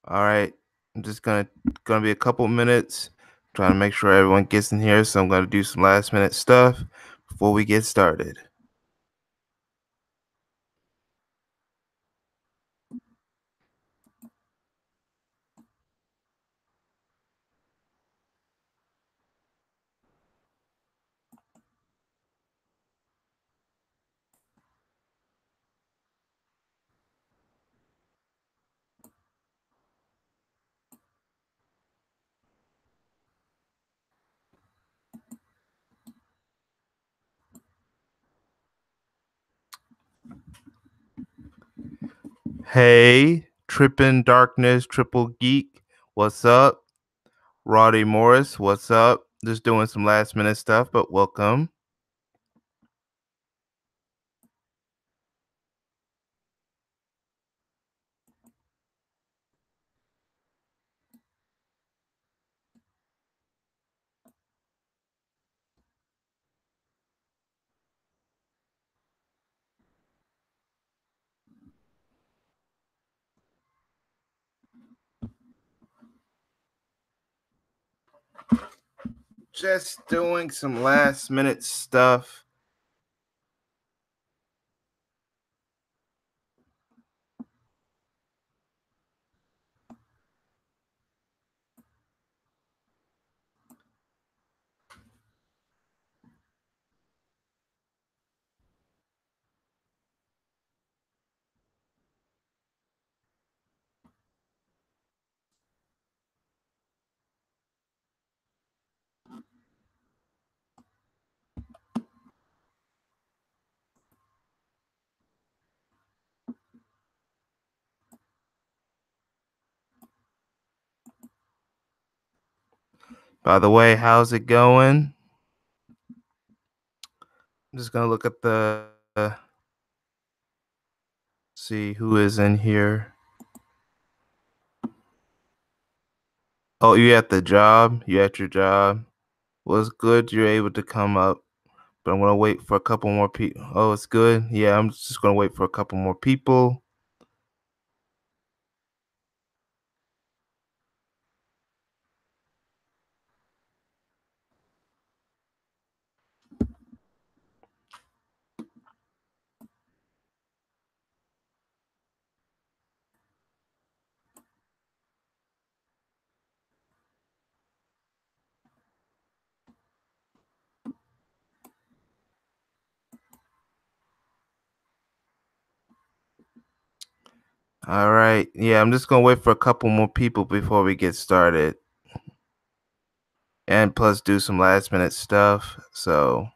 All right. I'm just gonna be a couple minutes trying to make sure everyone gets in here. So I'm gonna do some last minute stuff before we get started. Hey, Trippin' Darkness, Triple Geek, what's up? Roddy Morris, what's up? Just doing some last minute stuff, but welcome. Just doing some last minute stuff. By the way, how's it going? I'm just gonna look at the see who is in here. Oh, you at the job? You at your job? Well, it's good you're able to come up, but I'm gonna wait for a couple more people. Oh, it's good. Yeah, I'm just gonna wait for a couple more people. All right. Yeah, I'm just gonna wait for a couple more people before we get started, and plus do some last minute stuff. So,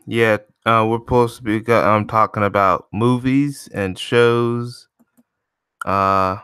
yeah, we're supposed to be talking about movies and shows. Uh,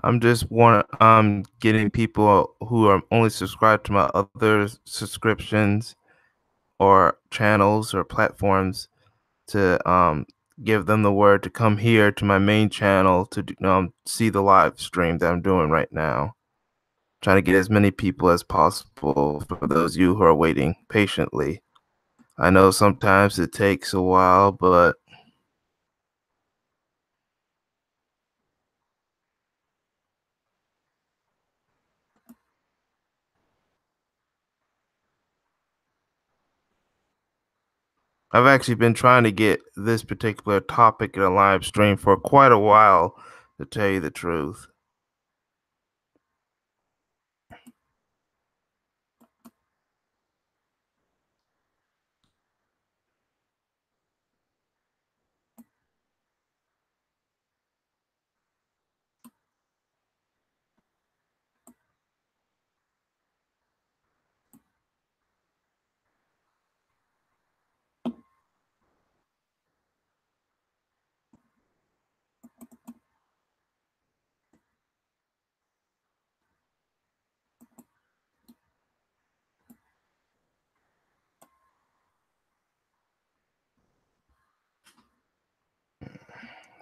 I'm just getting people who are only subscribed to my other subscriptions or channels or platforms to give them the word to come here to my main channel to see the live stream that I'm doing right now. Trying to get as many people as possible for those of you who are waiting patiently. I know sometimes it takes a while, but I've actually been trying to get this particular topic in a live stream for quite a while, to tell you the truth.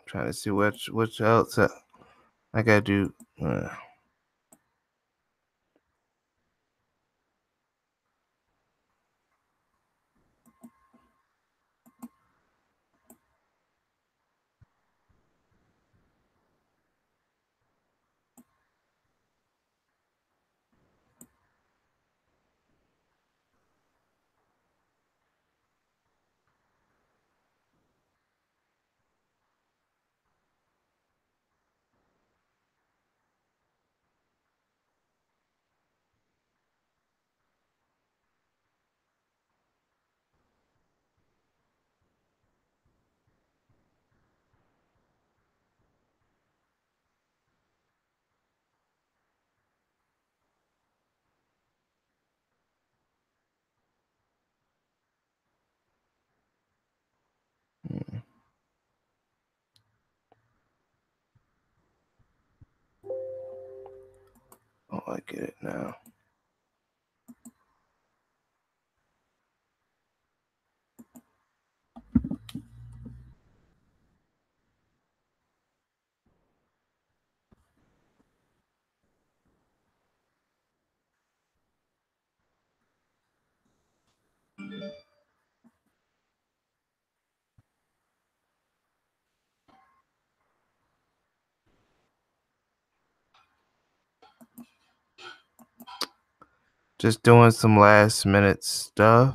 Trying to see which else I gotta do. Hmm. Oh, I get it now. Just doing some last minute stuff.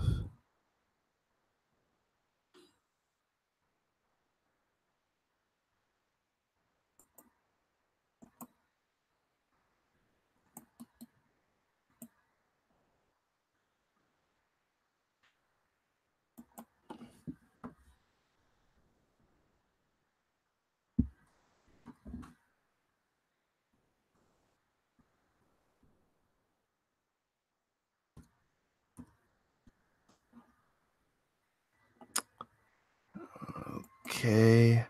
Okay.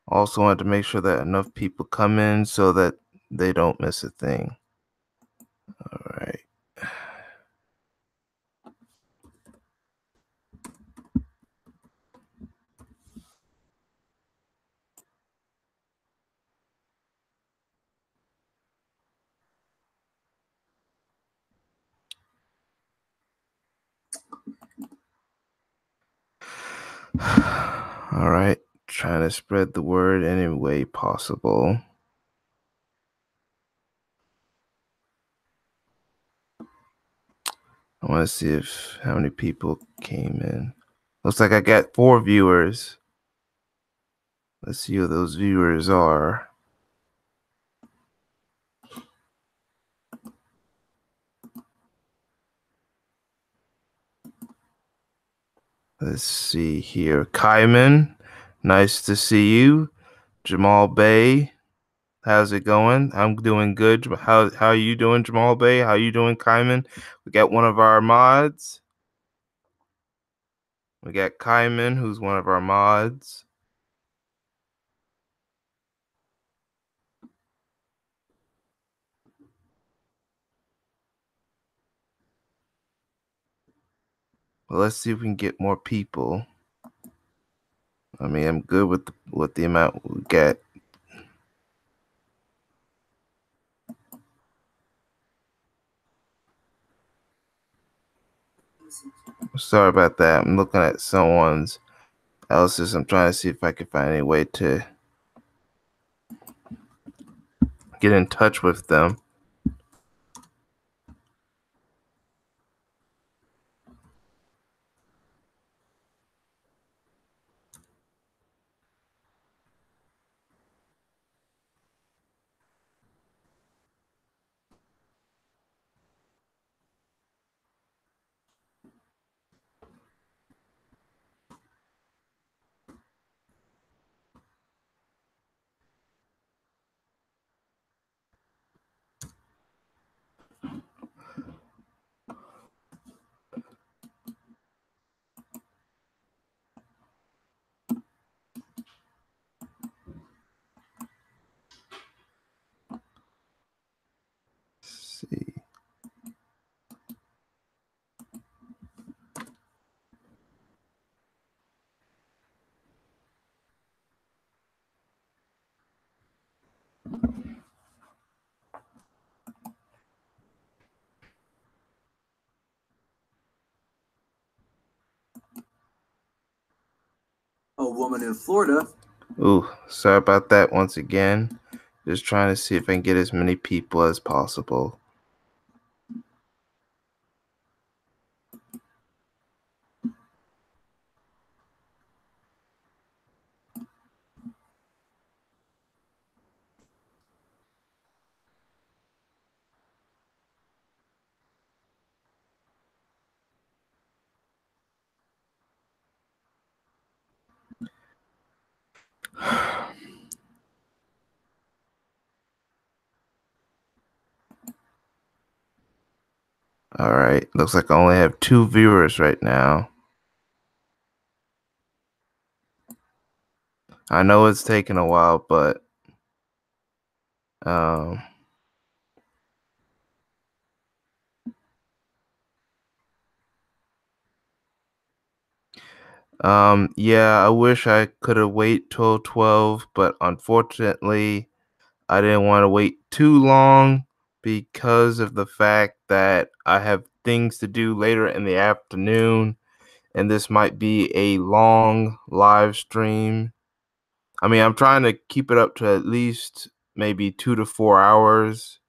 Also wanted to make sure that enough people come in so that they don't miss a thing. All right. All right. Trying to spread the word any way possible. I want to see if how many people came in. Looks like I got 4 viewers. Let's see who those viewers are. Let's see here. Kaiman, nice to see you. Jamal Bay, how's it going? I'm doing good. How are you doing, Jamal Bay? How you doing, Kaiman? We got one of our mods. We got Kaiman, who's one of our mods. Well, let's see if we can get more people. I mean, I'm good with the amount we get. Sorry about that. I'm looking at someone's else's. I'm trying to see if I can find any way to get in touch with them. Let's see. A woman in Florida. Ooh, sorry about that once again. Just trying to see if I can get as many people as possible. All right, looks like I only have 2 viewers right now. I know it's taking a while, but um yeah, I wish I could have waited till 12, but unfortunately, I didn't want to wait too long because of the fact that I have things to do later in the afternoon, and this might be a long live stream. I mean, I'm trying to keep it up to at least maybe 2 to 4 hours,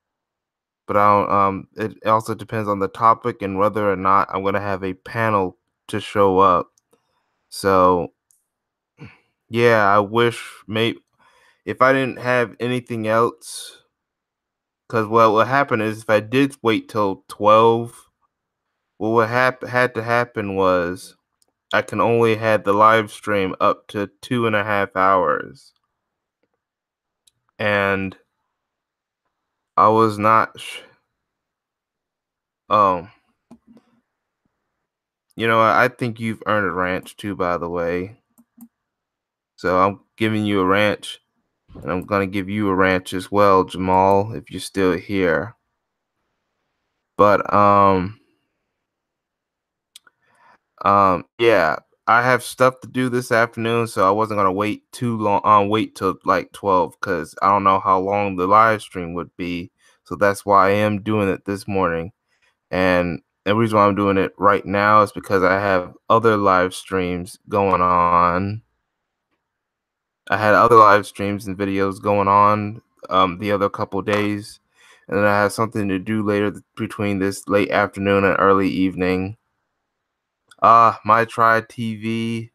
but I don't, it also depends on the topic and whether or not I'm gonna have a panel to show up. So yeah, I wish maybe if I didn't have anything else, because what happened is if I did wait till 12, what would had to happen was I can only had the live stream up to 2.5 hours, and I was not. Um, you know, I think you've earned a ranch too, by the way. So I'm giving you a ranch, and I'm gonna give you a ranch as well, Jamal, if you're still here. But yeah, I have stuff to do this afternoon, so I wasn't gonna wait too long. Wait till like 12 because I don't know how long the live stream would be. So that's why I am doing it this morning. And the reason why I'm doing it right now is because I have other live streams going on. I had other live streams and videos going on the other couple days, and then I have something to do later between this late afternoon and early evening. My Try TV,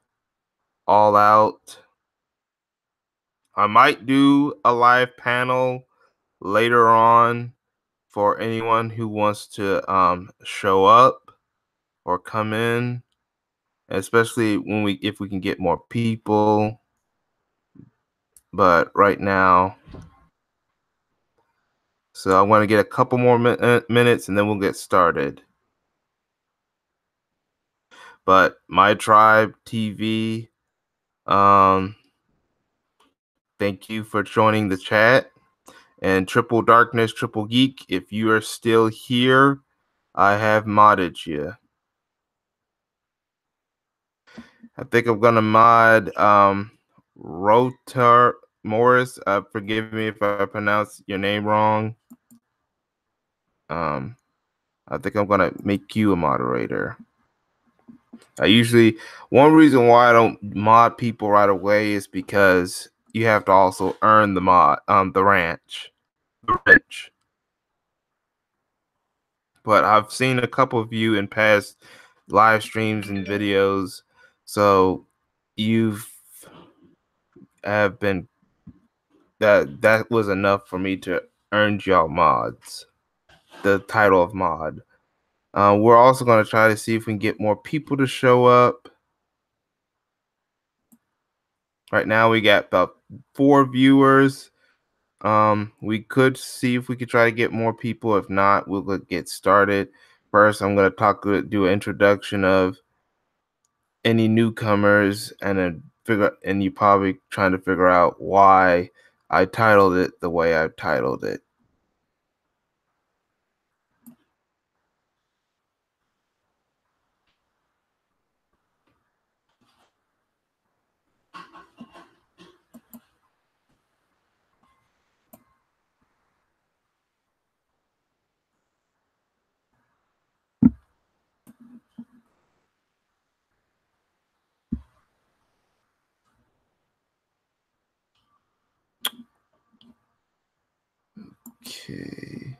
All Out. I might do a live panel later on for anyone who wants to show up or come in, especially when if we can get more people. But right now, so I want to get a couple more minutes and then we'll get started. But My Tribe TV, thank you for joining the chat. And Triple Darkness, Triple Geek, if you are still here, I have modded you. I think I'm gonna mod Rotar Morris. Forgive me if I pronounce your name wrong. Um, I think I'm gonna make you a moderator. I usually One reason why I don't mod people right away is because you have to also earn the wrench. But I've seen a couple of you in past live streams and videos, so you've have been that was enough for me to earn y'all mods, the title of mod. We're also going to try to see if we can get more people to show up. Right now we got about 4 viewers. We could see if we could try to get more people. If not, we'll get started. First, I'm going to do an introduction of any newcomers, and then you probably trying to figure out why I titled it the way I titled it. Okay.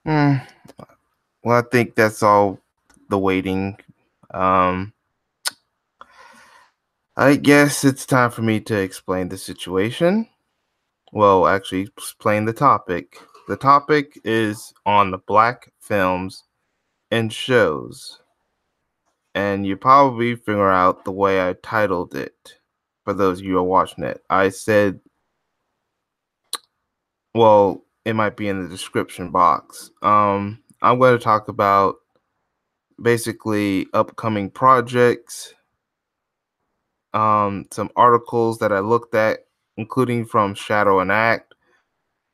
Hmm. Well, I think that's all the waiting. Um, I guess it's time for me to explain the situation. Well, actually, explain the topic. The topic is on the black films and shows, and you probably figure out the way I titled it. For those of you who are watching it, I said, well, it might be in the description box. I'm going to talk about basically upcoming projects, some articles that I looked at, including from Shadow and Act.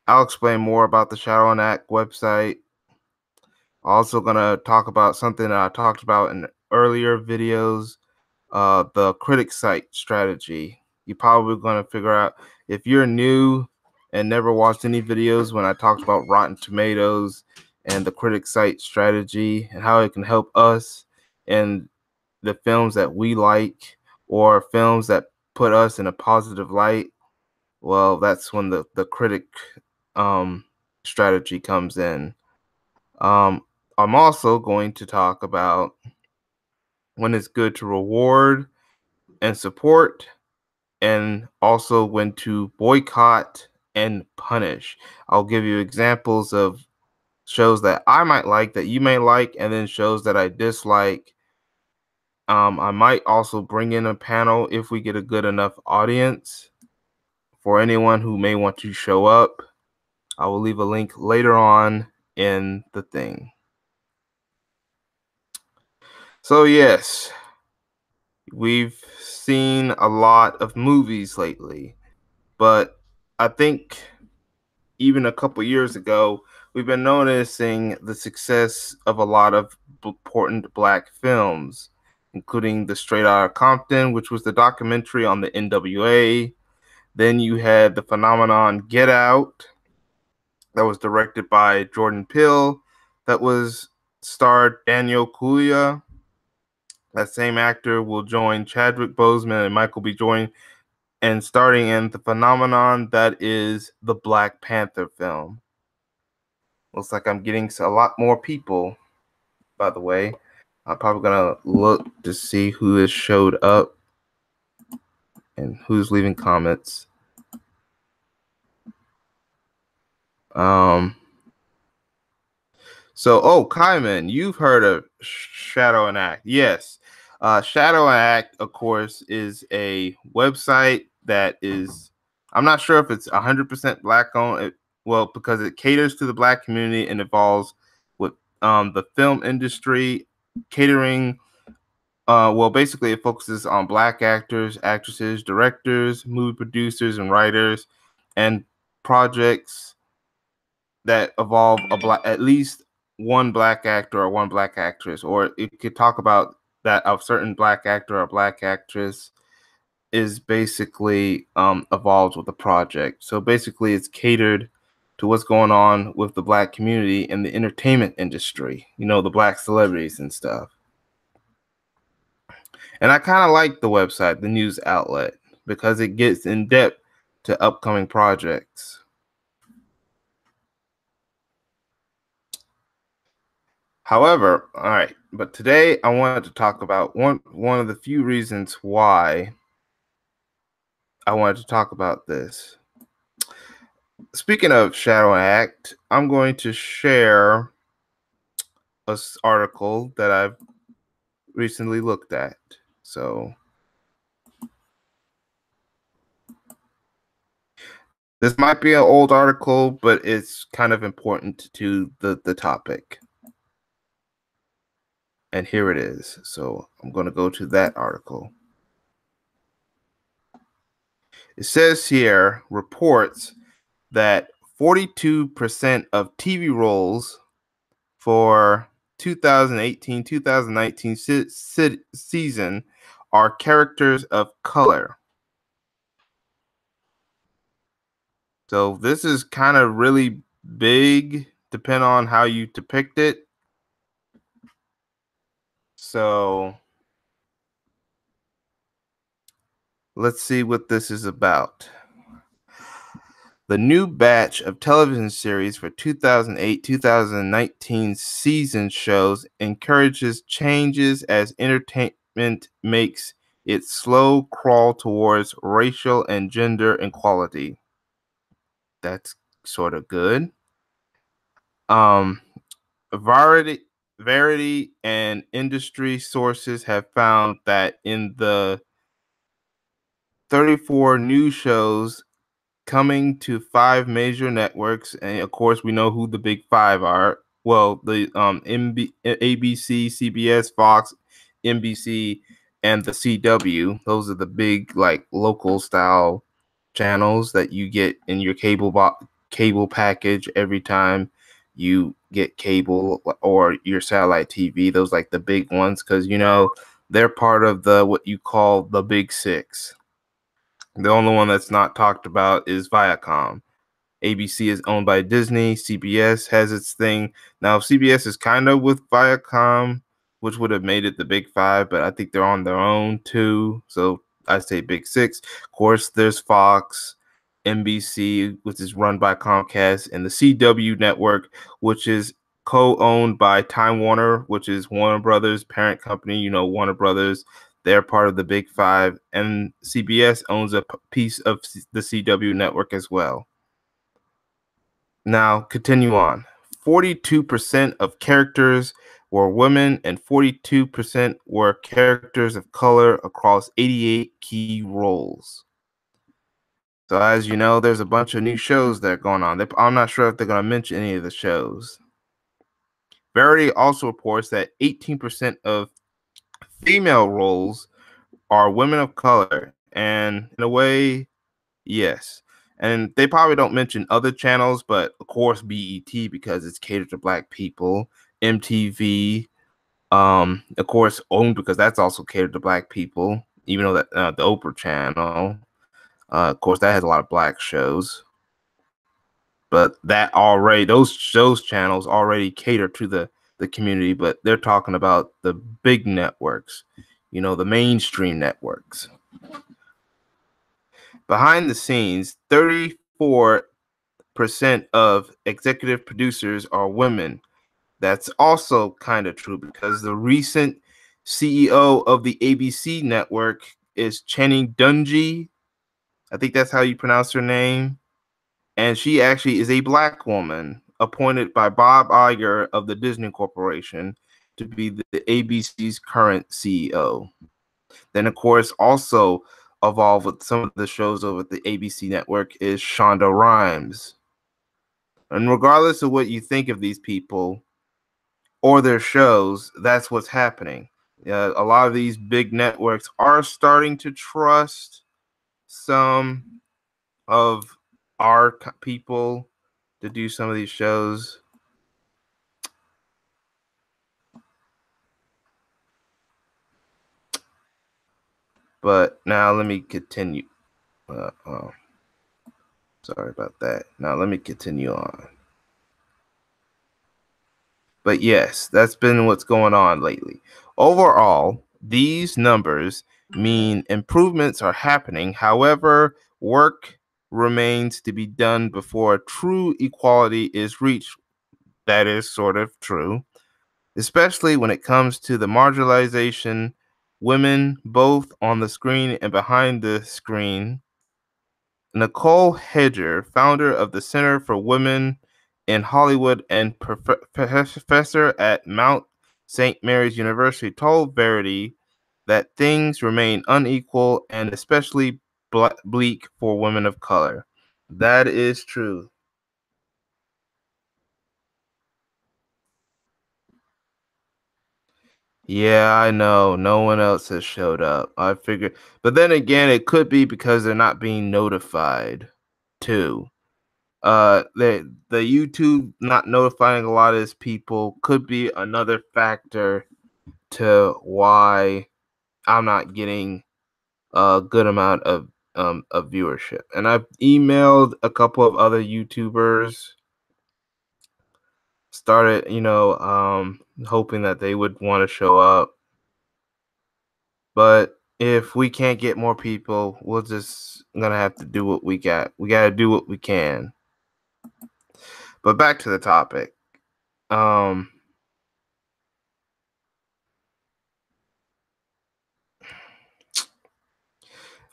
I'll explain more about the Shadow and Act website. Also gonna talk about something that I talked about in earlier videos, the critic site strategy. You're probably gonna figure out if you're new and never watched any videos when I talked about Rotten Tomatoes and the critic site strategy and how it can help us and the films that we like or films that put us in a positive light. Well, that's when the critic um, strategy comes in. I'm also going to talk about when it's good to reward and support, and also when to boycott and punish. I'll give you examples of shows that I might like that you may like, and then shows that I dislike. I might also bring in a panel if we get a good enough audience for anyone who may want to show up. I will leave a link later on in the thing. So, yes, we've seen a lot of movies lately, but I think even a couple years ago, we've been noticing the success of a lot of important black films, including The Straight Outta Compton, which was the documentary on the NWA. Then you had the phenomenon Get Out, that was directed by Jordan Peele, that was starred Daniel Kaluuya. That same actor will join Chadwick Boseman and Michael B. Jordan and starting in the phenomenon that is the Black Panther film. Looks like I'm getting a lot more people, by the way. I'm probably gonna look to see who has showed up and who's leaving comments. So, Kaiman, you've heard of Shadow and Act. Yes. Shadow and Act, of course, is a website that is, I'm not sure if it's 100% Black owned. Well, because it caters to the Black community and involves with the film industry, catering. Well, basically, it focuses on Black actors, actresses, directors, movie producers, and writers, and projects that involve at least one Black actor or one Black actress, or it could talk about that a certain Black actor or Black actress is basically evolved with the project. So basically, it's catered to what's going on with the Black community in the entertainment industry. You know, the Black celebrities and stuff. And I kind of like the website, the news outlet, because it gets in depth to upcoming projects. However, all right, but today I wanted to talk about one of the few reasons why I wanted to talk about this. Speaking of Shadow Act, I'm going to share a article that I've recently looked at. So this might be an old article, but it's kind of important to the topic. And here it is. So I'm going to go to that article. It says here, reports that 42% of TV roles for 2018-2019 season are characters of color. So this is kind of really big, depending on how you depict it. So let's see what this is about. The new batch of television series for 2008-2019 season shows encourages changes as entertainment makes its slow crawl towards racial and gender equality. That's sort of good. Um, Variety and industry sources have found that in the 34 new shows coming to 5 major networks, and of course we know who the big 5 are. Well, the ABC, CBS, Fox, NBC, and the CW. Those are the big like local style channels that you get in your cable package every time you get cable or your satellite TV. Those like the big ones because you know they're part of the what you call the big 6. The only one that's not talked about is Viacom. ABC is owned by Disney. CBS has its thing. Now, CBS is kind of with Viacom, which would have made it the big 5, but I think they're on their own too. So I say big 6. Of course, there's Fox, NBC, which is run by Comcast, and the CW network, which is co-owned by Time Warner, which is Warner Brothers' parent company. You know, Warner Brothers. They're part of the big 5, and CBS owns a piece of the CW network as well. Now, continue on. 42% of characters were women, and 42% were characters of color across 88 key roles. So, as you know, there's a bunch of new shows that are going on. I'm not sure if they're going to mention any of the shows. Variety also reports that 18% of female roles are women of color, and in a way, yes. And they probably don't mention other channels, but of course BET because it's catered to Black people. MTV, of course, owned because that's also catered to Black people. Even though that the Oprah channel, of course, that has a lot of Black shows. But that already those channels already cater to the community. But they're talking about the big networks, you know, the mainstream networks. Behind the scenes, 34% of executive producers are women. That's also kind of true because the recent CEO of the ABC network is Channing Dungey. I think that's how you pronounce her name. And she actually is a black woman appointed by Bob Iger of the Disney Corporation to be the ABC's current CEO. Then, of course, also evolved with some of the shows over at the ABC network is Shonda Rhimes. And regardless of what you think of these people or their shows, that's what's happening. A lot of these big networks are starting to trust some of our people to do some of these shows. But now let me continue. Oh, sorry about that. Now let me continue on. But yes, that's been what's going on lately. Overall, these numbers mean improvements are happening. However, work remains to be done before true equality is reached. That is sort of true, especially when it comes to the marginalization, women both on the screen and behind the screen. Nicole Hedger, founder of the Center for Women in Hollywood and professor at Mount St. Mary's University, told Verity that things remain unequal and especially bleak for women of color. That is true. Yeah, I know. No one else has showed up. I figured, but then again, it could be because they're not being notified, too. The YouTube not notifying a lot of these people could be another factor to why I'm not getting a good amount of viewership. And I've emailed a couple of other YouTubers, started, hoping that they would want to show up. But if we can't get more people, we'll just gonna have to do what we got. We gotta do what we can. But back to the topic. Um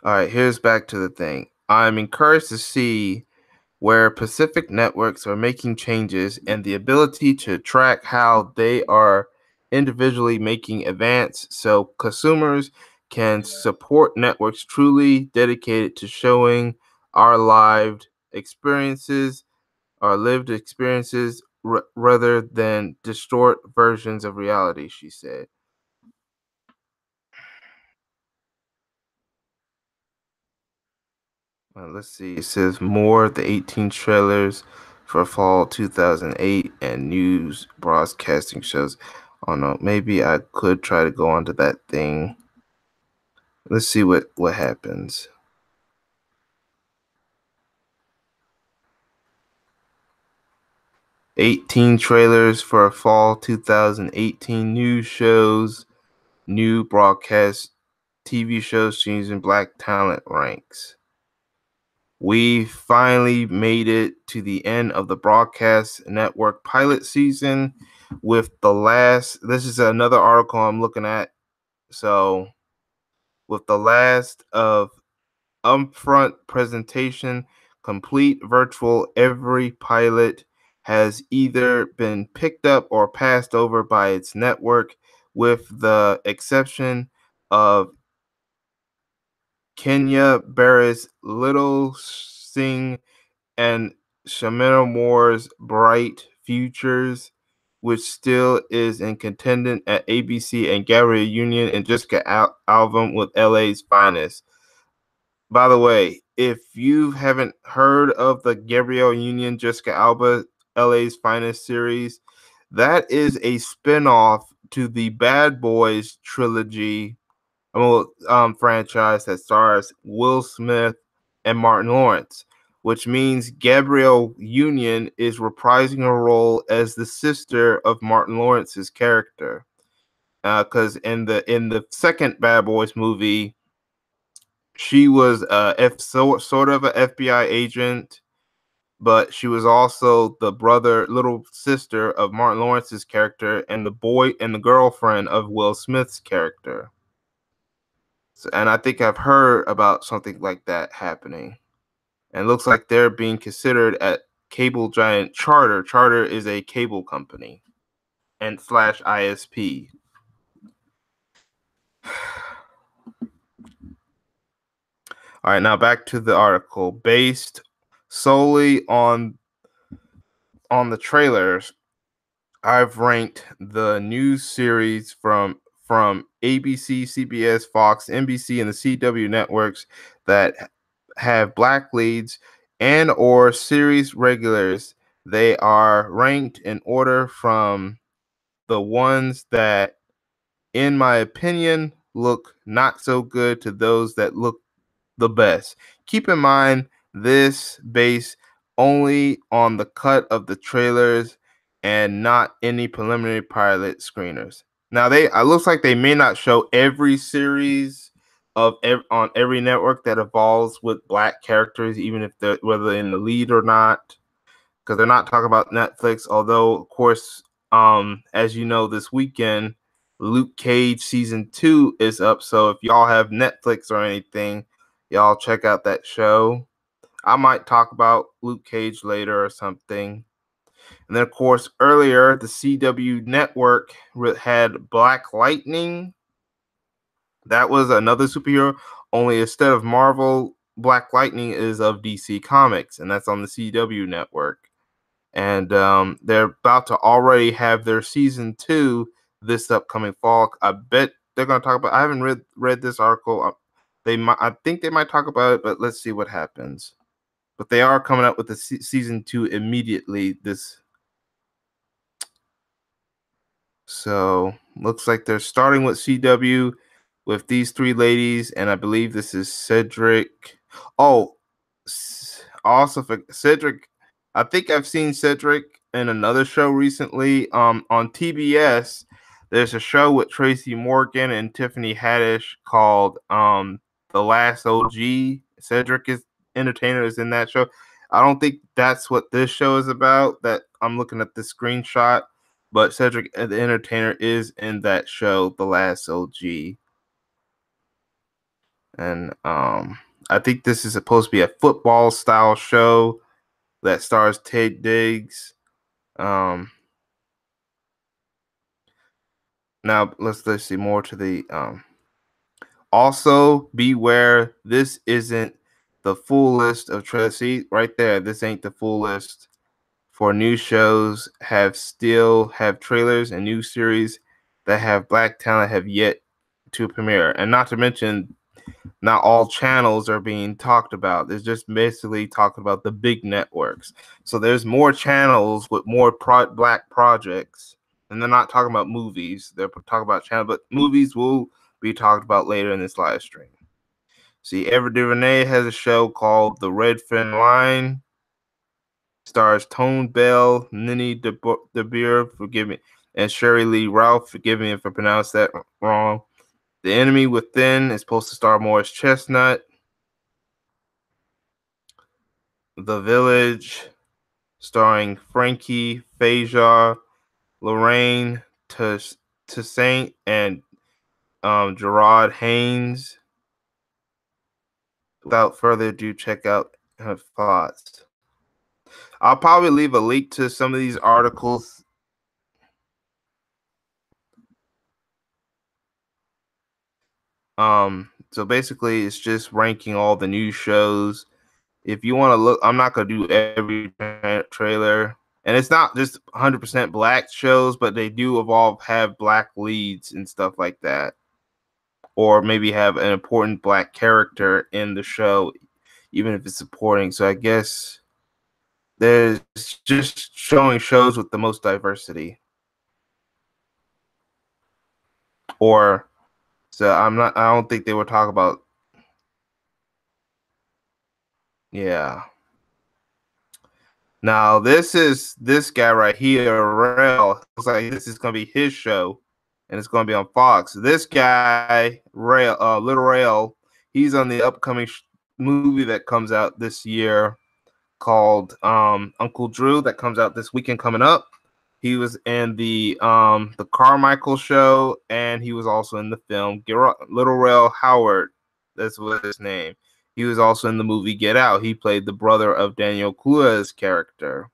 All right, here's back to the thing. I'm encouraged to see where Pacific networks are making changes and the ability to track how they are individually making advance so consumers can support networks truly dedicated to showing our experiences, our lived experiences, rather than distort versions of reality, she said. Let's see. It says more of the 18 trailers for fall 2008 and news broadcasting shows. Oh no, maybe I could try to go onto that thing. Let's see what happens. 18 trailers for fall 2018 news shows, new broadcast TV shows choosing black talent ranks. We finally made it to the end of the broadcast network pilot season with the last. This is another article I'm looking at. So, with the last of upfront presentation complete virtual, every pilot has either been picked up or passed over by its network, with the exception of Kenya Barris Little Sing and Shamina Moore's Bright Futures, which still is in contendant at ABC, and Gabrielle Union and Jessica Album with LA's Finest. By the way, if you haven't heard of the Gabrielle Union Jessica Alba LA's Finest series, that is a spinoff to the Bad Boys trilogy franchise that stars Will Smith and Martin Lawrence, which means Gabrielle Union is reprising her role as the sister of Martin Lawrence's character. Because in the second Bad Boys movie, She was sort of a FBI agent, but she was also the little sister of Martin Lawrence's character and the girlfriend of Will Smith's character. So, and I think I've heard about something like that happening. And it looks like they're being considered at cable giant Charter. Charter is a cable company and slash ISP. All right, now back to the article. Based solely on the trailers, I've ranked the news series from ABC, CBS, Fox, NBC, and the CW networks that have black leads and or series regulars. They are ranked in order from the ones that, in my opinion, look not so good to those that look the best. Keep in mind this based only on the cut of the trailers and not any preliminary pilot screeners. Now it looks like they may not show every series on every network that evolves with black characters, even if they're whether in the lead or not, because they're not talking about Netflix. Although, of course, as you know, this weekend Luke Cage season 2 is up. So if y'all have Netflix or anything, y'all check out that show. I might talk about Luke Cage later or something. And then, of course, earlier the CW network had Black Lightning. That was another superhero. Only instead of Marvel, Black Lightning is of DC Comics, and that's on the CW network. And they're about to already have their season 2 this upcoming fall. I bet they're going to talk about. I haven't read this article. I think they might talk about it, but let's see what happens. But they are coming up with the season 2 immediately. So looks like they're starting with CW with these three ladies, and I believe this is Cedric. Oh, also for Cedric, I think I've seen Cedric in another show recently. On TBS, there's a show with Tracy Morgan and Tiffany Haddish called The Last OG. Cedric is entertainer is in that show. I don't think that's what this show is about. That I'm looking at the screenshot, but Cedric the Entertainer is in that show, The Last OG. And I think this is supposed to be a football style show that stars Ted Diggs. Now let's see more to the also beware, this isn't the full list of trailers. See right there, this ain't the full list for new shows still have trailers and new series that have black talent have yet to premiere. And not to mention, not all channels are being talked about. There's just basically talking about the big networks. So there's more channels with more black projects, and they're not talking about movies. They're talking about channels, but movies will be talked about later in this live stream. See, Ava DuVernay has a show called The Red Fin Line. Stars Tone Bell, Nini DeBeer, forgive me, and Sherry Lee Ralph, forgive me if I pronounced that wrong. The Enemy Within is supposed to star Morris Chestnut. The Village, starring Frankie Fajar, Lorraine Toussaint, and Gerard Haynes. Without further ado, check out her thoughts. I'll probably leave a link to some of these articles. So basically, it's just ranking all the new shows. If you want to look, I'm not gonna do every trailer, and it's not just 100% black shows, but they do have black leads and stuff like that, or maybe have an important black character in the show, even if it's supporting. So I guess there's just showing shows with the most diversity, or so I'm not. I don't think they were talking about. Yeah. Now this guy right here, Rail. Looks like this is gonna be his show, and it's gonna be on Fox. This guy, Rail, Little Rail, He's on the upcoming movie that comes out this year called Uncle Drew that comes out this weekend coming up. He was in the Carmichael Show, and he was also in the film Little Rel Howard. That's what his name. He was also in the movie Get Out. He played the brother of Daniel Kaluuya's character.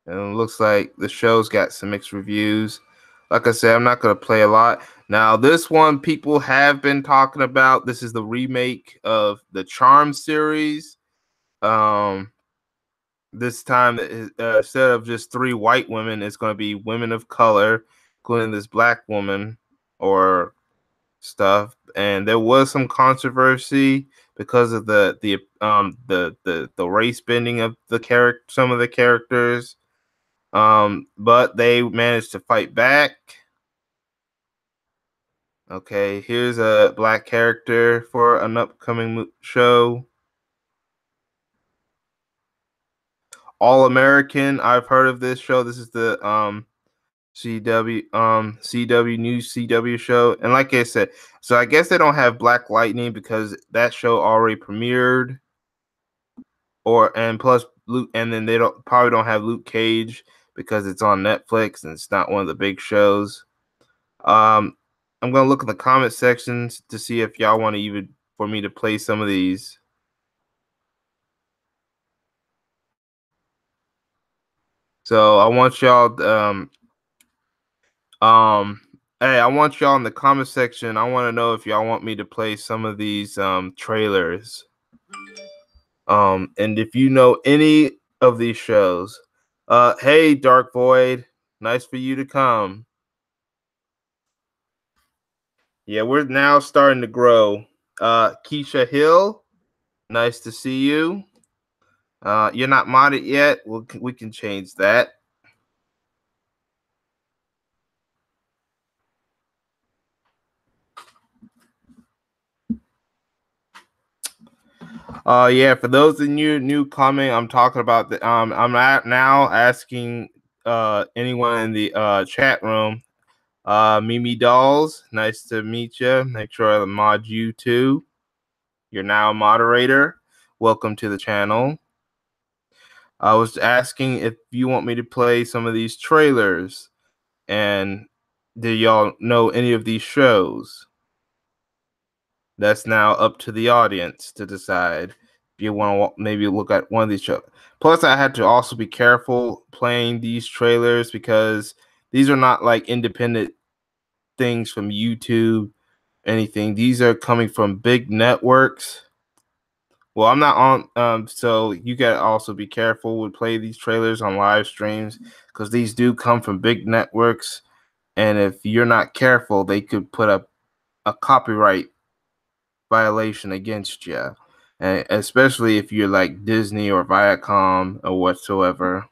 And it looks like the show's got some mixed reviews. Like I said, I'm not going to play a lot. Now, this one people have been talking about. This is the remake of the Charm series. This time, instead of just 3 white women, it's going to be women of color, including this black woman or stuff. And there was some controversy because of the race bending of some of the characters. But they managed to fight back. Okay, here's a black character for an upcoming show. All American. I've heard of this show. This is the CW News CW show. And like I said, so I guess they don't have Black Lightning because that show already premiered. And plus Luke, and then they probably don't have Luke Cage because it's on Netflix and it's not one of the big shows. I'm gonna look in the comment sections to see if y'all want to even for me to play some of these. So I want y'all hey, I want y'all in the comment section. I want to know if y'all want me to play some of these trailers. And if you know any of these shows, hey Dark Void, nice for you to come. Yeah, we're now starting to grow. Keisha Hill, nice to see you. You're not modded yet. We can change that. Yeah, for those of you new coming, I'm talking about the I'm now asking anyone in the chat room. Mimi Dolls, nice to meet you. Make sure I mod you too. You're now a moderator. Welcome to the channel. I was asking if you want me to play some of these trailers, and do y'all know any of these shows? That's now up to the audience to decide if you want to maybe look at one of these shows. Plus, I had to also be careful playing these trailers because these are not like independent things from YouTube, anything. These are coming from big networks. Well, I'm not on, so you gotta also be careful with play these trailers on live streams because these do come from big networks, and if you're not careful, they could put up a copyright violation against you, and especially if you're like Disney or Viacom or whatsoever.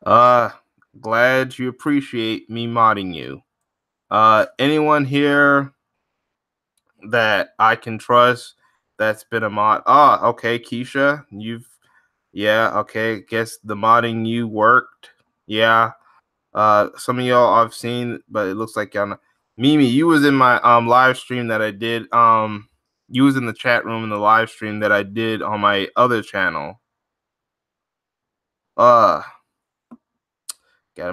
Glad you appreciate me modding you. Anyone here that I can trust that's been a mod? Okay, Keisha, yeah, okay, guess the modding you worked. Yeah. Some of y'all I've seen, but it looks like y'all not. Mimi, you was in my live stream that I did. You was in the chat room in the live stream that I did on my other channel. Gotta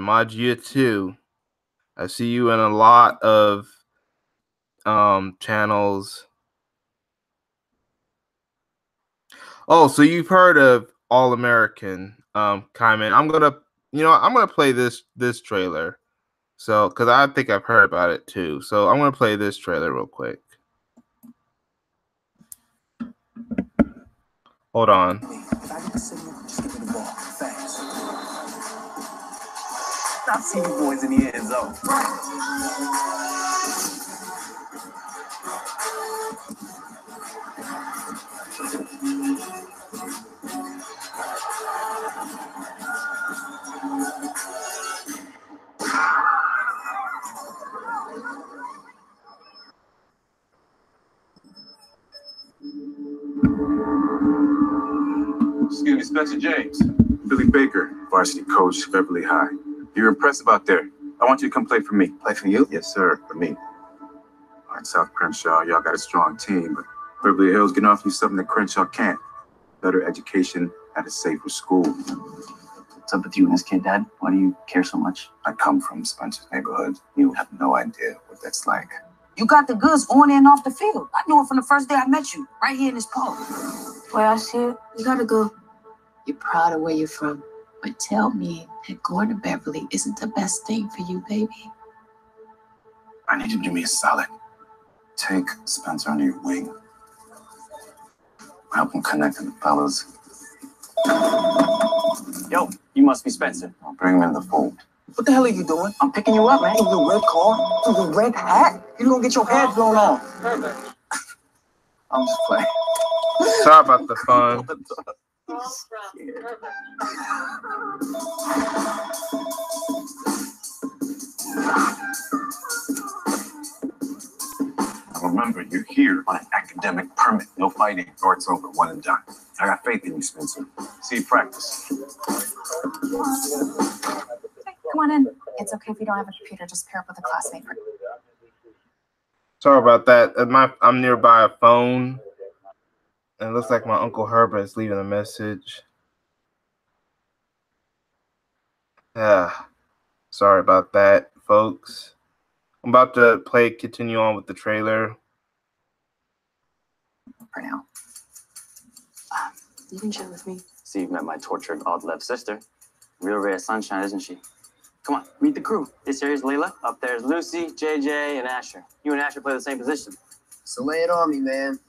mod you too. I see you in a lot of channels. Oh, so you've heard of All American, Kaiman. I'm gonna play this trailer. So, because I think I've heard about it too. So I'm gonna play this trailer real quick. Hold on. If I get the signal, just give me the ball. Fast. I see you boys in the end zone. Excuse me, Spencer James. Billy Baker, varsity coach, Beverly High. You're impressive out there. I want you to come play for me. Play for you? Yes, sir, for me. All right, South Crenshaw, y'all got a strong team, but Beverly Hills can offer you something that Crenshaw can't. Better education at a safer school. What's up with you and this kid, Dad? Why do you care so much? I come from Spencer's neighborhood. You have no idea what that's like. You got the goods on and off the field. I knew it from the first day I met you, right here in this park. Well, I see it. You gotta go. You're proud of where you're from, but tell me that going to Beverly isn't the best thing for you, baby. I need you to do me a solid. Take Spencer under your wing. Help him connect with the fellas. Yo, you must be Spencer. I'll bring him in the fold. What the hell are you doing? I'm picking you up, man. In your red car, in your red hat. You're gonna get your head blown off. I'm just playing. Sorry about the fun. Remember, you're here on an academic permit. No fighting, or it's over, one and done. I got faith in you, Spencer. See you practice. Come on in. It's okay if you don't have a computer. Just pair up with a classmate. Sorry about that. I'm nearby a phone, and it looks like my Uncle Herbert is leaving a message. Sorry about that, folks. I'm about to continue on with the trailer. For now. You can chill with me. See, you've met my tortured alt-left sister. Real ray of sunshine, isn't she? Come on, meet the crew. This here's Layla. Up there's Lucy, JJ, and Asher. You and Asher play the same position. So lay it on me, man.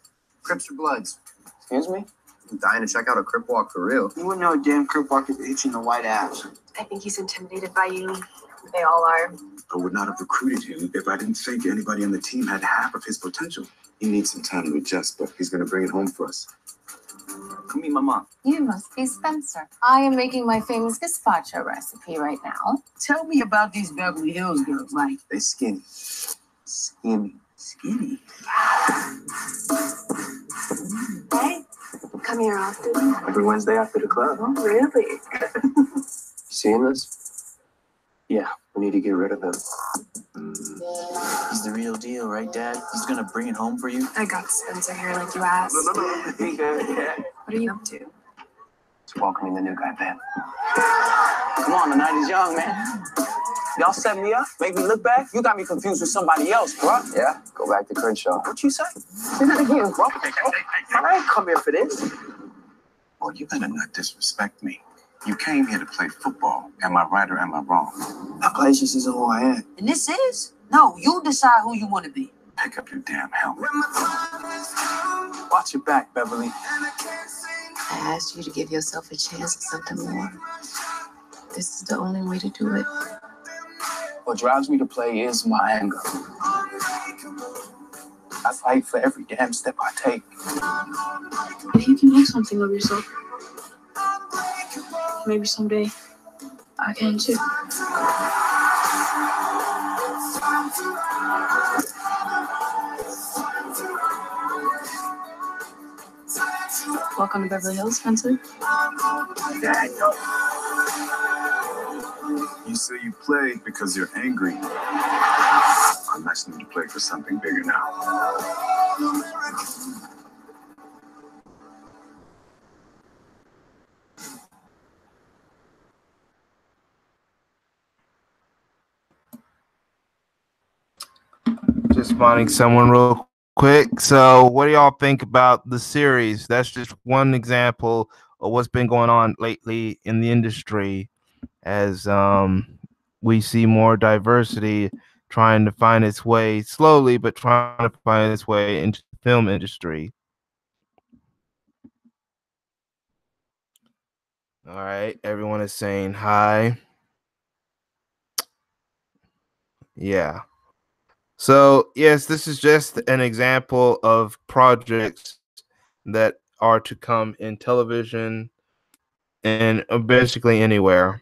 Crips or Bloods? Excuse me? I'm dying to check out a Crip walk for real. You wouldn't know a damn Crip walk if you're itching the white ass. I think he's intimidated by you. They all are. I would not have recruited him if I didn't think anybody on the team had half of his potential. He needs some time to adjust, but he's going to bring it home for us. Come meet my mom. You must be Spencer. I am making my famous gazpacho recipe right now. Tell me about these Beverly Hills girls. Like, They skinny. Skinny. skinny. Hey, come here often. Every Wednesday after the club. Oh, really? You seeing this? Yeah, we need to get rid of him. He's the real deal, right, Dad? He's gonna bring it home for you. I got Spencer here like you asked. Yeah. What are you up to? Just welcoming the new guy, man. Come on, the night is young, man. Y'all set me up, make me look back. You got me confused with somebody else, bro. Yeah, go back to Crenshaw. What you say? Say that again, bro. I ain't come here for this. Well, you better not disrespect me. You came here to play football. Am I right or am I wrong? That place just isn't who I am. And this is? No, you decide who you want to be. Pick up your damn helmet. Watch your back, Beverly. I asked you to give yourself a chance at something more. This is the only way to do it. What drives me to play is my anger. I fight for every damn step I take. If you can make something of yourself, maybe someday I can too. Welcome to Beverly Hills, Spencer. You say you play because you're angry. I'm asking you to play for something bigger now. Just spawning someone real quick. So, what do y'all think about the series? That's just one example of what's been going on lately in the industry, as we see more diversity trying to find its way slowly, but trying to find its way into the film industry. All right, everyone is saying hi. Yeah. So, yes, this is just an example of projects that are to come in television and basically anywhere.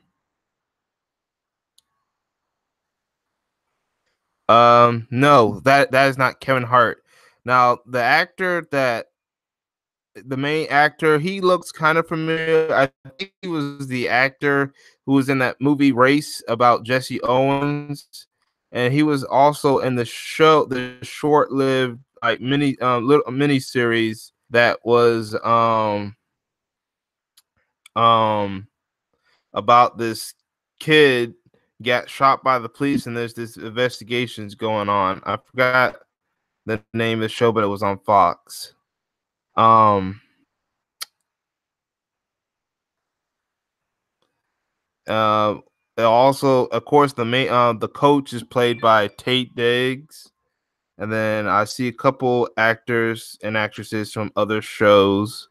No, that is not Kevin Hart. Now, the actor that the main actor, he looks kind of familiar. I think he was the actor who was in that movie Race about Jesse Owens, and he was also in the short-lived like little mini series that was um about this kid got shot by the police, and there's this investigations going on. I forgot the name of the show, but it was on Fox. Um, uh, Also, of course, the coach is played by Tate Diggs, and then I see a couple actors and actresses from other shows.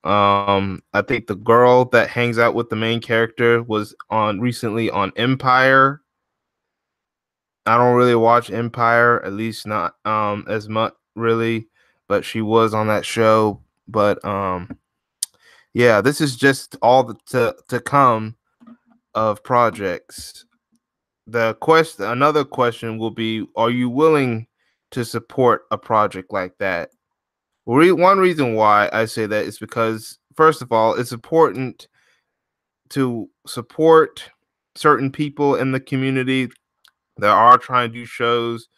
I think the girl that hangs out with the main character was on recently on Empire. I don't really watch Empire, at least not as much really, but she was on that show. But yeah, this is just all to come of projects. Another question will be: are you willing to support a project like that? One reason why I say that is because, first of all, it's important to support certain people in the community that are trying to do shows,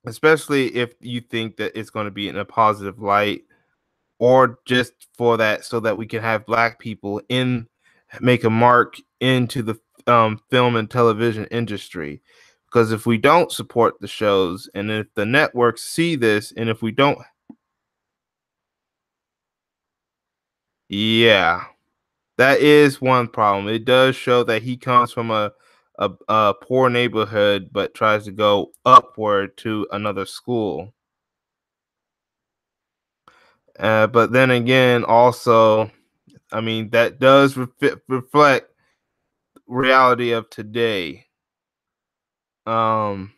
especially if you think that it's going to be in a positive light, or just for that, so that we can have Black people make a mark into the film and television industry. Because if we don't support the shows, and if the networks see this, and if we don't, yeah, that is one problem. It does show that he comes from a poor neighborhood, but tries to go upward to another school. But then again, also, I mean, that does reflect reality of today. Um,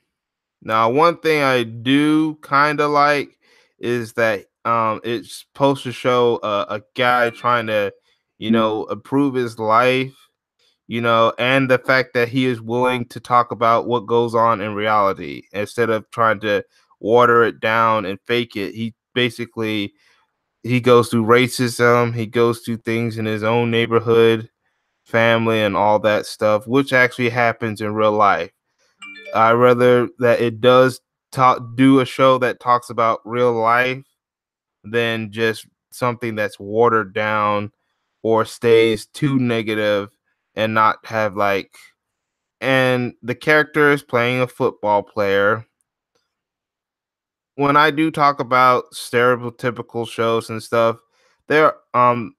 Now, one thing I do kind of like is that it's supposed to show a guy trying to, improve his life, and the fact that he is willing to talk about what goes on in reality instead of trying to water it down and fake it. He goes through racism, he goes through things in his own neighborhood, family, and all that stuff, which actually happens in real life. I rather that it does do a show that talks about real life than just something that's watered down or stays too negative and not have like. And the character is playing a football player. When I do talk about stereotypical shows and stuff, there the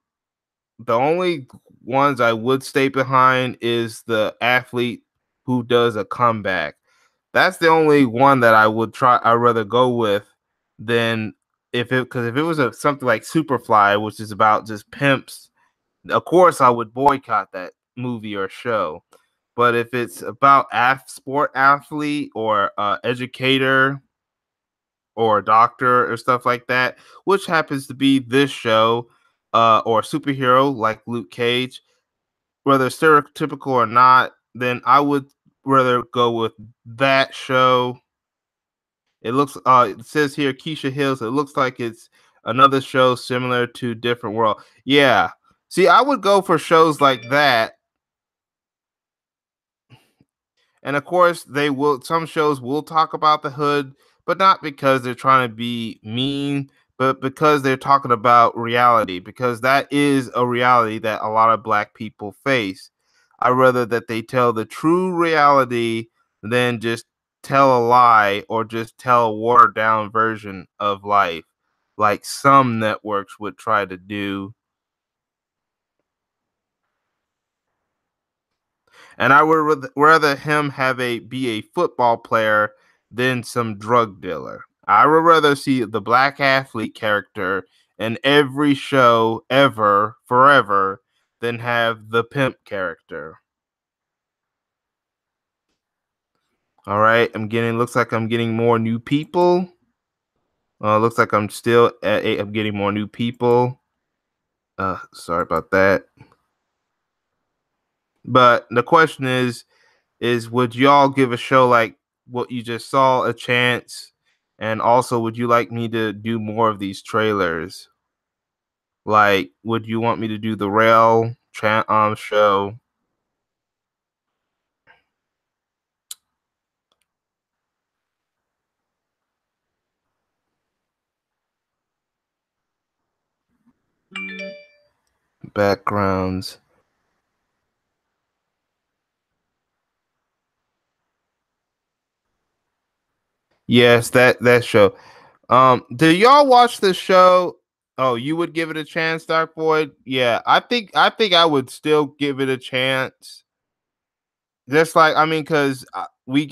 only ones I would stay behind is the athlete who does a comeback. That's the only one that I would try. I'd rather go with than because if it was something like Superfly, which is about just pimps, of course I would boycott that movie or show. But if it's about sport athlete or educator or a doctor or stuff like that, which happens to be this show, or superhero like Luke Cage, whether stereotypical or not, then I would rather go with that show. It says here Keisha Hills. It looks like it's another show similar to Different World. Yeah. See, I would go for shows like that. And of course, some shows will talk about the hood, but not because they're trying to be mean, but because they're talking about reality, because that is a reality that a lot of Black people face. I rather that they tell the true reality than just tell a lie or just tell a watered down version of life, like some networks would try to do. And I would rather him be a football player than some drug dealer. I would rather see the Black athlete character in every show ever, forever, than have the pimp character. All right, looks like I'm getting more new people. Looks like I'm still at I'm getting more new people. Sorry about that. But the question is would y'all give a show like what you just saw a chance? And also, would you like me to do more of these trailers? Like, would you want me to do the rail show? Backgrounds. Yes, that show. Do y'all watch the show? Oh, you would give it a chance, Dark Void? Yeah, I think I would still give it a chance. Just like, I mean, because we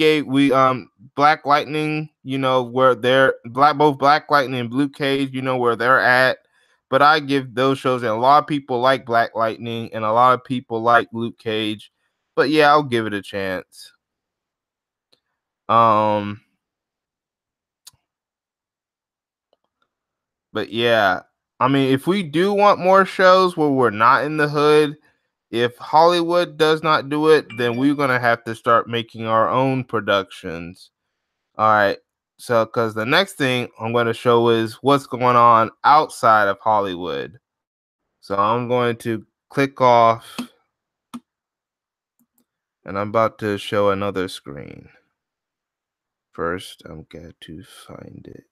Black Lightning, where they're both Black Lightning and Blue Cage, where they're at. But I give those shows, and a lot of people like Black Lightning, and a lot of people like Luke Cage. But yeah, I'll give it a chance. Um, but yeah, I mean, if we do want more shows where we're not in the hood, if Hollywood does not do it, then we're gonna have to start making our own productions. All right. So, because the next thing I'm going to show is what's going on outside of Hollywood. So, I'm going to click off and I'm about to show another screen. First, I'm going to find it.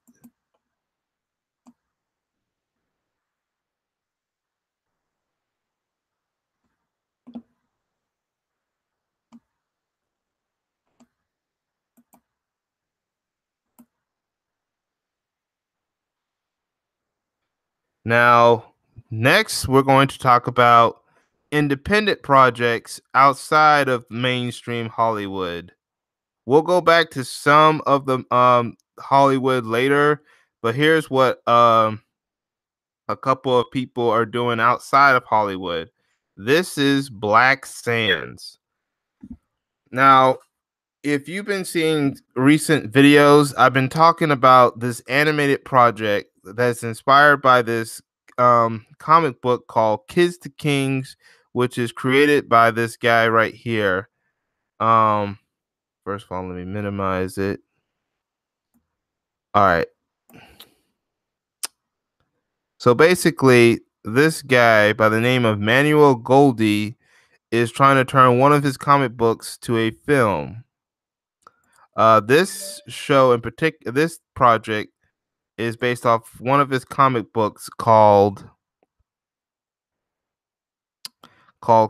Now, next, we're going to talk about independent projects outside of mainstream Hollywood. We'll go back to some of the Hollywood later, but here's what a couple of people are doing outside of Hollywood. This is Black Sands. Now, if you've been seeing recent videos, I've been talking about this animated project that's inspired by this comic book called Kids to Kings, which is created by this guy right here. First of all, let me minimize it. All right. So basically, this guy by the name of Manuel Goldie is trying to turn one of his comic books to a film. This show in particular, this project is based off one of his comic books called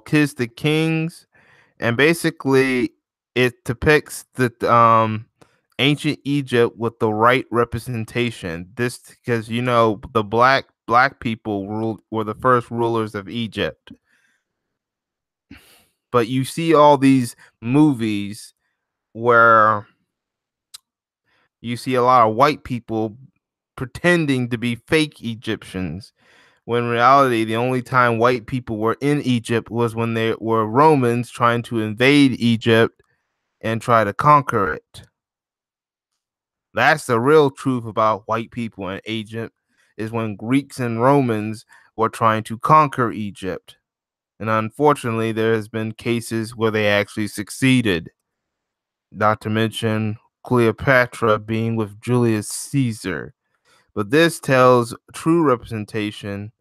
Kids the Kings, and basically it depicts the ancient Egypt with the right representation. This because the black people were the first rulers of Egypt. But you see all these movies where you see a lot of white people pretending to be fake Egyptians, when in reality, the only time white people were in Egypt was when they were Romans trying to invade Egypt and try to conquer it. That's the real truth about white people in Egypt, is when Greeks and Romans were trying to conquer Egypt. And unfortunately, there has been cases where they actually succeeded. Not to mention Cleopatra being with Julius Caesar. But this tells true representation.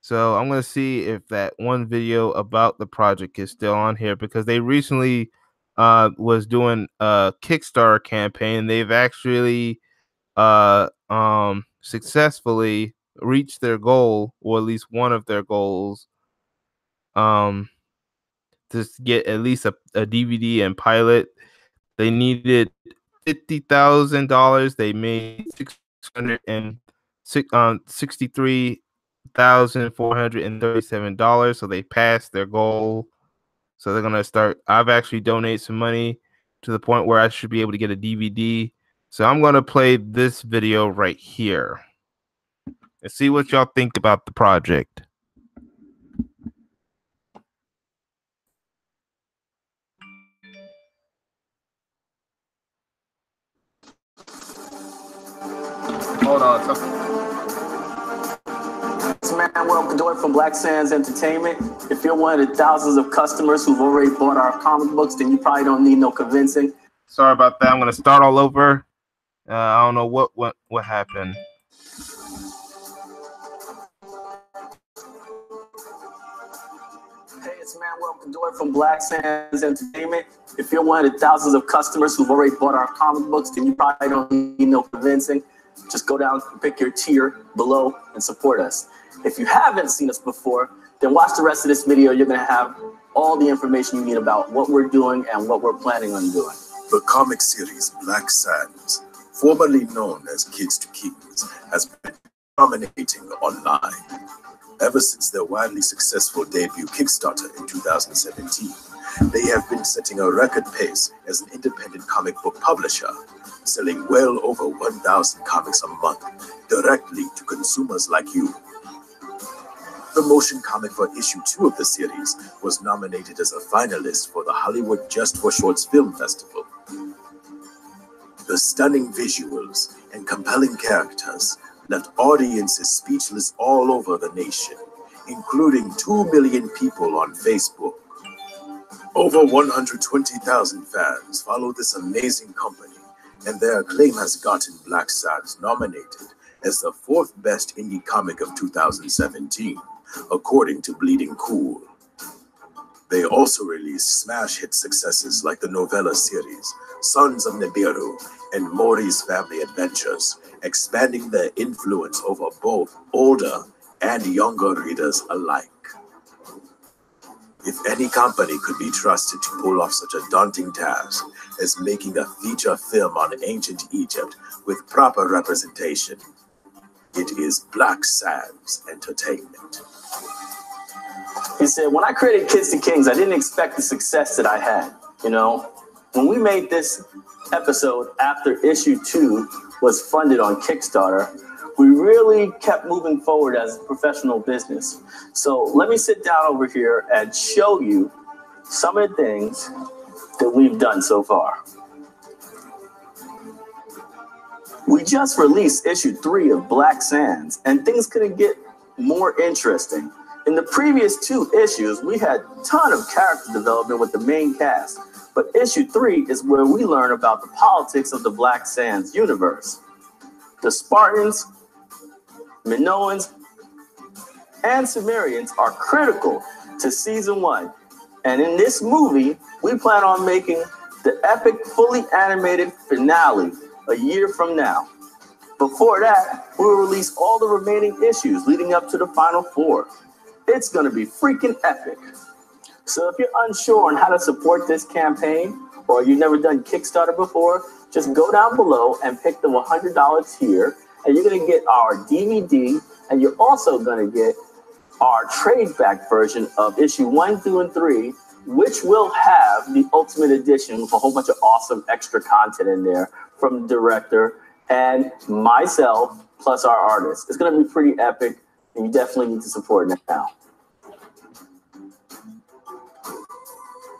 So I'm going to see if that one video about the project is still on here, because they recently was doing a Kickstarter campaign. They've actually successfully reached their goal, or at least one of their goals, to get at least a DVD and pilot. They needed $50,000. They made $63,437. So they passed their goal. So they're gonna start. I've actually donated some money to the point where I should be able to get a DVD. So I'm gonna play this video right here and see what y'all think about the project. Hold on. It's Manuel Godoy from Black Sands Entertainment. If you're one of the thousands of customers who've already bought our comic books, then you probably don't need no convincing. Sorry about that. I'm gonna start all over. I don't know what happened. Hey, it's Manuel Cador from Black Sands Entertainment. If you're one of the thousands of customers who've already bought our comic books, then you probably don't need no convincing. Just go down and pick your tier below and support us. If you haven't seen us before, then watch the rest of this video. You're gonna have all the information you need about what we're doing and what we're planning on doing. The comic series Black Sands, formerly known as Kids to Kings, has been dominating online. Ever since their wildly successful debut Kickstarter in 2017, they have been setting a record pace as an independent comic book publisher, selling well over 1,000 comics a month directly to consumers like you. The motion comic for issue 2 of the series was nominated as a finalist for the Hollywood Just for Shorts Film Festival. The stunning visuals and compelling characters left audiences speechless all over the nation, including 2 million people on Facebook. Over 120,000 fans follow this amazing company, and their acclaim has gotten Black Sands nominated as the 4th best indie comic of 2017, according to Bleeding Cool. They also released smash hit successes like the novella series Sons of Nibiru and Mori's Family Adventures, expanding their influence over both older and younger readers alike. If any company could be trusted to pull off such a daunting task as making a feature film on ancient Egypt with proper representation, it is Black Sands Entertainment. He said, when I created Kids to Kings, I didn't expect the success that I had. You know, when we made this episode after issue 2 was funded on Kickstarter, we really kept moving forward as a professional business. So let me sit down over here and show you some of the things that we've done so far. We just released issue 3 of Black Sands, and things couldn't get more interesting. In the previous 2 issues, we had a ton of character development with the main cast, but issue 3 is where we learn about the politics of the Black Sands universe. The Spartans, Minoans, and Sumerians are critical to season 1, and in this movie, we plan on making the epic, fully animated finale a year from now. Before that, we'll release all the remaining issues leading up to the final 4. It's going to be freaking epic. So if you're unsure on how to support this campaign, or you've never done Kickstarter before, just go down below and pick the $100 tier, and you're going to get our DVD, and you're also going to get our trade back version of issue 1 through and 3, which will have the Ultimate Edition with a whole bunch of awesome extra content in there from the director and myself, plus our artist. It's going to be pretty epic, and you definitely need to support it now.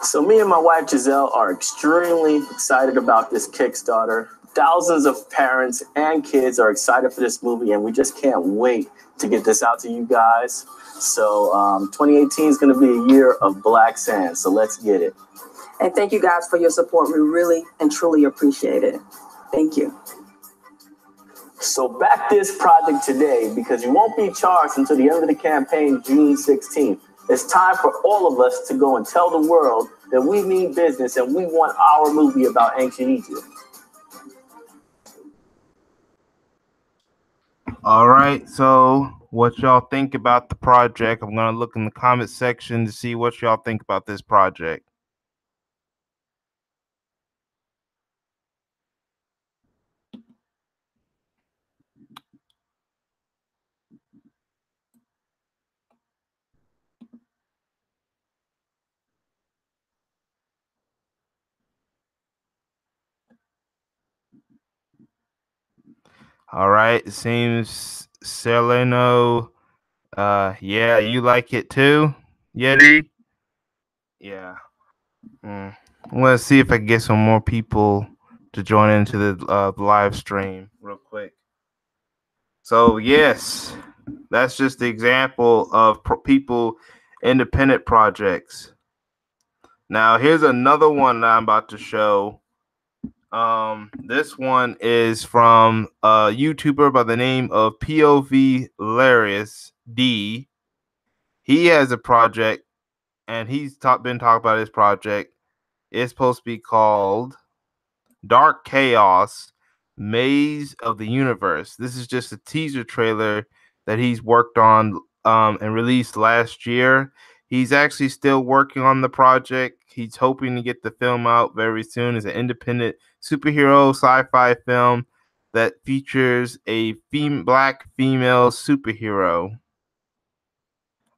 So me and my wife Giselle are extremely excited about this Kickstarter. Thousands of parents and kids are excited for this movie, and we just can't wait to get this out to you guys. So 2018 is going to be a year of Black Sands, so let's get it. And thank you guys for your support. We really and truly appreciate it. Thank you. So back this project today, because you won't be charged until the end of the campaign, June 16th. It's time for all of us to go and tell the world that we mean business and we want our movie about ancient Egypt. All right, so what y'all think about the project? I'm gonna look in the comment section to see what y'all think about this project. All right, it seems Seleno, yeah, you like it too, Yeti? Yeah. Let's see if I can get some more people to join into the live stream real quick. So yes, that's just the example of people independent projects. Now here's another one that I'm about to show. This one is from a YouTuber by the name of POV Hilarious D. He has a project, and he's been talking about his project. It's supposed to be called Dark Chaos Maze of the Universe. This is just a teaser trailer that he's worked on and released last year. He's actually still working on the project. He's hoping to get the film out very soon. It's an independent superhero sci-fi film that features a black female superhero.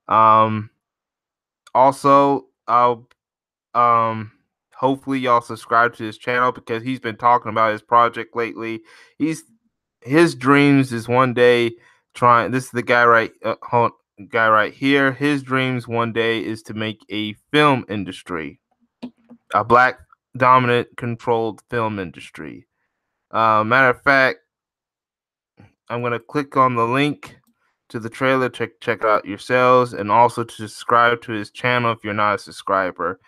Also, I'll hopefully y'all subscribe to his channel because he's been talking about his project lately. His dreams is one day trying. This is the guy right here. His dreams one day is to make a film industry, a black dominant controlled film industry. Matter of fact, I'm gonna click on the link to the trailer to check it out yourselves, and also to subscribe to his channel if you're not a subscriber.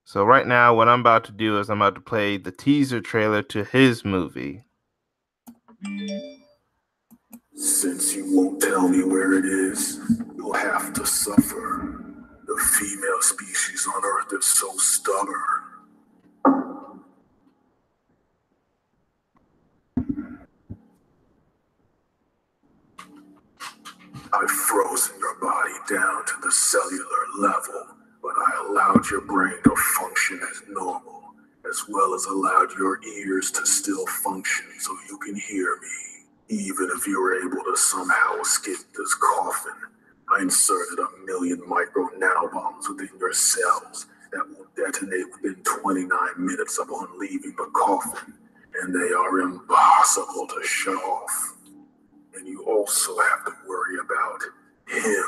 So right now, what I'm about to do is I'm about to play the teaser trailer to his movie. Since you won't tell me where it is, you'll have to suffer. The female species on Earth is so stubborn. I've frozen your body down to the cellular level, but I allowed your brain to function as normal, as well as allowed your ears to still function so you can hear me. Even if you were able to somehow escape this coffin, I inserted 1 million micro nanobombs within your cells that will detonate within 29 minutes upon leaving the coffin, and they are impossible to shut off. And you also have to worry about him.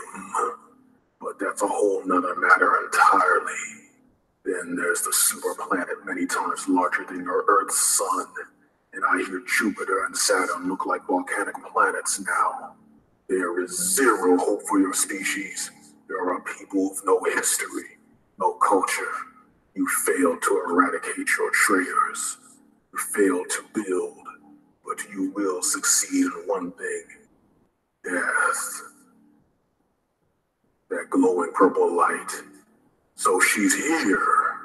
But that's a whole nother matter entirely. Then there's the super planet many times larger than your Earth's sun. And I hear Jupiter and Saturn look like volcanic planets now. There is zero hope for your species. There are people with no history, no culture. You failed to eradicate your traitors. You failed to build. But you will succeed in one thing. Death. That glowing purple light. So she's here.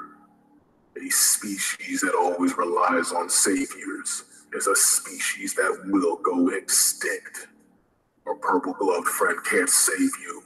A species that always relies on saviors is a species that will go extinct. A purple-gloved friend can't save you.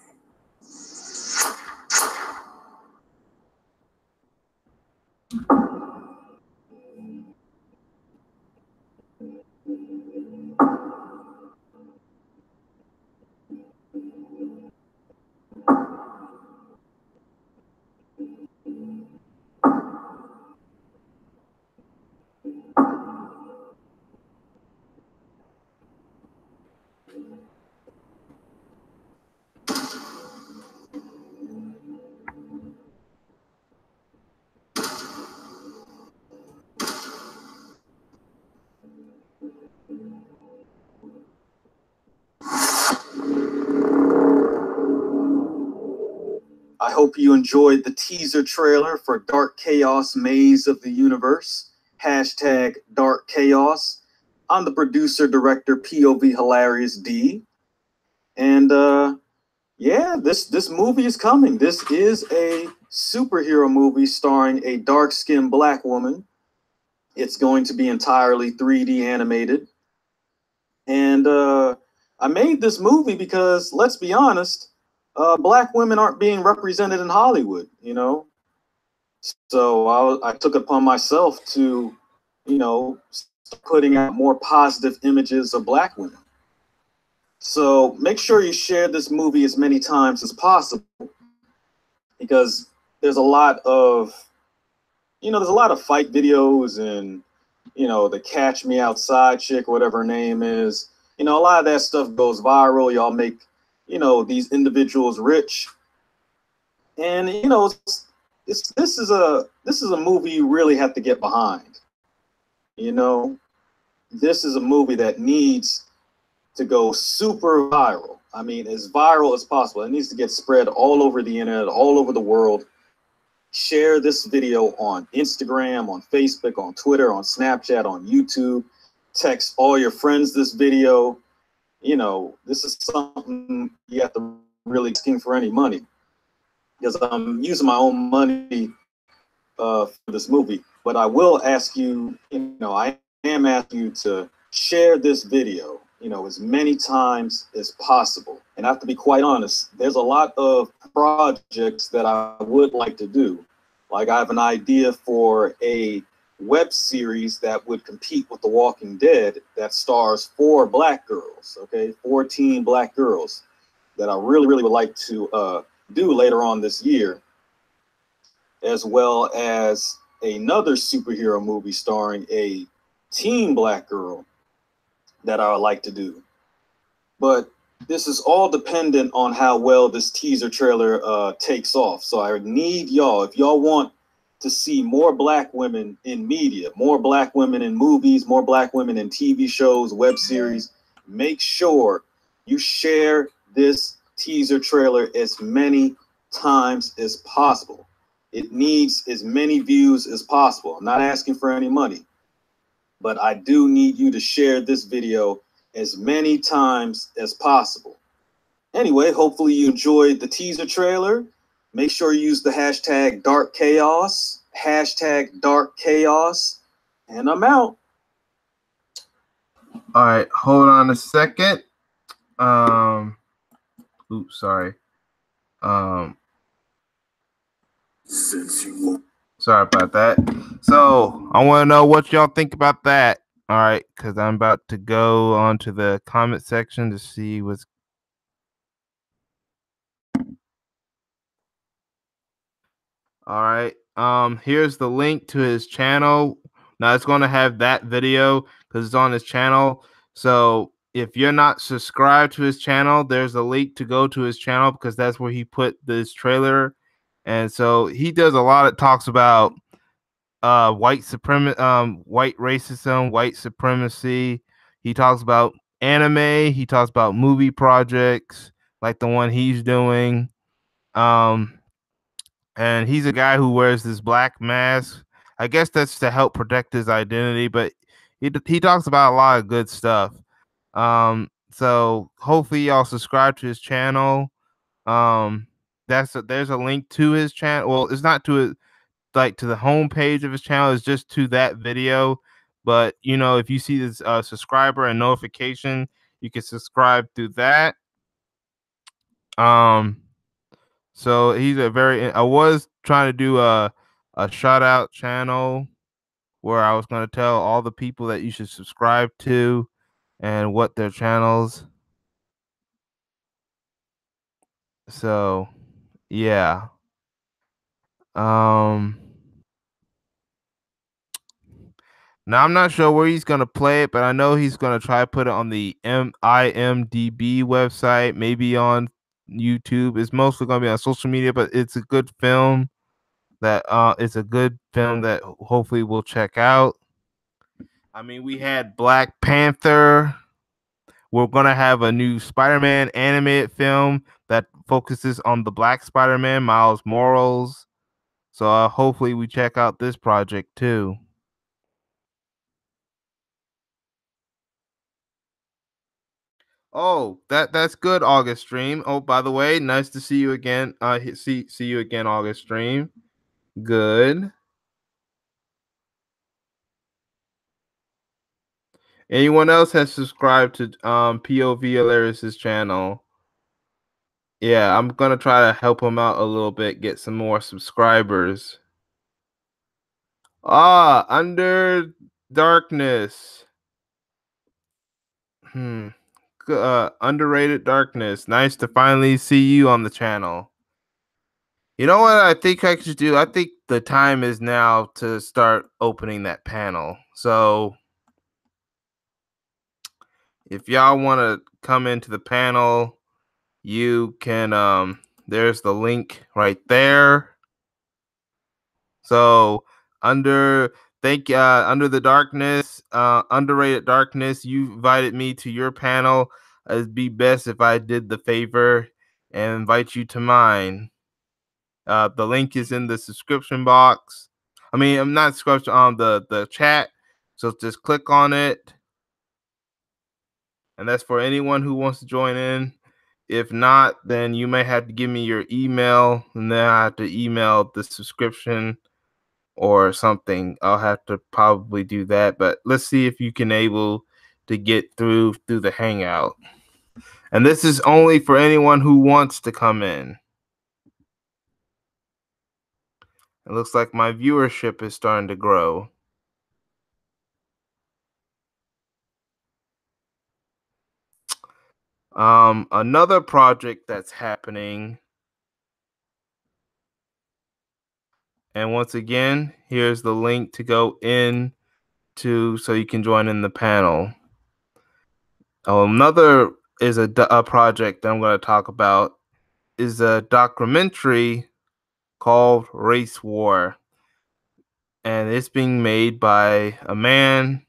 I hope you enjoyed the teaser trailer for Dark Chaos Maze of the Universe. Hashtag Dark Chaos. I'm the producer, director, POV Hilarious D. And yeah, this movie is coming. This is a superhero movie starring a dark-skinned black woman. It's going to be entirely 3D animated. And I made this movie because, let's be honest, black women aren't being represented in Hollywood, you know? So I took it upon myself to, you know, start putting out more positive images of black women. So make sure you share this movie as many times as possible, because there's a lot of, there's a lot of fight videos and, the Catch Me Outside chick, whatever her name is. A lot of that stuff goes viral. Y'all make, these individuals rich. And, this is a movie you really have to get behind. This is a movie that needs to go super viral. I mean, as viral as possible. It needs to get spread all over the internet, all over the world. Share this video on Instagram, on Facebook, on Twitter, on Snapchat, on YouTube. Text all your friends this video. You know, this is something you have to really asking for any money, because I'm using my own money for this movie. But I will ask you, you know, I am asking you to share this video, you know, as many times as possible. And I have to be quite honest, there's a lot of projects that I would like to do. Like, I have an idea for a web series that would compete with The Walking Dead that stars 4 black girls, okay, 4 teen black girls that I really, really would like to do later on this year, as well as another superhero movie starring a teen black girl that I would like to do. But this is all dependent on how well this teaser trailer takes off. So I need y'all, if y'all want to see more black women in media, more black women in movies, more black women in TV shows, web series, make sure you share this teaser trailer as many times as possible. It needs as many views as possible. I'm not asking for any money, but I do need you to share this video as many times as possible. Anyway, hopefully you enjoyed the teaser trailer. Make sure you use the hashtag Dark Chaos, and I'm out. All right, hold on a second. Oops, sorry. Sorry about that. So I want to know what y'all think about that. All right, because I'm about to go on to the comment section to see what's. All right. Here's the link to his channel. Now it's going to have that video because it's on his channel. So if you're not subscribed to his channel, there's a link to go to his channel because that's where he put this trailer. And so he does a lot of talks about white racism, white supremacy. He talks about anime. He talks about movie projects like the one he's doing. And he's a guy who wears this black mask. I guess that's to help protect his identity, but he talks about a lot of good stuff. So hopefully y'all subscribe to his channel. There's a link to his channel. Well, it's not to it like to the home page of his channel. It's just to that video. But you know, if you see this subscriber and notification, you can subscribe through that. So he's a very. I was trying to do a shout out channel where I was going to tell all the people that you should subscribe to and what their channels. So yeah. Now I'm not sure where he's gonna play it, but I know he's gonna try to put it on the IMDb website, maybe on YouTube. It's mostly gonna be on social media, but it's a good film that hopefully we'll check out. I mean, we had Black Panther. We're gonna have a new Spider-Man animated film that focuses on the Black Spider-Man, Miles Morales. So hopefully we check out this project too. Oh, that's good, August Stream. Oh, by the way, nice to see you again. See you again, August Stream. Good. Anyone else has subscribed to POV Hilarious' channel? Yeah, I'm gonna try to help him out a little bit, get some more subscribers. Under Darkness. Underrated Darkness. Nice to finally see you on the channel. You know what I think I should do? I think the time is now to start opening that panel. So if y'all want to come into the panel, you can there's the link right there. So under the Darkness, Underrated Darkness, you invited me to your panel. it'd be best if I did the favor and invite you to mine. The link is in the subscription box. I mean, I'm not subscription on the chat. So just click on it. And that's for anyone who wants to join in. If not, then you may have to give me your email, and then I have to email the subscription or something. I'll have to probably do that. But let's see if you can able to get through the Hangout. And this is only for anyone who wants to come in. It looks like my viewership is starting to grow. Another project that's happening. And once again, here's the link to go in to so you can join in the panel. Another is a project that I'm going to talk about is a documentary called Race War. And it's being made by a man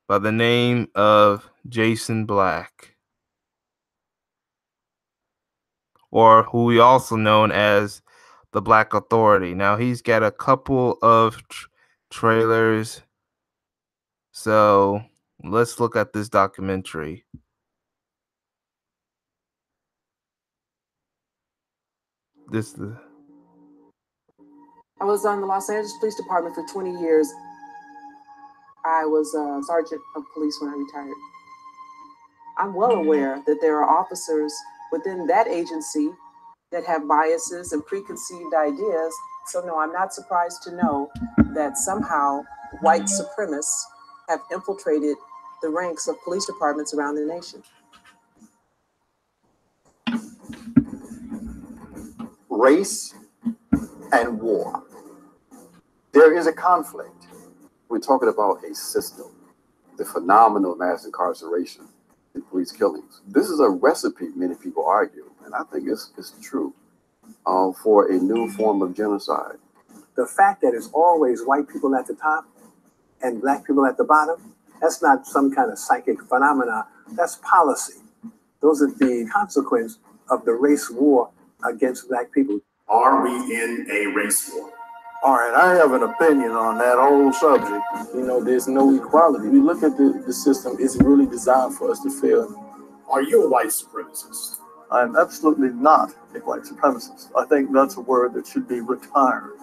by the name of Jason Black, or who we also known as the Black Authority. Now he's got a couple of trailers, so let's look at this documentary. I was on the Los Angeles Police Department for 20 years. I was a sergeant of police when I retired. I'm well aware that there are officers within that agency that have biases and preconceived ideas. So no, I'm not surprised to know that somehow white supremacists have infiltrated the ranks of police departments around the nation. Race and war. There is a conflict. We're talking about a system, the phenomenal mass incarceration and police killings. This is a recipe, many people argue, and I think it's true, for a new form of genocide. The fact that it's always white people at the top and black people at the bottom, that's not some kind of psychic phenomena, that's policy. Those are the consequence of the race war against black people. Are we in a race war? All right, I have an opinion on that whole subject. You know, there's no equality. We look at the system, it's really designed for us to fail. Are you a white supremacist? I'm absolutely not a white supremacist. I think that's a word that should be retired.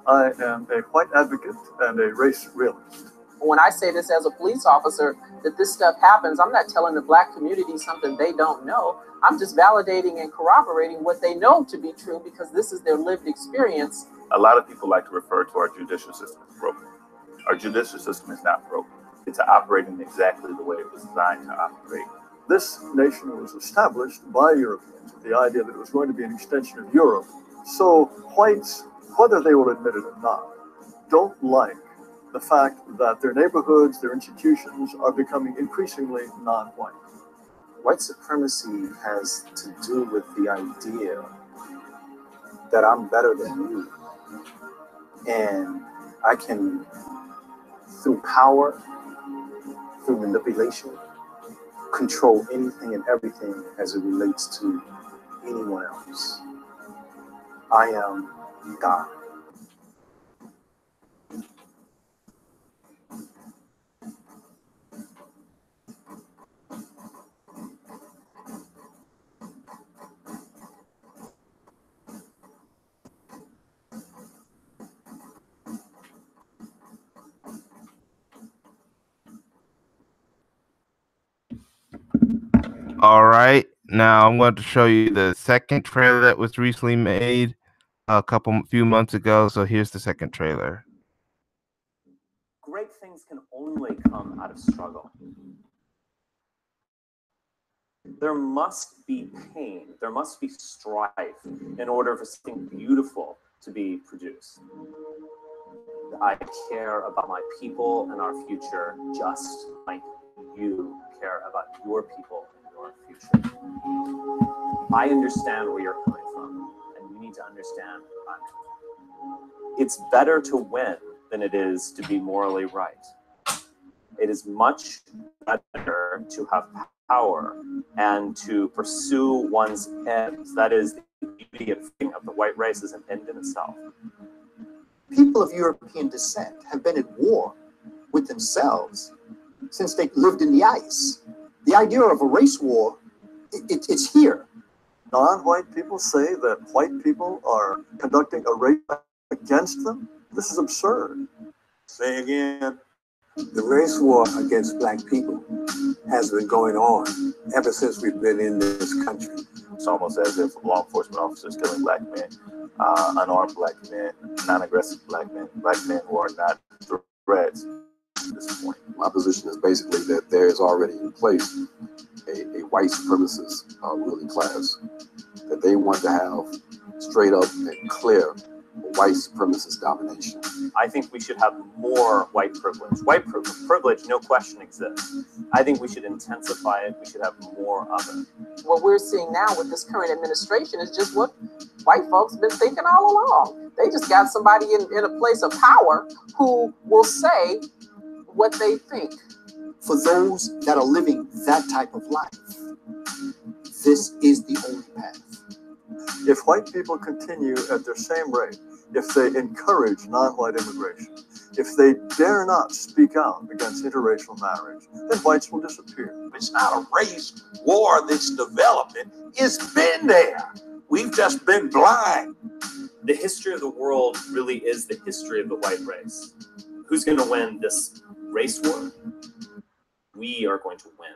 I am a white advocate and a race realist. When I say this as a police officer, that this stuff happens, I'm not telling the black community something they don't know. I'm just validating and corroborating what they know to be true because this is their lived experience. A lot of people like to refer to our judicial system as broken. Our judicial system is not broken. It's operating exactly the way it was designed to operate. This nation was established by Europeans with the idea that it was going to be an extension of Europe. So whites, whether they will admit it or not, don't like the fact that their neighborhoods, their institutions are becoming increasingly non-white. White supremacy has to do with the idea that I'm better than you. And I can, through power, through manipulation, control anything and everything as it relates to anyone else. I am God. All right, now I'm going to show you the second trailer that was recently made a few months ago. So here's the second trailer. Great things can only come out of struggle. There must be pain, there must be strife in order for something beautiful to be produced. I care about my people and our future just like you care about your people and your future. I understand where you're coming from, and you need to understand where I'm coming from. It's better to win than it is to be morally right. It is much better to have power and to pursue one's ends. That is the beauty of the white race as an end in itself. People of European descent have been at war with themselves since they lived in the ice. The idea of a race war, it's here. Non-white people say that white people are conducting a race against them? This is absurd. Say again. The race war against black people has been going on ever since we've been in this country. It's almost as if law enforcement officers killing black men, unarmed black men, non-aggressive black men who are not threats at this point. My position is basically that there is already in place a white supremacist ruling class, that they want to have straight up and clear white supremacist domination. I think we should have more white privilege. White privilege, no question, exists. I think we should intensify it. We should have more of it. What we're seeing now with this current administration is just what white folks been thinking all along. They just got somebody in a place of power who will say what they think. For those that are living that type of life, this is the only path. If white people continue at their same rate, if they encourage non-white immigration, if they dare not speak out against interracial marriage, then whites will disappear. It's not a race war that's developing. It's been there. We've just been blind. The history of the world really is the history of the white race. Who's going to win this race war? We are going to win.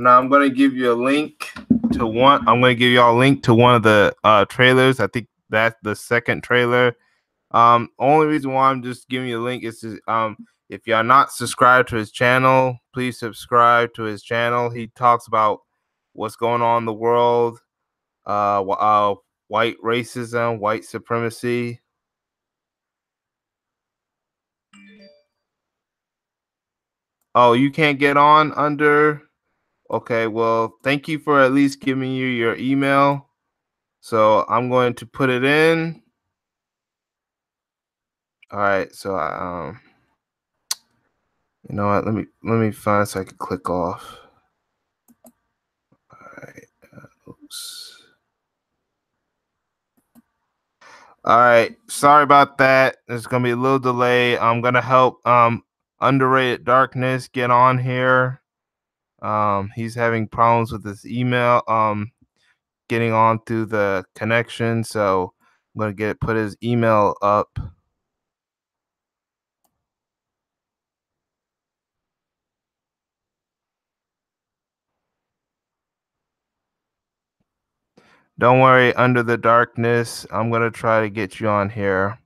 Now I'm going to give you a link to one. I'm going to give y'all a link to one of the trailers. I think that's the second trailer. Only reason why I'm just giving you a link is to, if you're not subscribed to his channel, please subscribe to his channel. He talks about what's going on in the world, white racism, white supremacy. Oh, you can't get on under. Okay, well, thank you for at least giving you your email. So I'm going to put it in. All right, so you know what? Let me find so I can click off. All right, oops. All right, sorry about that. There's gonna be a little delay. I'm gonna help Underrated Darkness get on here. He's having problems with his email, getting on through the connection. So I'm gonna put his email up. Don't worry, Under the Darkness. I'm gonna try to get you on here.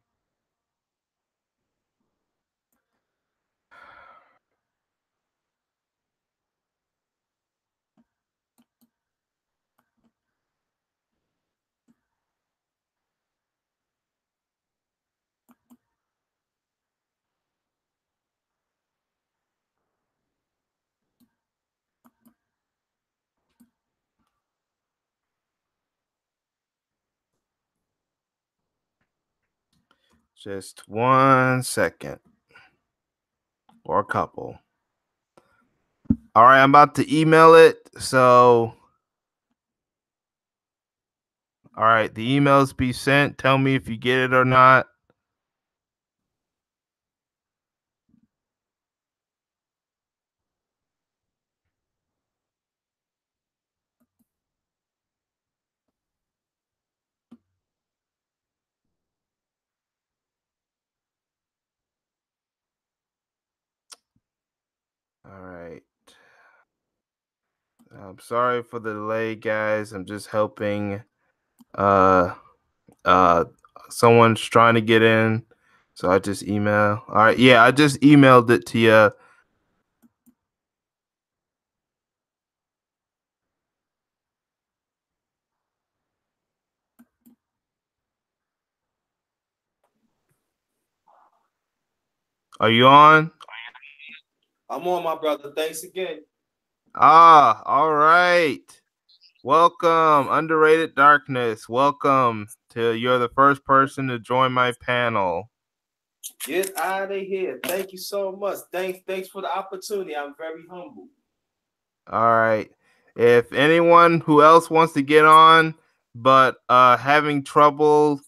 Just 1 second. Or a couple. All right, I'm about to email it. So, all right, the emails be sent. Tell me if you get it or not. All right. I'm sorry for the delay, guys. I'm just helping someone's trying to get in. So I just email. All right, yeah, I just emailed it to you. Are you on? I'm on, my brother. Thanks again. All right. Welcome, Underrated Darkness. Welcome to you're the first person to join my panel. Get out of here. Thank you so much. Thanks for the opportunity. I'm very humble. All right. If anyone who else wants to get on but having trouble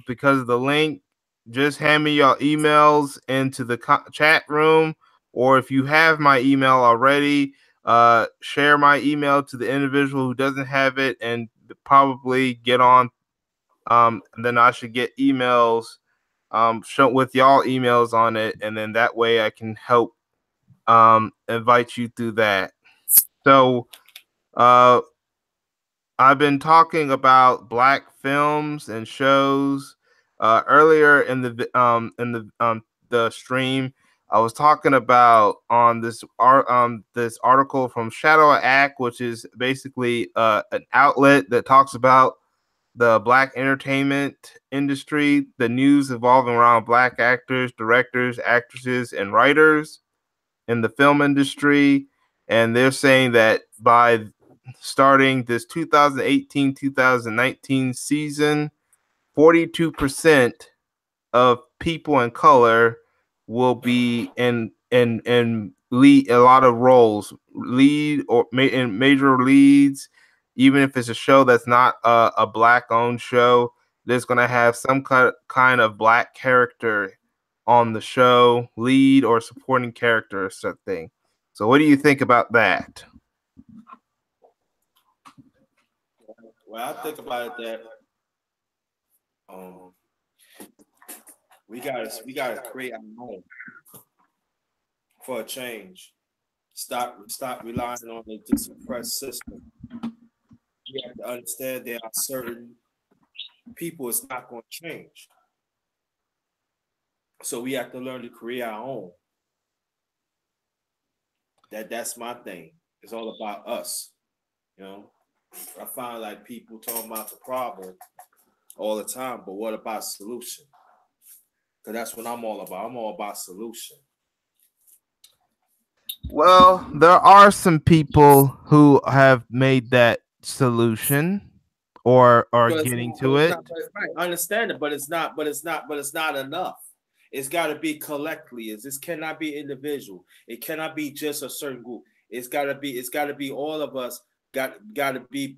because of the link, just hand me your emails into the chat room, or if you have my email already, share my email to the individual who doesn't have it and probably get on. Then I should get emails with y'all emails on it, and then that way I can help invite you through that. So I've been talking about black films and shows earlier in the stream. I was talking about on this article from Shadow Act, which is basically an outlet that talks about the black entertainment industry, the news evolving around black actors, directors, actresses, and writers in the film industry. And they're saying that by starting this 2018-2019 season, 42% of people in color will be in lead a lot of roles, lead or in major leads. Even if it's a show that's not a black-owned show, there's going to have some kind of black character on the show, lead or supporting character or something. So what do you think about that? Well, I think about it that we gotta create our own for a change. Stop relying on the suppressed system. We have to understand there are certain people it's not going to change. So we have to learn to create our own. That's my thing. It's all about us. You know, I find like people talking about the problem all the time, but what about solution? Because that's what I'm all about. I'm all about solution. Well, there are some people who have made that solution or are getting to it. Right, I understand it, but it's not enough. It's got to be collectively. This cannot be individual. It cannot be just a certain group. It's got to be all of us. Got to be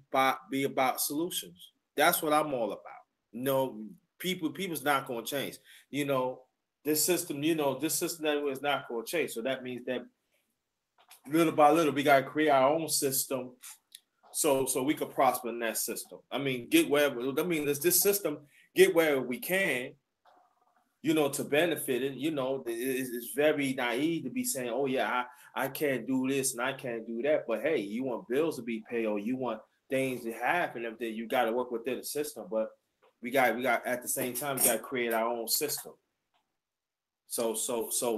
about solutions. That's what I'm all about. You know, people's not going to change. You know, this system that is not going to change. So that means that little by little we got to create our own system so we could prosper in that system. I mean, this system get wherever we can, you know, to benefit it. You know, it's very naive to be saying, oh yeah, I can't do this and I can't do that. But hey, you want bills to be paid or you want things to happen, and then you got to work within the system. But we got at the same time we got to create our own system. So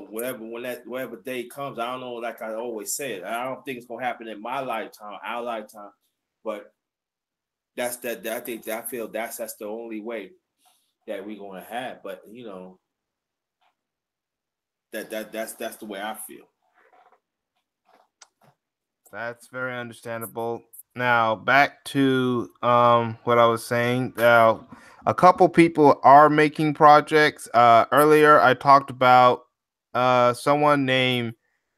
whatever day comes, I don't know. Like I always said, I don't think it's gonna happen in my lifetime, our lifetime, but that's that. I feel that's the only way that we're gonna have. But you know, that's the way I feel. That's very understandable. Now back to what I was saying. Now, a couple people are making projects. Earlier I talked about someone named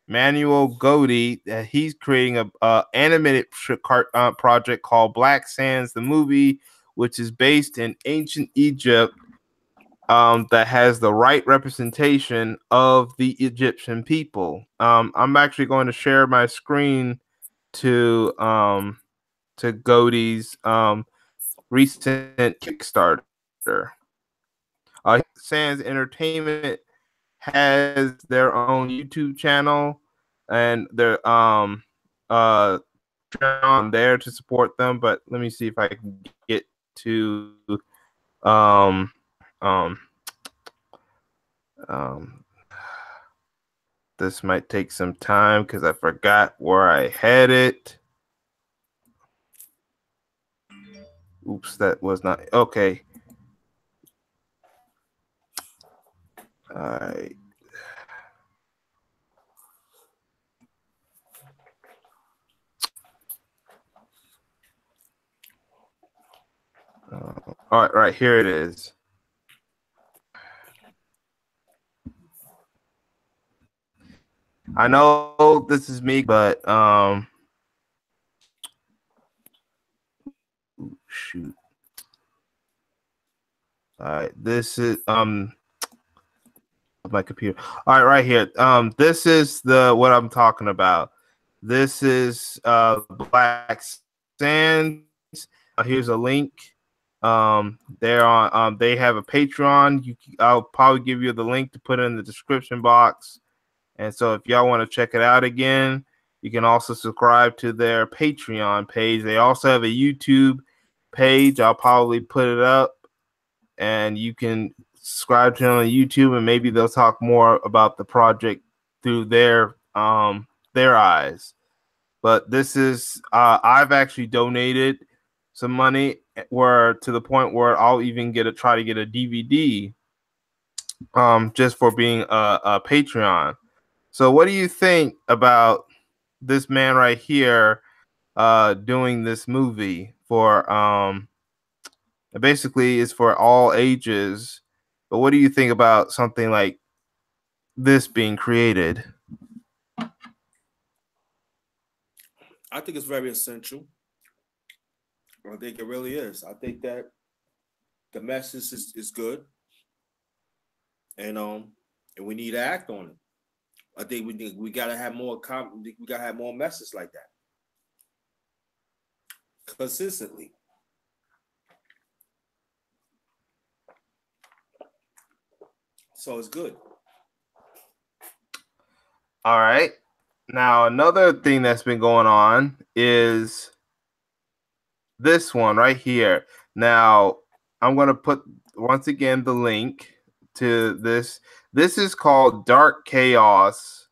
Manuel Godi that he's creating a animated project called Black Sands the movie, which is based in ancient Egypt. That has the right representation of the Egyptian people. I'm actually going to share my screen to Godey's recent Kickstarter. Sands Entertainment has their own YouTube channel, and they're on there to support them. But let me see if I can get to um um this might take some time because I forgot where I had it. Oops, that was not okay. All right. All right, here it is. I know this is me, but shoot. All right, this is my computer. All right, right here. This is the what I'm talking about. This is Black Sands. Here's a link. They're on. They have a Patreon. I'll probably give you the link to put in the description box. And so if y'all want to check it out again, you can also subscribe to their Patreon page. They also have a YouTube page. I'll probably put it up, and you can subscribe to them on YouTube, and maybe they'll talk more about the project through their eyes. But this is I've actually donated some money where to the point where I'll even try to get a DVD just for being a Patreon. So what do you think about this man right here doing this movie for basically it's for all ages, but what do you think about something like this being created? I think it's very essential. I think it really is. I think that the message is good, and we need to act on it. I think we gotta have more we gotta have more messages like that consistently. So it's good. All right. Now another thing that's been going on is this one right here. Now I'm going to put once again the link to this. This is called Dark Chaos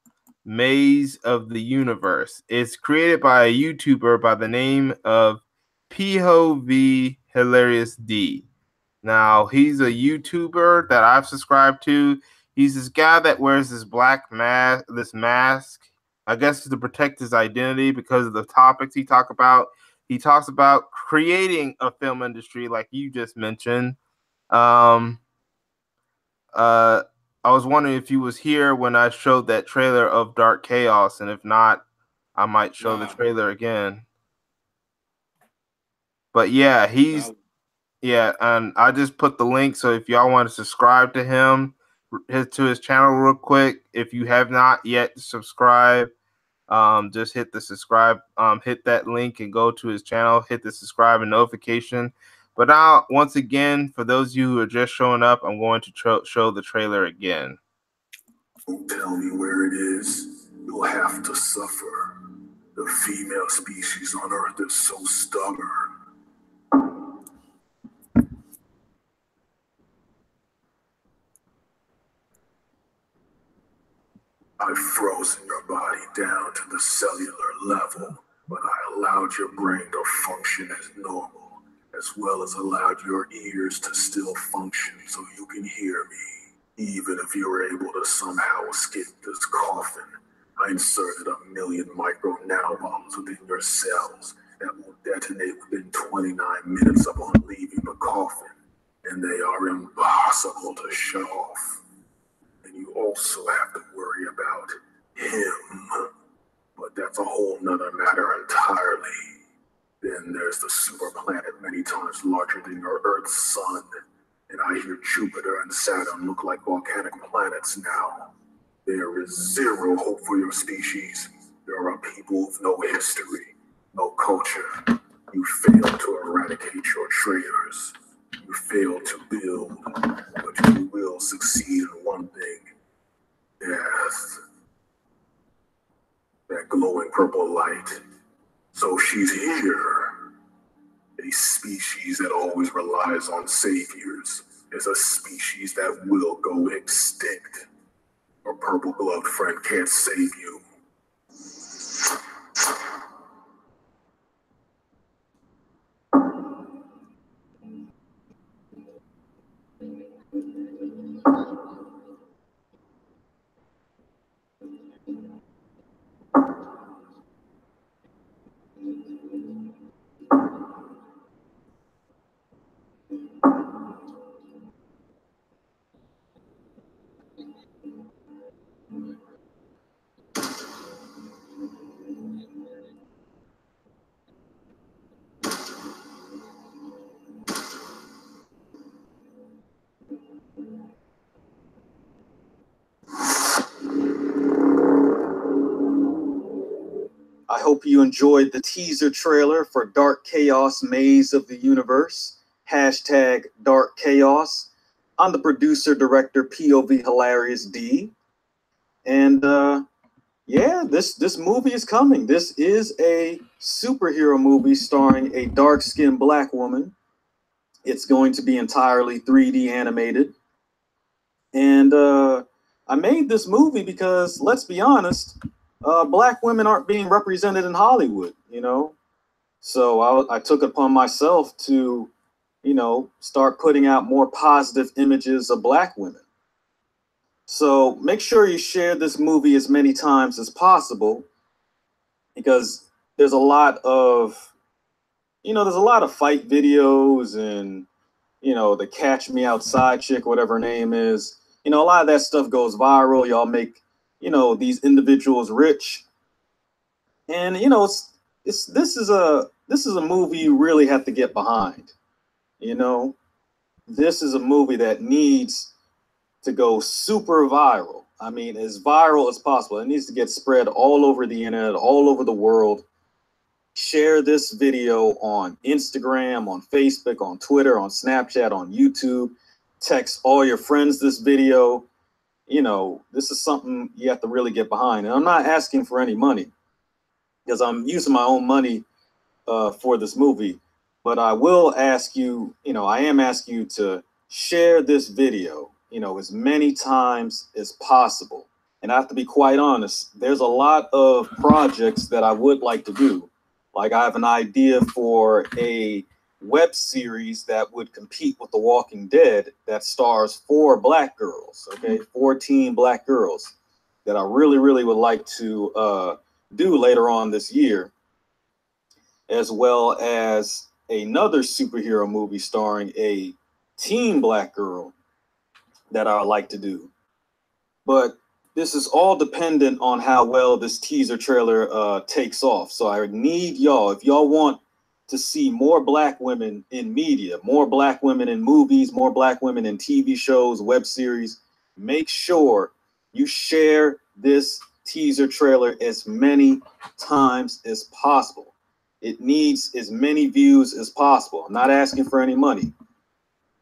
Maze of the Universe. It's created by a YouTuber by the name of POV Hilarious D. Now he's a YouTuber that I've subscribed to. He's this guy that wears this black mask. I guess to protect his identity because of the topics he talks about. He talks about creating a film industry, like you just mentioned. I was wondering if you was here when I showed that trailer of Dark Chaos, and if not, I might show the trailer again. But yeah, and I just put the link. So if y'all want to subscribe to him, to his channel real quick, if you have not yet subscribed, just hit the subscribe, hit that link and go to his channel, hit the subscribe and notification. But now, once again, for those of you who are just showing up, I'm going to show the trailer again. Don't tell me where it is. You'll have to suffer. The female species on Earth is so stubborn. I've frozen your body down to the cellular level, but I allowed your brain to function as normal, as well as allowed your ears to still function so you can hear me. Even if you were able to somehow escape this coffin, I inserted 1 million micro nanobombs within your cells that will detonate within 29 minutes upon leaving the coffin, and they are impossible to shut off. You also have to worry about him. But that's a whole nother matter entirely. Then there's the super planet many times larger than your Earth's sun. And I hear Jupiter and Saturn look like volcanic planets now. There is zero hope for your species. There are people with no history, no culture. You failed to eradicate your traitors. You failed to build, but you will succeed in one thing. Death. That glowing purple light. So she's here. A species that always relies on saviors is a species that will go extinct. A purple-gloved friend can't save you. I hope you enjoyed the teaser trailer for Dark Chaos Maze of the Universe. Hashtag Dark Chaos. I'm the producer, director, POV Hilarious D. And yeah, this movie is coming. This is a superhero movie starring a dark-skinned black woman. It's going to be entirely 3D animated. And I made this movie because, let's be honest, black women aren't being represented in Hollywood, you know? So I took it upon myself to, you know, start putting out more positive images of black women. So make sure you share this movie as many times as possible, because there's a lot of, there's a lot of fight videos and, the Catch Me Outside chick, whatever her name is. A lot of that stuff goes viral. Y'all make, these individuals rich. And, this is a movie you really have to get behind. This is a movie that needs to go super viral. I mean, as viral as possible. It needs to get spread all over the internet, all over the world. Share this video on Instagram, on Facebook, on Twitter, on Snapchat, on YouTube. Text all your friends this video. This is something you have to really get behind. And I'm not asking for any money, because I'm using my own money for this movie. But I will ask you, I am asking you to share this video, as many times as possible. And I have to be quite honest, there's a lot of projects that I would like to do. Like, I have an idea for a web series that would compete with The Walking Dead that stars 4 black girls, okay? 4 teen black girls that I really, really would like to do later on this year, as well as another superhero movie starring a teen black girl that I would like to do. But this is all dependent on how well this teaser trailer takes off. So I need y'all, if y'all want to see more black women in media, more black women in movies, more black women in TV shows, web series, make sure you share this teaser trailer as many times as possible. It needs as many views as possible. I'm not asking for any money,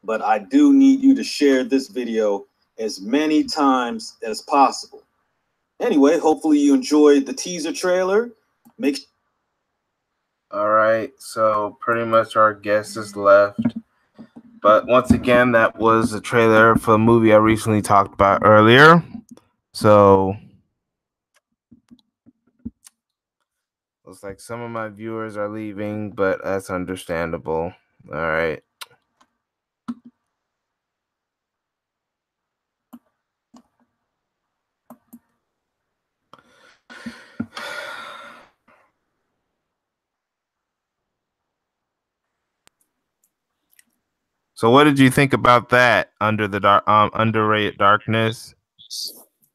but I do need you to share this video as many times as possible. Anyway, hopefully you enjoyed the teaser trailer. All right, so pretty much our guest is left. But once again, that was a trailer for a movie I recently talked about earlier. So looks like some of my viewers are leaving, but that's understandable. All right. So what did you think about that, Under the Underrated Darkness?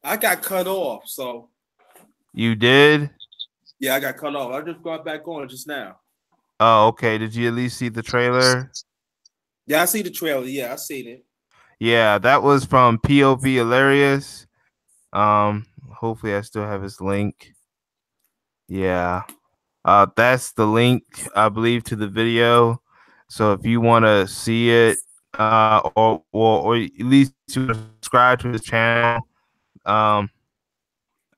I got cut off, so. You did? Yeah, I got cut off. I just got back on just now. Oh, okay. Did you at least see the trailer? Yeah, I see the trailer. Yeah, I seen it. Yeah, that was from POV Hilarious. Hopefully I still have his link. Yeah. That's the link, I believe, to the video. So if you want to see it, or at least subscribe to his channel, I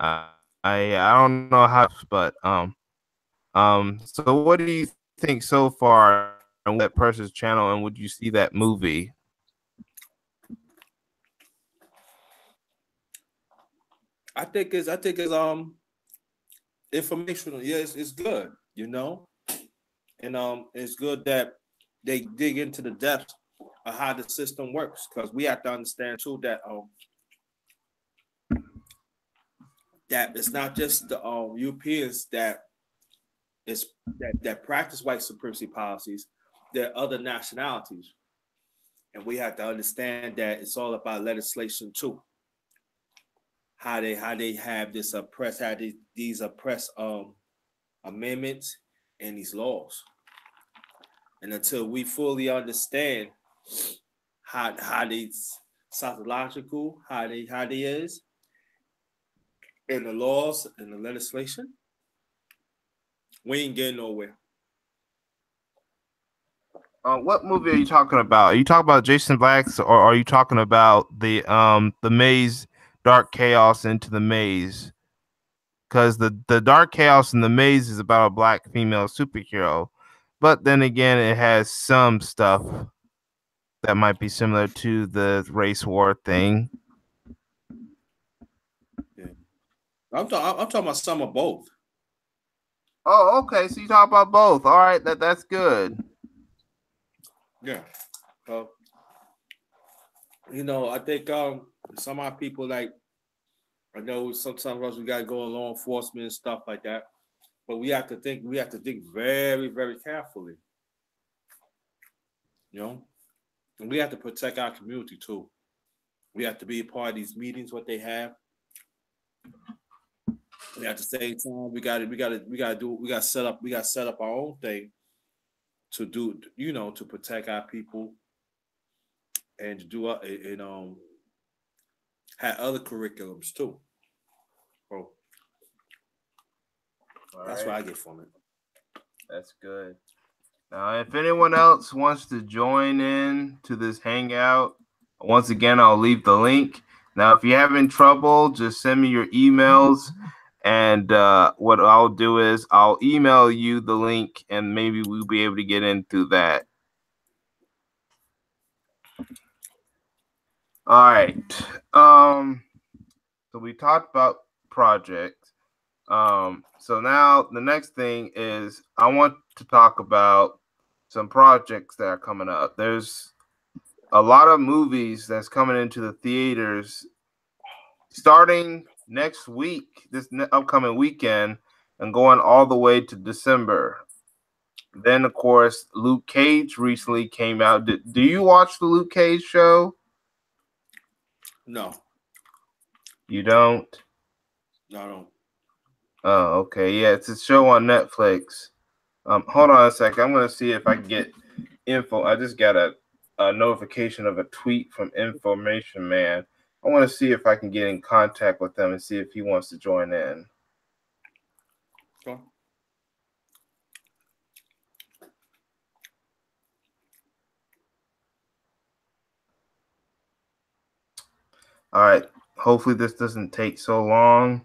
don't know how, but so what do you think so far on that person's channel, and would you see that movie? I think it's informational. Yeah, it's good, and it's good that they dig into the depths of how the system works, because we have to understand too that that it's not just the Europeans that practice white supremacy policies. There are other nationalities, and we have to understand that it's all about legislation too. How they have this these oppressed amendments and these laws, and until we fully understand how these psychological, how they is, in the laws and the legislation, We ain't getting nowhere. What movie are you talking about? Are you talking about Jason Black's, or are you talking about the Maze, Dark Chaos Into the Maze? Because the Dark Chaos in the Maze is about a black female superhero, but then again, it has some stuff that might be similar to the race war thing. Yeah. I'm talking about some of both. Oh, okay. So you talk about both. All right, that's good. Yeah. So, I think some of our people, like, I know sometimes we gotta go in law enforcement and stuff like that, but we have to think very, very carefully. And we have to protect our community too. We have to be a part of these meetings, what they have. And at the same time, we gotta set up our own thing to do, to protect our people and to do have other curriculums too. So that's what I get from it. That's good. Now, if anyone else wants to join in to this hangout, once again, I'll leave the link. Now, if you're having trouble, just send me your emails, and what I'll do is I'll email you the link, and maybe we'll be able to get in through that. All right. So we talked about projects. So now the next thing is I want to talk about some projects that are coming up. There's a lot of movies that's coming into the theaters starting next week, this upcoming weekend, and going all the way to December. Then, of course, Luke Cage recently came out. Do you watch the Luke Cage show? No. You don't? No, I don't. Oh, okay. Yeah, it's a show on Netflix. Hold on a second. I'm going to see if I can get info. I just got a notification of a tweet from Information Man. I want to see if I can get in contact with him and see if he wants to join in. Okay. All right. Hopefully this doesn't take so long.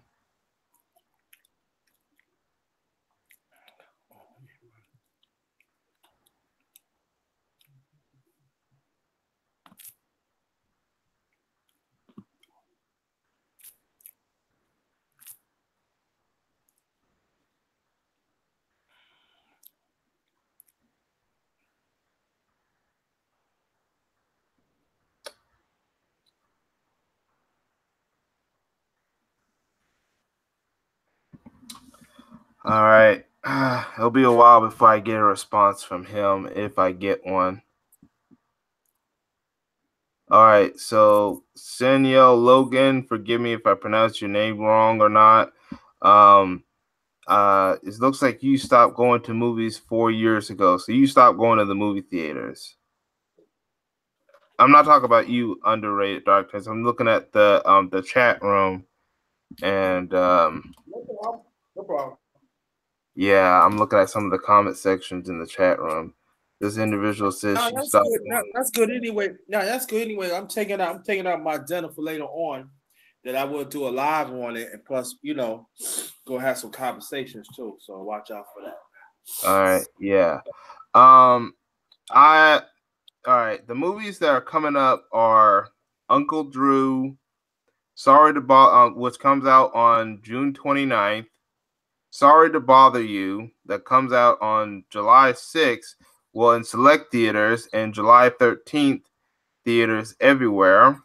All right. It'll be a while before I get a response from him, if I get one. All right. So, Seniel Logan, forgive me if I pronounce your name wrong or not. It looks like you stopped going to movies 4 years ago. So you stopped going to the movie theaters. I'm not talking about you, underrated darkness. I'm looking at the chat room, and No problem. yeah, I'm looking at some of the comment sections in the chat room. This individual says No, she that's stopped. good. No, that's good anyway. No, that's good anyway. I'm taking out my dinner for later on, that I will do a live on it, and plus, go have some conversations too. So watch out for that. All right, yeah. All right. The movies that are coming up are Uncle Drew, Sorry to Bother, which comes out on June 29th. Sorry to Bother You, that comes out on July 6th. Well, in select theaters, and July 13th, theaters everywhere.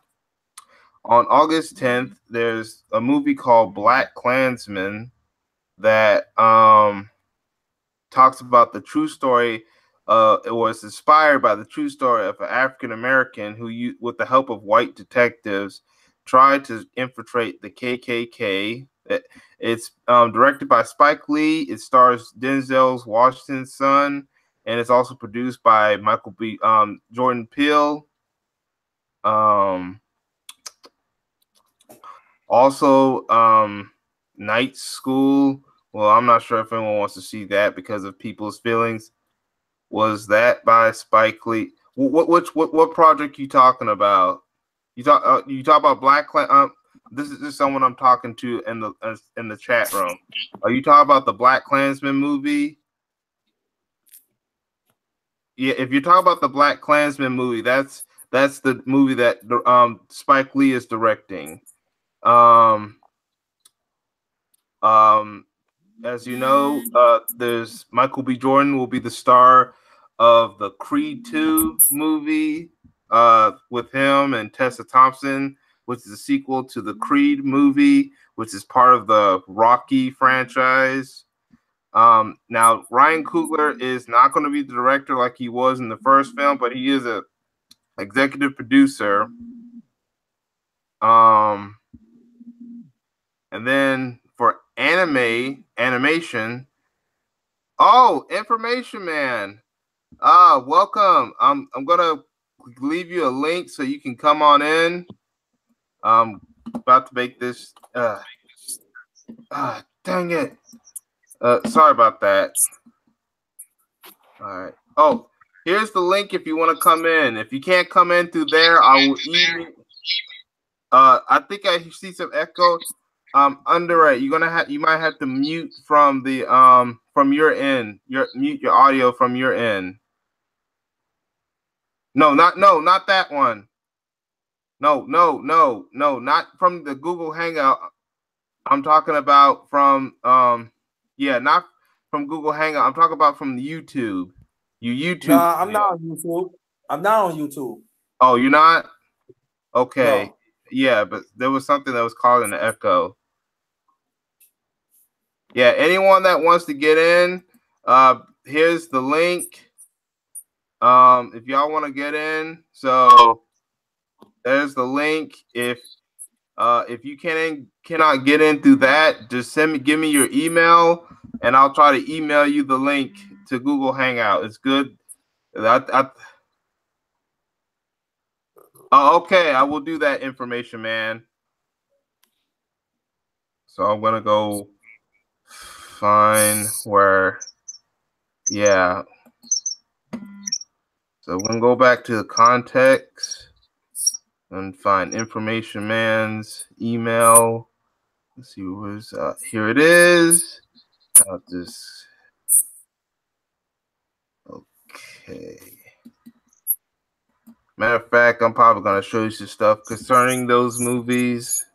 On August 10th, there's a movie called Black Klansman that talks about the true story. It was inspired by the true story of an African American who, with the help of white detectives, tried to infiltrate the KKK. It's directed by Spike Lee. It stars Denzel Washington's son, and it's also produced by Jordan Peele. Also, Night School Well, I'm not sure if anyone wants to see that because of people's feelings. Was that by Spike Lee? What project you talking about? You talk about Black this is someone I'm talking to in the chat room. Are you talking about the Black Klansman movie? Yeah, if you're talking about the Black Klansman movie, that's the movie that Spike Lee is directing. As you know, there's Michael B. Jordan will be the star of the Creed 2 movie with him and Tessa Thompson, which is a sequel to the Creed movie, which is part of the Rocky franchise. Now, Ryan Coogler is not going to be the director like he was in the first film, but he is a executive producer. And then for animation. Oh, Information Man. Welcome. I'm gonna leave you a link so you can come on in. I'm about to make this. Dang it. Sorry about that. All right. Oh, here's the link if you want to come in. If you can't come in through there, I will email. I think I see some echo. Under it, you might have to mute from the from your end. Mute your audio from your end. No, not that one. No, not from the Google Hangout. I'm talking about from not from Google Hangout. I'm talking about from the YouTube. YouTube. Nah, I'm not on YouTube. I'm not on YouTube. Oh, you're not? Okay. No. Yeah, but there was something that was causing the echo. Yeah, anyone that wants to get in, here's the link. If y'all want to get in, so there's the link. If you cannot get in through that, just give me your email, and I'll try to email you the link to Google Hangout. It's good. Okay, I will do that, Information Man. So I'm gonna go find where, yeah. So we're gonna go back to the context and find Information Man's email. Let's see where's here it is. Okay. Matter of fact, I'm probably gonna show you some stuff concerning those movies.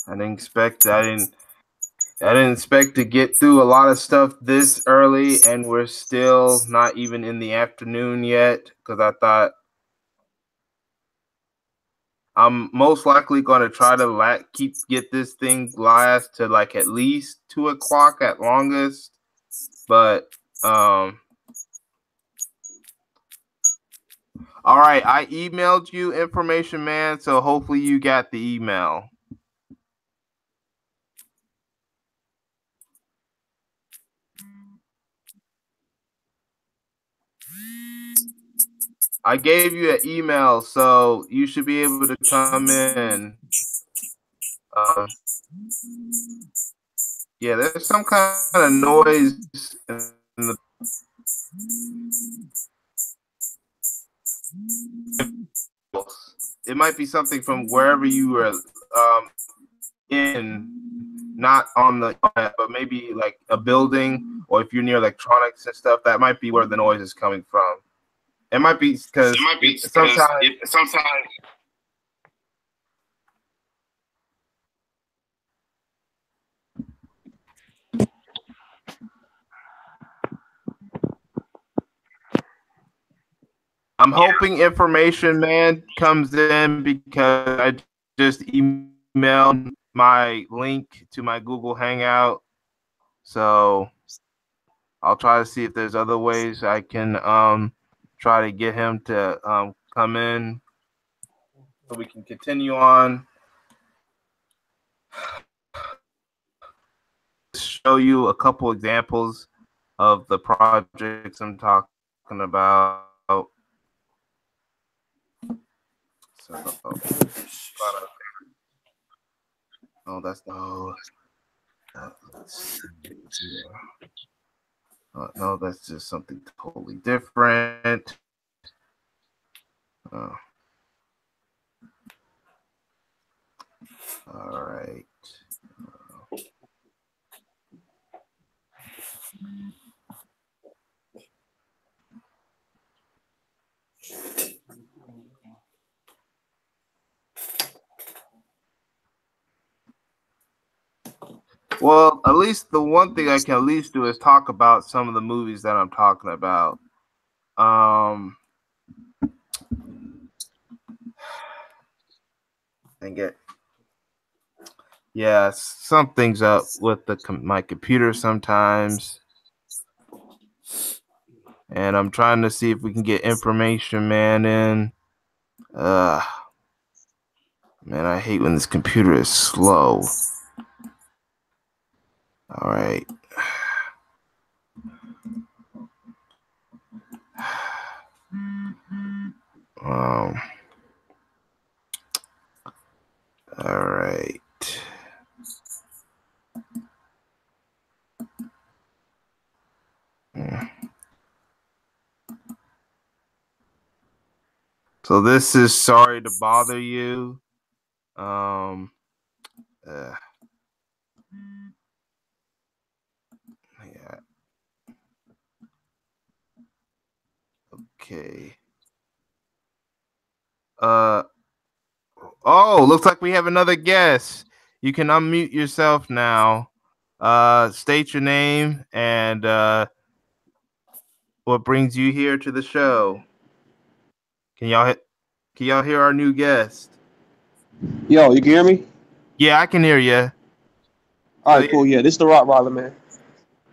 I didn't expect to get through a lot of stuff this early, and we're still not even in the afternoon yet, because I thought I'm most likely going to try to get this thing last to like at least 2 o'clock at longest. But all right, I emailed you, Information Man, so hopefully you got the email. I gave you an email, so you should be able to come in. Yeah, there's some kind of noise in the. It might be something from wherever you were in, not on the, but maybe like a building, or if you're near electronics and stuff, that might be where the noise is coming from. It might be because sometimes. I'm hoping Information Man comes in because I just emailed my link to my Google Hangout. So I'll try to see if there's other ways I can try to get him to come in so we can continue on. show you a couple examples of the projects I'm talking about. So, that's no, that's just something totally different. All right. Well, at least the one thing I can at least do is talk about some of the movies that I'm talking about. Yeah, something's up with my computer sometimes. And I'm trying to see if we can get Information Man in. Man, I hate when this computer is slow. All right. All right. So this is Sorry to Bother You. Yeah. Okay. Oh, looks like we have another guest. You can unmute yourself now. State your name and what brings you here to the show. Can y'all hear our new guest? Yo, you can hear me? Yeah, I can hear you. All right, cool. Yeah, this is the Rottweiler, man.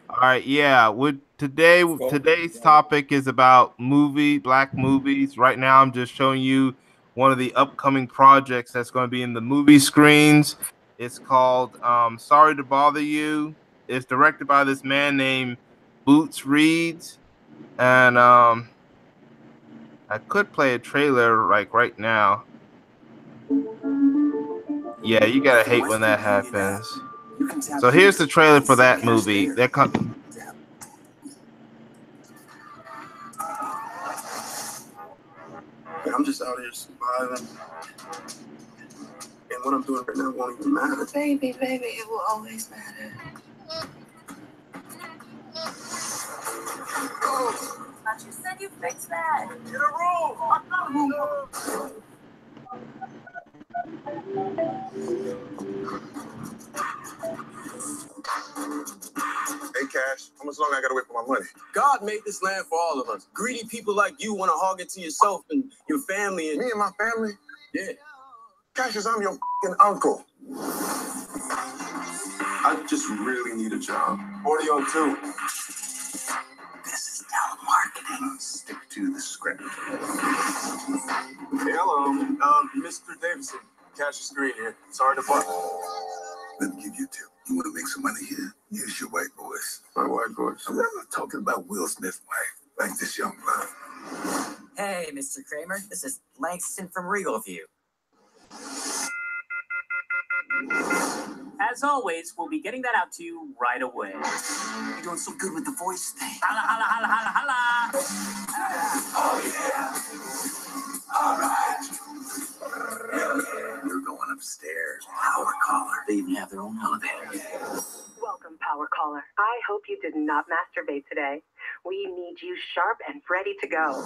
All right, yeah. Today's topic is about black movies. Right now, I'm just showing you one of the upcoming projects that's going to be in the movie screens. It's called Sorry to Bother You. It's directed by this man named Boots Reeds, and I could play a trailer like right now. Yeah, you gotta hate when that happens. So here's the trailer for that movie. I'm just out here surviving. And what I'm doing right now won't even matter. Baby, it will always matter. But you said you fixed that. Get a room! Hey, Cash, how much longer I gotta wait for my money? God made this land for all of us. Greedy people like you want to hog it to yourself and your family. Me and my family? Yeah. Cassius, I'm your uncle. I just really need a job. 40 on 2. This is telemarketing. Stick to the script. Hello, Mr. Davidson. Cassius Green here. Sorry to bother. Let me give you a tip. You want to make some money here? Use your white voice. My white voice? I'm not talking about Will Smith's wife, like this young love. Hey, Mr. Kramer. This is Langston from Regal View. As always, we'll be getting that out to you right away. You're doing so good with the voice thing. Holla, holla, holla, holla, holla. Oh, yeah. All right. You're going upstairs. Power caller. They even have their own elevator. Welcome, Power Caller. I hope you did not masturbate today. We need you sharp and ready to go.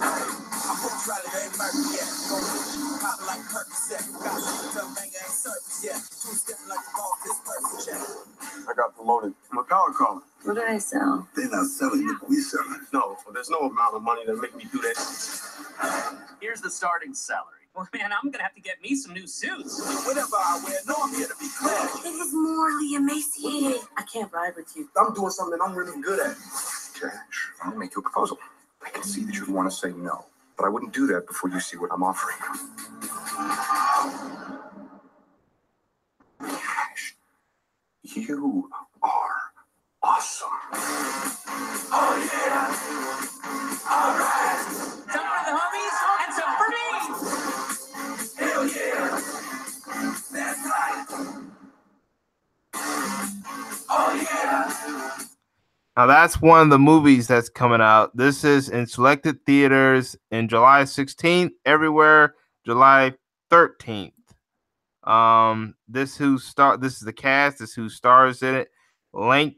I got promoted. I'm a power caller. What do I sell? They're not selling it, we selling it. No, there's no amount of money that make me do that. Here's the starting salary. Well, man, I'm gonna have to get me some new suits. Whatever I wear, no, I'm here to be clear. It is morally emaciated. I can't ride with you. I'm doing something I'm really good at. Cash, I'm gonna make you a proposal. I can see that you'd want to say no, but I wouldn't do that before you see what I'm offering you. Cash, you are awesome. Oh yeah. All right. Some for the homies and some for me. Hell yeah. That's right. Oh yeah. Now that's one of the movies that's coming out. This is in selected theaters in July 16th, everywhere July 13th. This is the cast, this who stars in it.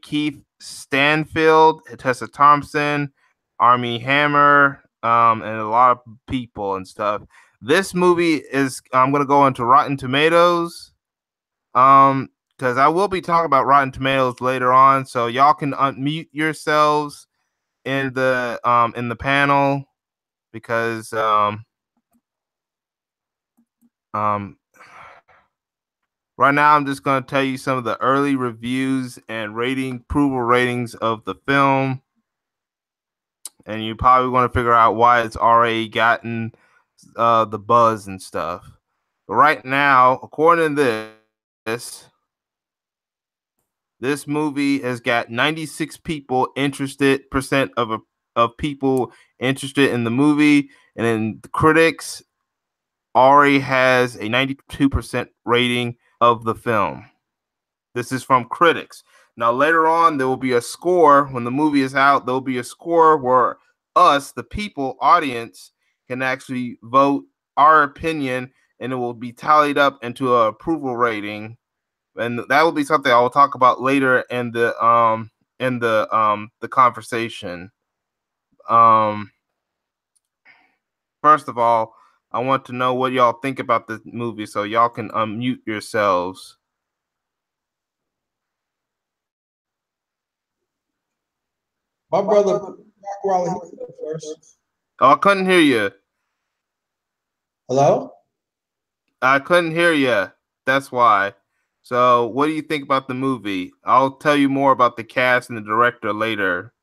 Keith Stanfield, Tessa Thompson, Armie Hammer, and a lot of people and stuff. This movie is I'm gonna go into Rotten Tomatoes. Because I will be talking about Rotten Tomatoes later on, so y'all can unmute yourselves in the panel because right now I'm just going to tell you some of the early reviews and approval ratings of the film, and you probably want to figure out why it's already gotten the buzz and stuff. But right now, according to this movie has got 96 people interested percent of people interested in the movie, and then the critics already has a 92% rating of the film. This is from critics. Now later on there will be a score when the movie is out. There will be a score where us, the people, audience, can actually vote our opinion, and it will be tallied up into an approval rating. And that will be something I will talk about later in the conversation. First of all, I want to know what y'all think about the movie, so y'all can unmute yourselves. My brother, first. Oh, I couldn't hear you. Hello? I couldn't hear you. That's why. So, what do you think about the movie? I'll tell you more about the cast and the director later.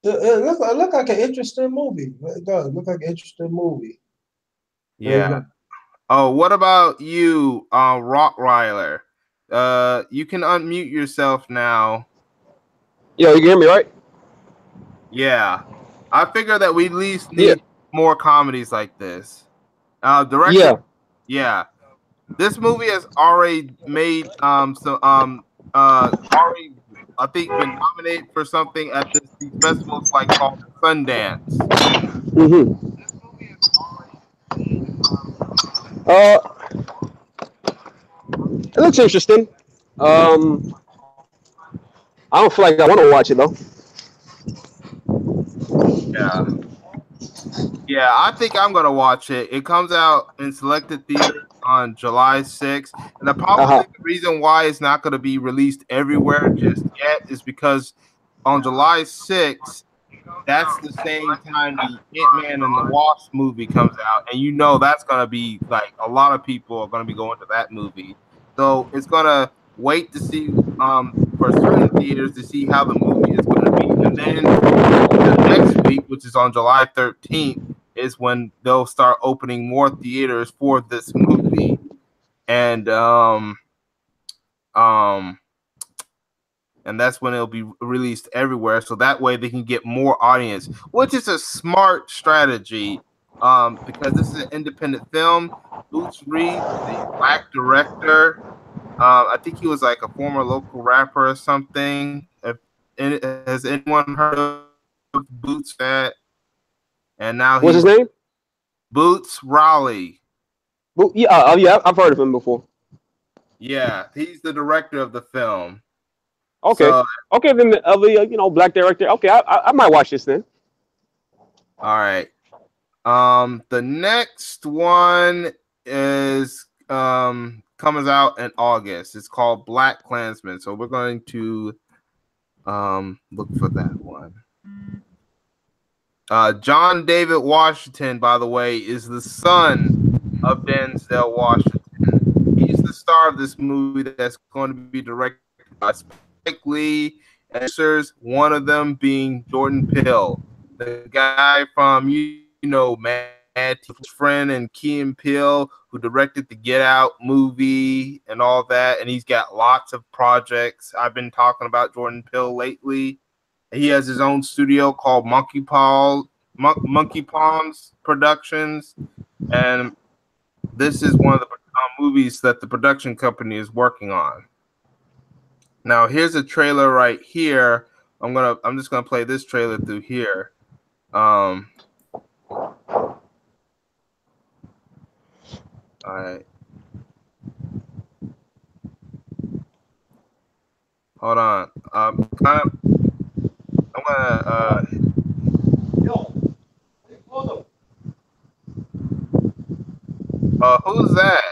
It look like an interesting movie. It does look like an interesting movie. Yeah. Oh, what about you, Rottweiler? You can unmute yourself now. Yo, you can hear me, right? Yeah. I figure that we at least need more comedies like this. Director. Yeah. This movie has already made already I think been nominated for something at these festivals like called Sundance. Mm-hmm. It looks interesting. I don't feel like I want to watch it though. Yeah. Yeah, I think I'm gonna watch it. It comes out in selected theaters on July 6th. And the reason why it's not gonna be released everywhere just yet is because on July 6th, that's the same time the Ant-Man and the Wasp movie comes out, and you know that's gonna be like a lot of people are gonna be going to that movie. So it's gonna wait to see for certain theaters to see how the movie is gonna be, and then the next week, which is on July 13th, is when they'll start opening more theaters for this movie, and that's when it'll be released everywhere, so that way they can get more audience, which is a smart strategy, because this is an independent film. Boots Reed is a black director. I think he was like a former local rapper or something. Has anyone heard of Boots Fat? And now What's his name? Boots Raleigh. Yeah, I've heard of him before. Yeah, he's the director of the film. Okay. So, okay, then the black director. Okay, I might watch this then. All right. The next one is comes out in August. It's called Black Klansman. So we're going to look for that one. John David Washington, by the way, is the son of Denzel Washington. He's the star of this movie that's going to be directed by Spike Lee and producers, one of them being Jordan Peele, the guy from Mad Friend and Key and Peele, who directed the Get Out movie and all that, and he's got lots of projects. I've been talking about Jordan Peele lately. He has his own studio called Monkey Palms Productions, and this is one of the movies that the production company is working on. Now, here's a trailer right here. I'm just gonna play this trailer through here. All right. Hold on. I'm gonna who's that?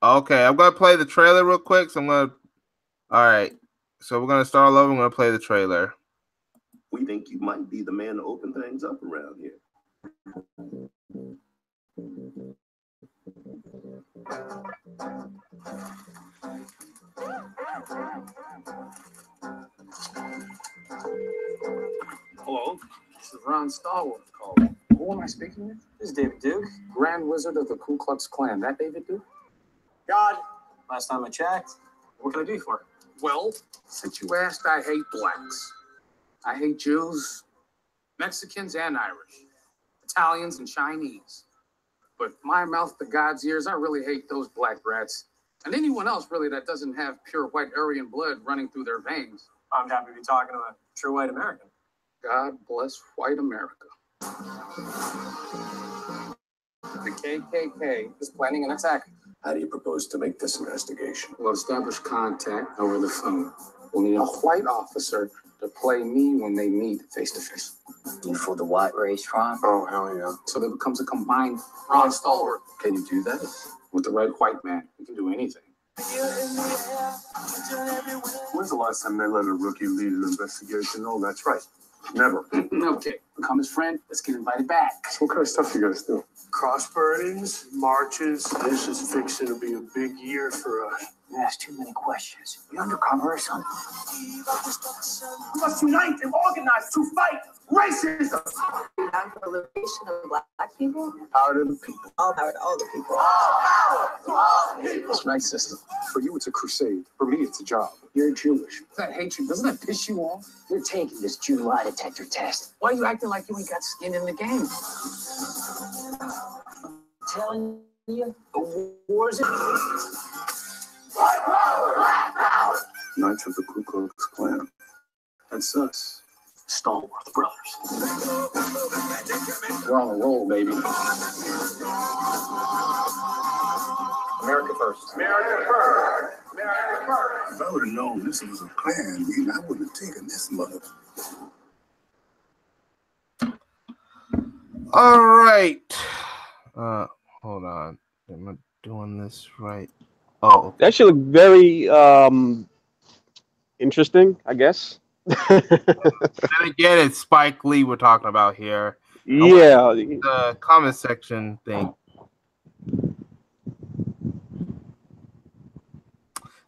Okay, I'm gonna play the trailer real quick. So all right. So we're gonna start all over. I'm gonna play the trailer. We think you might be the man to open things up around here. Hello, this is Ron Stallworth calling. Who am I speaking with? This is David Duke, Grand Wizard of the Ku Klux Klan. That David Duke? God, last time I checked. What can I do for you? Well, since you asked, I hate blacks. I hate Jews, Mexicans, and Irish, Italians, and Chinese. But my mouth to God's ears, I really hate those black brats. And anyone else, really, that doesn't have pure white Aryan blood running through their veins. I'm happy to be talking to a true white American. God bless white America. The KKK is planning an attack. How do you propose to make this investigation? We'll establish contact over the phone. We'll need a white officer to play me when they meet face to face. You for the white race, Ron? Oh, hell yeah. So there becomes a combined Ron Stallworth. Can you do that? With the right white man, we can do anything. When's the last time they let a rookie lead an investigation? Oh, that's right. Never. Okay, become his friend. Let's get invited back. So what kind of stuff you guys do? Cross burnings, marches. This is fixing to be a big year for us. You ask too many questions. You undercover or something? We must unite and organize to fight racism. Power for the liberation of black people. Power to the people. All power to all the people. That's right, sister. For you, it's a crusade. For me, it's a job. You're Jewish. That hatred, doesn't that piss you off? You're taking this Jew lie detector test. Why are you acting like you ain't got skin in the game? I'm telling you, the war's in. Knights of the Ku Klux Klan. That's us. Stallworth Brothers. We're on a roll, baby. America first. America first. America first. If I would have known this was a Klan meeting, I would have taken this mother. All right. Hold on. Am I doing this right? Oh, that should look very interesting, I guess. And again, it's Spike Lee we're talking about here. Yeah. The comment section thing.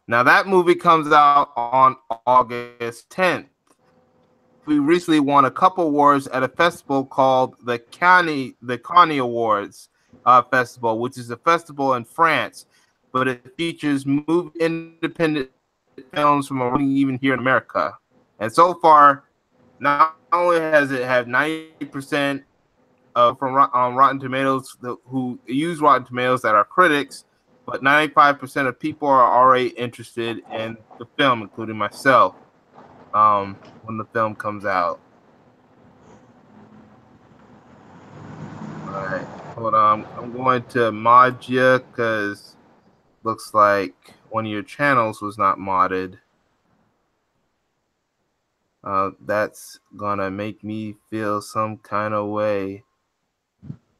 Now that movie comes out on August 10th. We recently won a couple awards at a festival called the Cannes Awards Festival, which is a festival in France, but it features independent films from around, even here in America. And so far, not only has it had 90% from Rotten Tomatoes who use Rotten Tomatoes that are critics, but 95% of people are already interested in the film, including myself, when the film comes out. All right, hold on. I'm going to mod you because looks like one of your channels was not modded. That's gonna make me feel some kind of way.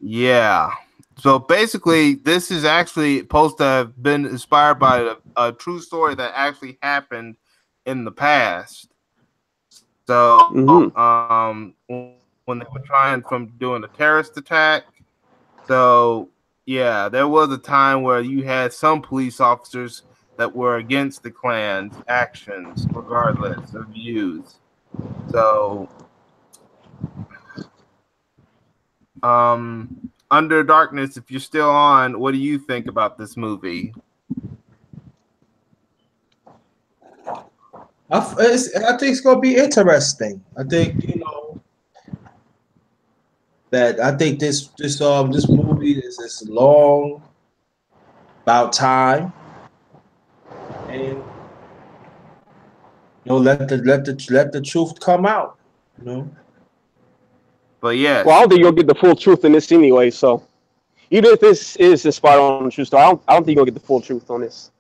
Yeah. So basically, this is actually supposed to have been inspired by a true story that actually happened in the past. So, when they were trying from doing a terrorist attack, so yeah, there was a time where you had some police officers that were against the Klan's actions, regardless of views. So Under Darkness, if you're still on, what do you think about this movie? I think it's gonna be interesting. I think that I think this movie is long, about time, and let the truth come out. But yes. Well, I don't think you'll get the full truth in this anyway. So even if this is inspired on a true story, I don't think you'll get the full truth on this.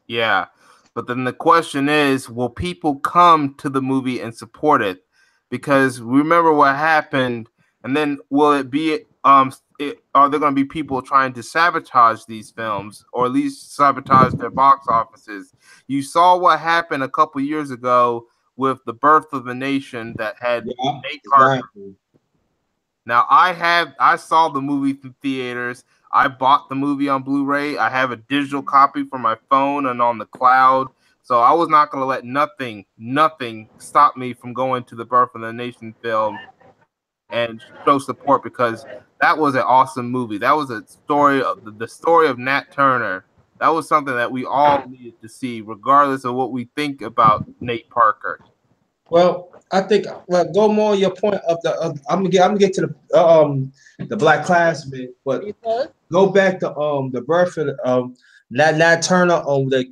Yeah. But then the question is, will people come to the movie and support it? Because remember what happened, and then will it be are there going to be people trying to sabotage these films, or at least sabotage their box offices? You saw what happened a couple years ago with The Birth of a Nation that had Nate Parker. Exactly. Now I saw the movie from theaters. I bought the movie on Blu-ray. I have a digital copy for my phone and on the cloud. So I was not going to let nothing stop me from going to the Birth of the Nation film and show support, because that was an awesome movie. That was a story of the story of Nat Turner. That was something that we all needed to see, regardless of what we think about Nate Parker. Well, I think go more on your point of the. I'm gonna get to the Black Klansman, but go back to the birth of Nat Turner on the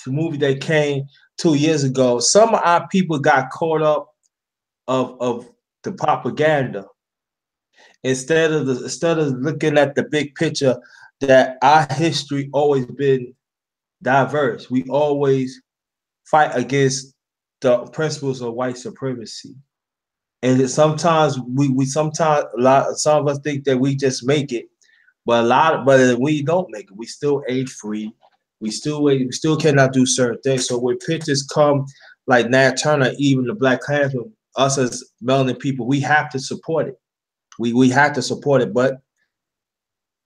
movie that came 2 years ago. Some of our people got caught up of the propaganda instead of looking at the big picture, that our history always been diverse. We always fight against the principles of white supremacy. And sometimes we sometimes some of us think that we just make it, but we don't make it. We still age free. We still cannot do certain things. So when pictures come like Nat Turner, even the Black Klansman, us as melanin people, we have to support it. We have to support it. But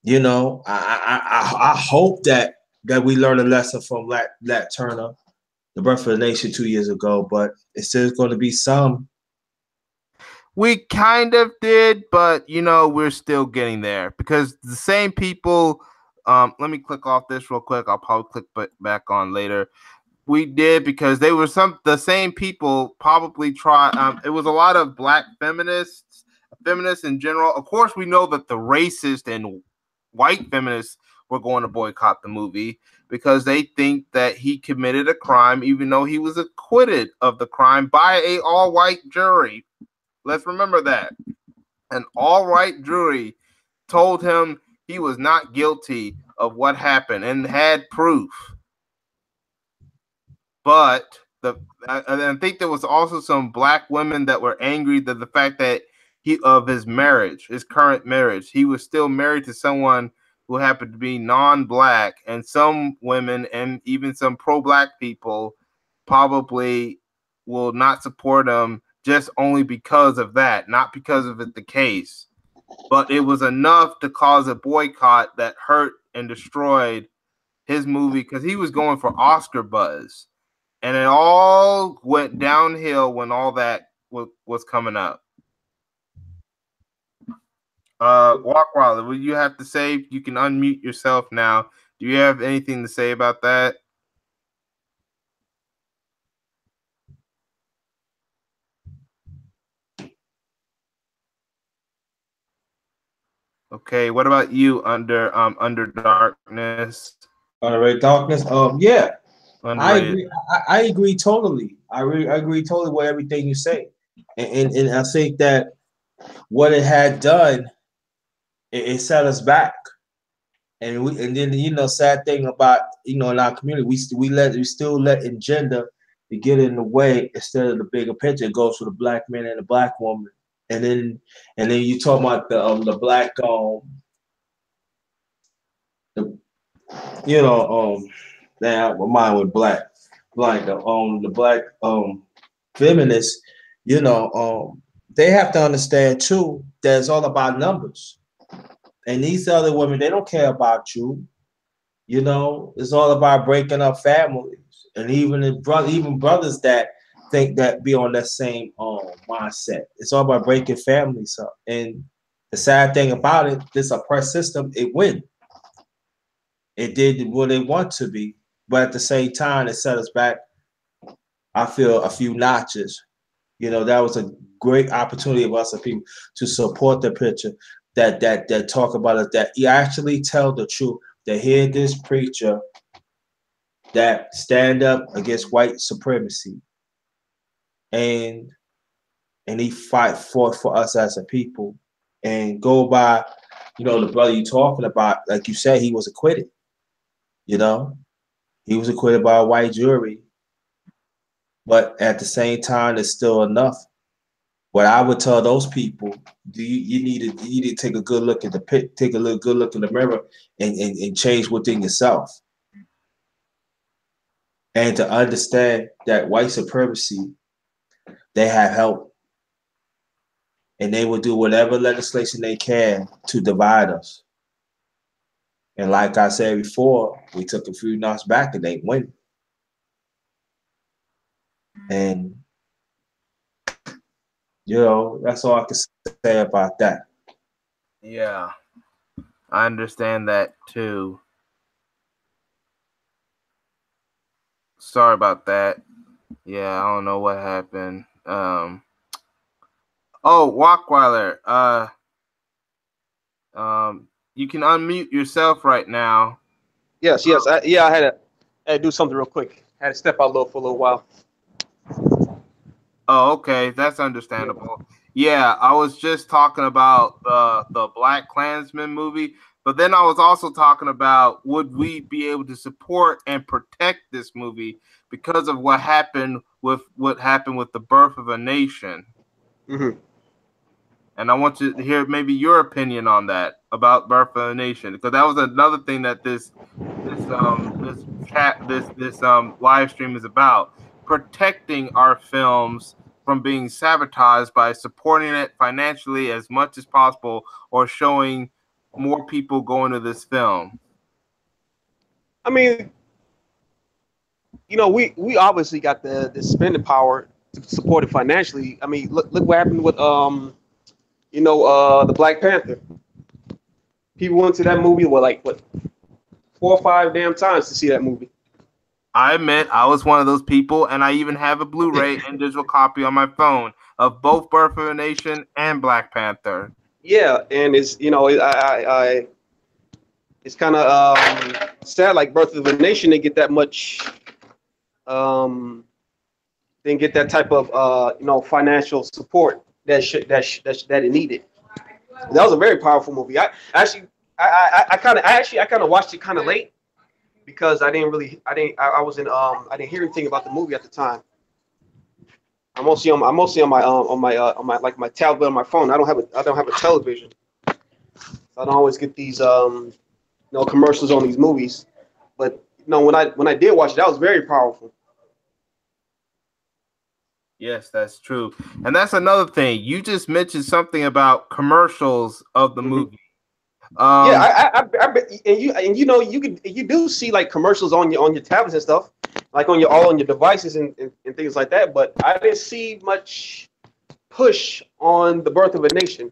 I hope that we learn a lesson from Nat Turner, The Birth of the Nation 2 years ago. But it's still going to be some. We kind of did, but we're still getting there, because the same people. Let me click off this real quick. I'll probably click back on later. We did, because they were the same people probably try. It was a lot of black feminists in general. Of course, we know that the racist and white feminists were going to boycott the movie because they think that he committed a crime, even though he was acquitted of the crime by a all-white jury. Let's remember that. An all-white jury told him he was not guilty of what happened and had proof. But I think there was also some black women that were angry that the fact that his current marriage, he was still married to someone who happened to be non-black, and some women and even some pro-black people probably will not support him just only because of that, not because of the case. But it was enough to cause a boycott that hurt and destroyed his movie, because he was going for Oscar buzz. And it all went downhill when all that was coming up. Walkwilder, what you have to say? You can unmute yourself now. Do you have anything to say about that? Okay, what about you, Under Darkness? Under Darkness. Yeah. Underrated. I agree totally. I agree totally with everything you say, and I think that what it had done, it set us back, and then sad thing about in our community, we still let agenda to get in the way instead of the bigger picture. It goes for the black man and the black woman, and then you talk about the black now mine with black. Like the black feminists, they have to understand too that it's all about numbers. And these other women, they don't care about you. It's all about breaking up families. And even brothers that think that be on that same mindset. It's all about breaking families up. And The sad thing about it, this oppressed system, it win. It did what it want to be, but at the same time, it set us back, I feel, a few notches. You know, that was a great opportunity of us as people to support the picture that talk about it, that you actually tell the truth, to hear this preacher that stand up against white supremacy and he fought for us as a people and go by, you know, the brother you talking about, like you said, he was acquitted. You know, he was acquitted by a white jury, but at the same time, it's still enough. What I would tell those people, you need to take a good look at the pit, take a good look in the mirror, and change within yourself, and to understand that white supremacy, they have help, and they will do whatever legislation they can to divide us. And like I said before, we took a few knocks back and they win. And you know, that's all I can say about that. Yeah, I understand that too. Sorry about that. Yeah, I don't know what happened. Oh, Walkweiler, you can unmute yourself right now. Yes. I had to do something real quick. I had to step out for a little while. Oh, okay, that's understandable. Yeah, I was just talking about the Black Klansman movie, but then I was also talking about would we be able to support and protect this movie because of what happened with the Birth of a Nation. Mm-hmm. And I want to hear maybe your opinion on that about Birth of a Nation, because that was another thing that this live stream is about, protecting our films from being sabotaged by supporting it financially as much as possible or showing more people going to this film. I mean, you know, we obviously got the spending power to support it financially. I mean, look what happened with the Black Panther. People went to that movie what 4 or 5 damn times to see that movie. I admit I was one of those people, and I even have a Blu-ray and digital copy on my phone of both Birth of a Nation and Black Panther. Yeah, and it's it's kind of sad. Like Birth of a Nation didn't get that much, didn't get that type of financial support that it needed. That was a very powerful movie. I kind of watched it kind of late because I didn't hear anything about the movie at the time. I'm mostly on my tablet on my phone. I don't have a television, so I don't always get these commercials on these movies. But when I did watch it, that was very powerful. Yes, that's true, and that's another thing. You just mentioned something about commercials of the movie. Yeah, you do see like commercials on your tablets and stuff, like on your devices and things like that. But I didn't see much push on the Birth of a Nation.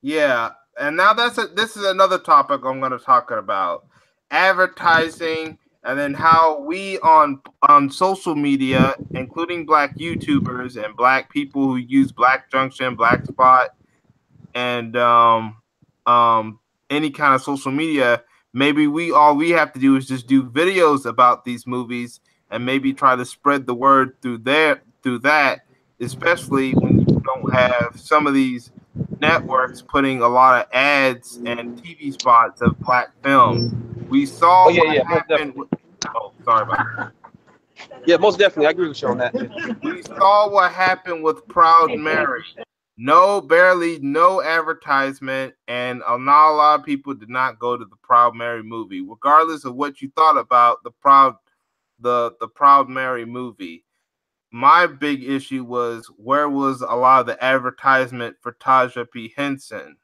Yeah, and now this is another topic I'm going to talk about: advertising, and then how we on social media, including Black YouTubers and Black people who use Black Junction, Black Spot, and any kind of social media, maybe all we have to do is just do videos about these movies and maybe try to spread the word through that, especially when you don't have some of these networks putting a lot of ads and TV spots of Black films. We saw what happened. Sorry about that. Yeah, most definitely. I agree with you on that. We saw what happened with Proud Mary. Barely no advertisement, and not a lot of people did not go to the Proud Mary movie, regardless of what you thought about the Proud Mary movie. My big issue was, where was a lot of the advertisement for Taja P. Henson?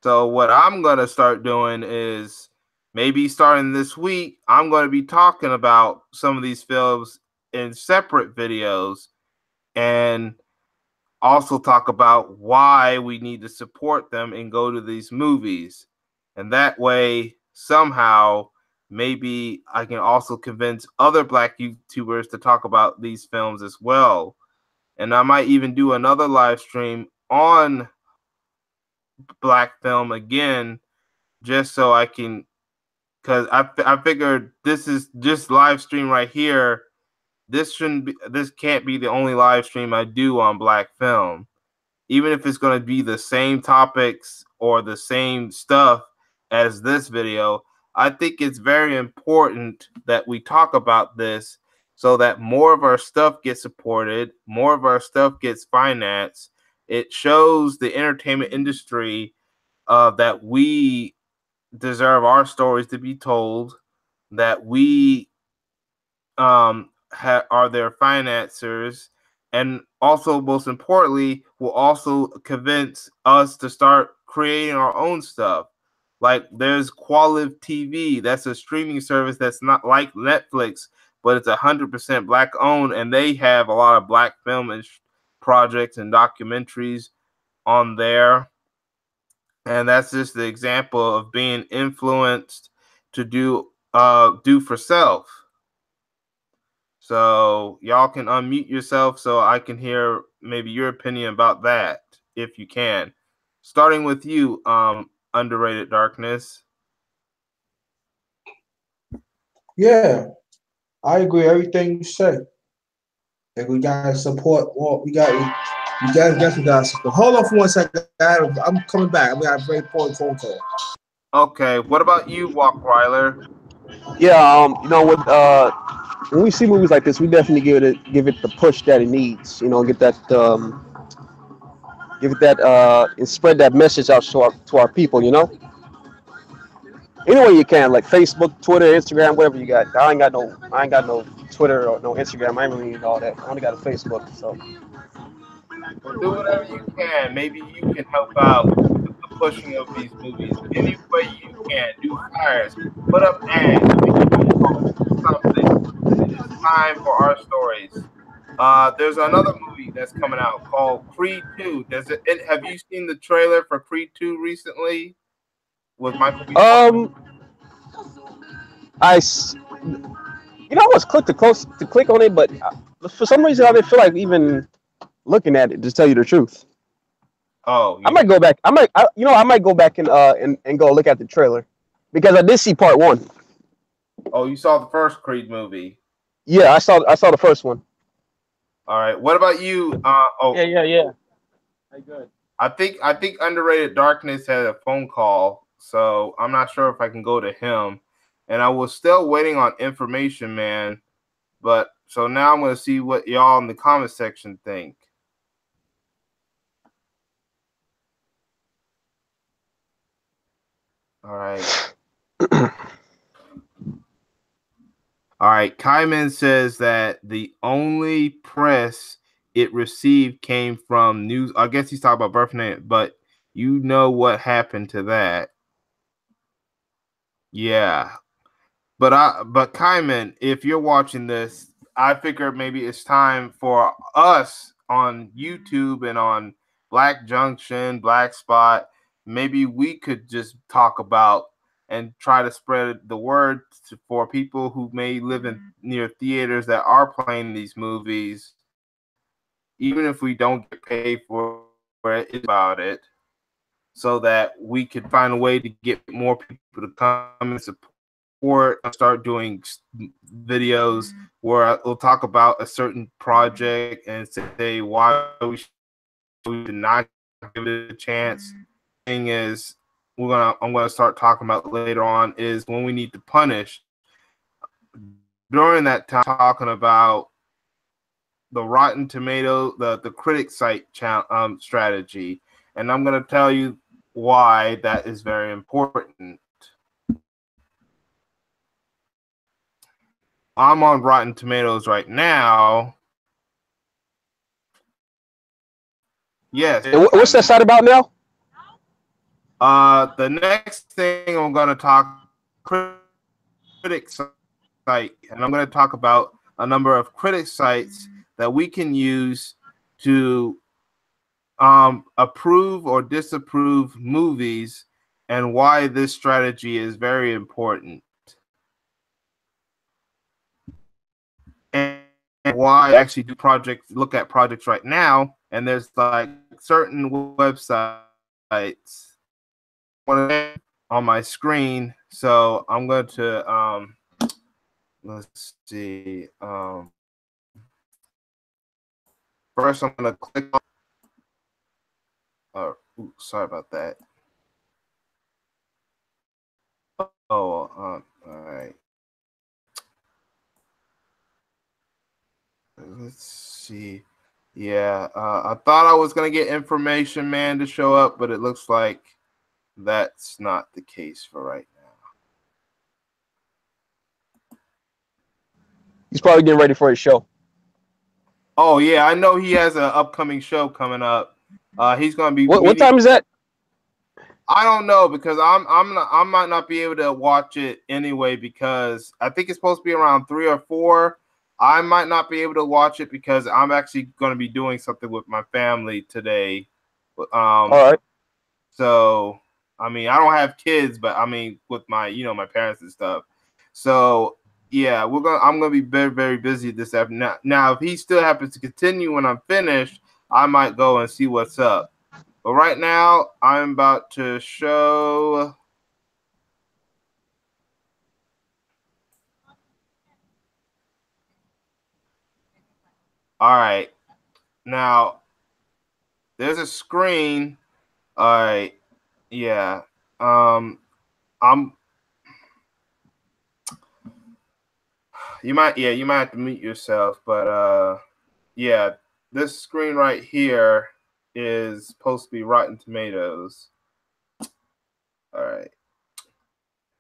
So what I'm going to start doing is, maybe starting this week, I'm going to be talking about some of these films in separate videos and also talk about why we need to support them and go to these movies. And that way, somehow, maybe I can also convince other Black YouTubers to talk about these films as well. And I might even do another live stream on Black film again, just so I can, because I figured this is just live stream right here. This can't be the only live stream I do on Black film. Even if it's going to be the same topics or the same stuff as this video, I think it's very important that we talk about this so that more of our stuff gets supported, more of our stuff gets financed. It shows the entertainment industry that we deserve our stories to be told, that we are their financiers, and also, most importantly, will also convince us to start creating our own stuff. Like there's Quality TV, that's a streaming service that's not like Netflix, but it's 100% Black owned, and they have a lot of Black film and projects and documentaries on there. And that's just the example of being influenced to do for self. So y'all can unmute yourself so I can hear maybe your opinion about that, if you can. Starting with you, Underrated Darkness. Yeah, I agree everything you said. And we gotta support. Well, we definitely gotta support. Hold on for 1 second. I'm coming back. We got a very important phone call. Okay, what about you, Walkweiler? Yeah, when we see movies like this, we definitely give it the push that it needs. Get that give it that and spread that message out to our people. Any way you can, like Facebook, Twitter, Instagram, whatever you got. I ain't got no Twitter or no Instagram. I ain't really need all that. I only got a Facebook. So Well, do whatever you can. Maybe you can help out with the pushing of these movies. Any way you can. Do flyers, put up ads, make phone calls, something. It's time for our stories. There's another movie that's coming out called Creed 2. Have you seen the trailer for Creed 2 recently with Michael B. Jordan? I was to click on it, but for some reason I didn't feel like even looking at it. To tell you the truth. Oh, I might go back. I might go back and go look at the trailer because I did see part 1. Oh, you saw the first Creed movie? Yeah, I saw the first one. All right. What about you? Yeah. Hey, good. I think Underrated Darkness had a phone call, so I'm not sure if I can go to him. And I was still waiting on information, man. But so now I'm gonna see what y'all in the comment section think. All right. All right. Kaiman says that the only press it received came from news. I guess he's talking about birthday, but you know what happened to that. Yeah. But Kaiman, if you're watching this, I figure maybe it's time for us on YouTube and on Black Junction, Black Spot. Maybe we could just talk about and try to spread the word for people who may live in near theaters that are playing these movies, even if we don't get paid for it, about it, so that we could find a way to get more people to come and support. Start doing videos where we'll talk about a certain project and say why we should not give it a chance. Thing is, I'm gonna start talking about later on is when we need to punish. During that time, talking about the Rotten Tomato, the critic site strategy, and I'm gonna tell you why that is very important. I'm on Rotten Tomatoes right now. Yes. And what's that site about now? The next thing I'm going to talk critic site, and I'm going to talk about a number of critic sites that we can use to approve or disapprove movies and why this strategy is very important. And why I actually do projects, look at projects right now, and there's like certain websites on my screen. So I'm going to let's see. First, I'm going to click on. Sorry about that. Oh, all right. Let's see. Yeah, I thought I was gonna get Information Man to show up, but it looks like that's not the case for right now. He's probably getting ready for his show. Oh yeah, I know he has an upcoming show coming up. He's gonna be. What time is that? I don't know because I might not be able to watch it anyway because I think it's supposed to be around 3 or 4. I might not be able to watch it because I'm actually going to be doing something with my family today. All right. So I mean, I don't have kids, but I mean, with my my parents and stuff. So yeah, I'm gonna be very, very busy this afternoon. Now, if he still happens to continue when I'm finished, I might go and see what's up. But right now, I'm about to show. All right. Now, there's a screen. All right. Yeah. I'm. You might have to mute yourself, but yeah, this screen right here is supposed to be Rotten Tomatoes. All right.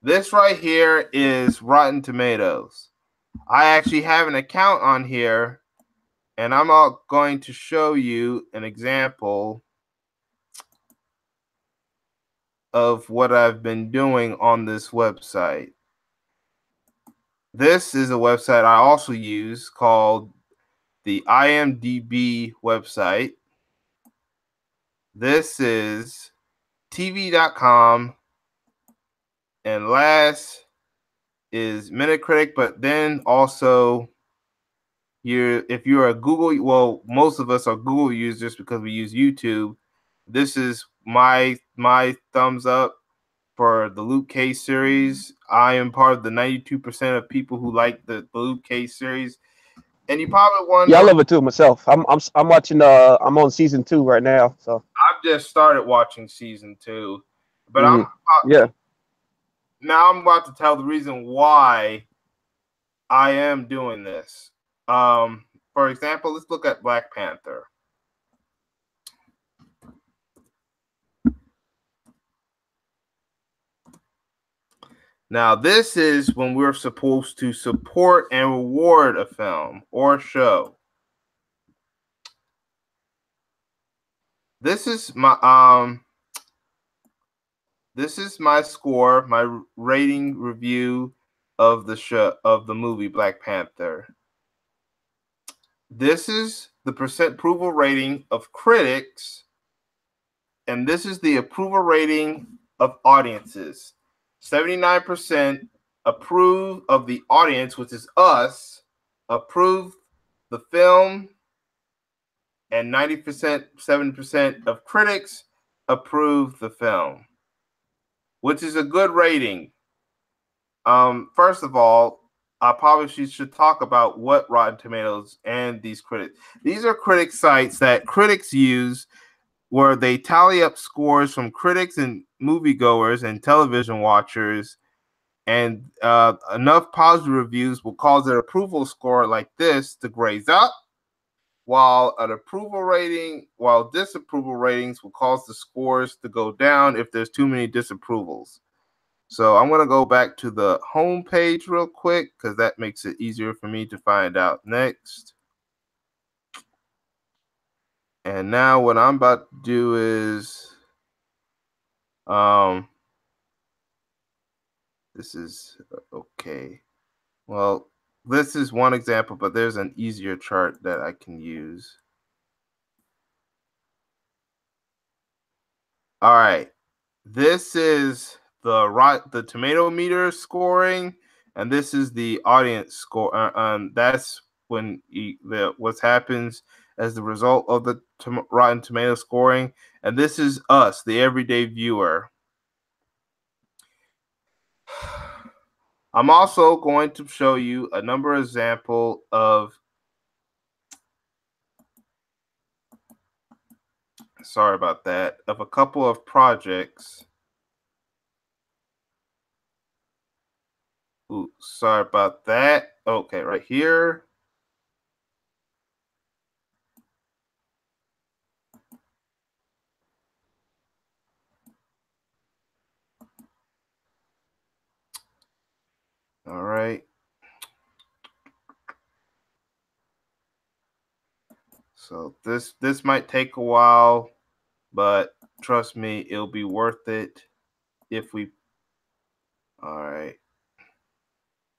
This right here is Rotten Tomatoes. I actually have an account on here, and I'm going to show you an example of what I've been doing on this website. This is a website I also use called the IMDb website. This is TV.com, and last is Metacritic, but then also if you're a Google, well, most of us are Google users because we use YouTube. This is my thumbs up for the Luke Cage series. I am part of the 92% of people who like the Luke Cage series. And you probably wonder. Yeah, I love it too myself. I'm watching. I'm on season 2 right now. So I've just started watching season 2, but now I'm about to tell the reason why I am doing this. For example, let's look at Black Panther. Now, this is when we're supposed to support and reward a film or show. This is my score, my rating review of the show, of the movie Black Panther. This is the percent approval rating of critics, and this is the approval rating of audiences. 79% approve of the audience, which is us, approve the film, and 7% of critics approve the film, which is a good rating. First of all, I probably should talk about what Rotten Tomatoes and these critics. These are critic sites that critics use where they tally up scores from critics and moviegoers and television watchers, and enough positive reviews will cause their approval score like this to graze up, while disapproval ratings will cause the scores to go down if there's too many disapprovals. So I'm going to go back to the home page real quick because that makes it easier for me to find out next. And now what I'm about to do is this is okay. Well, this is one example, but there's an easier chart that I can use. All right. This is the tomato meter scoring, and this is the audience score. That's when what happens as the result of the Rotten Tomato scoring, and this is us, the everyday viewer. I'm also going to show you a number of examples of. Sorry about that. Of a couple of projects. Ooh, sorry about that. Okay, right here. All right. So this might take a while, but trust me, it'll be worth it if we. All right.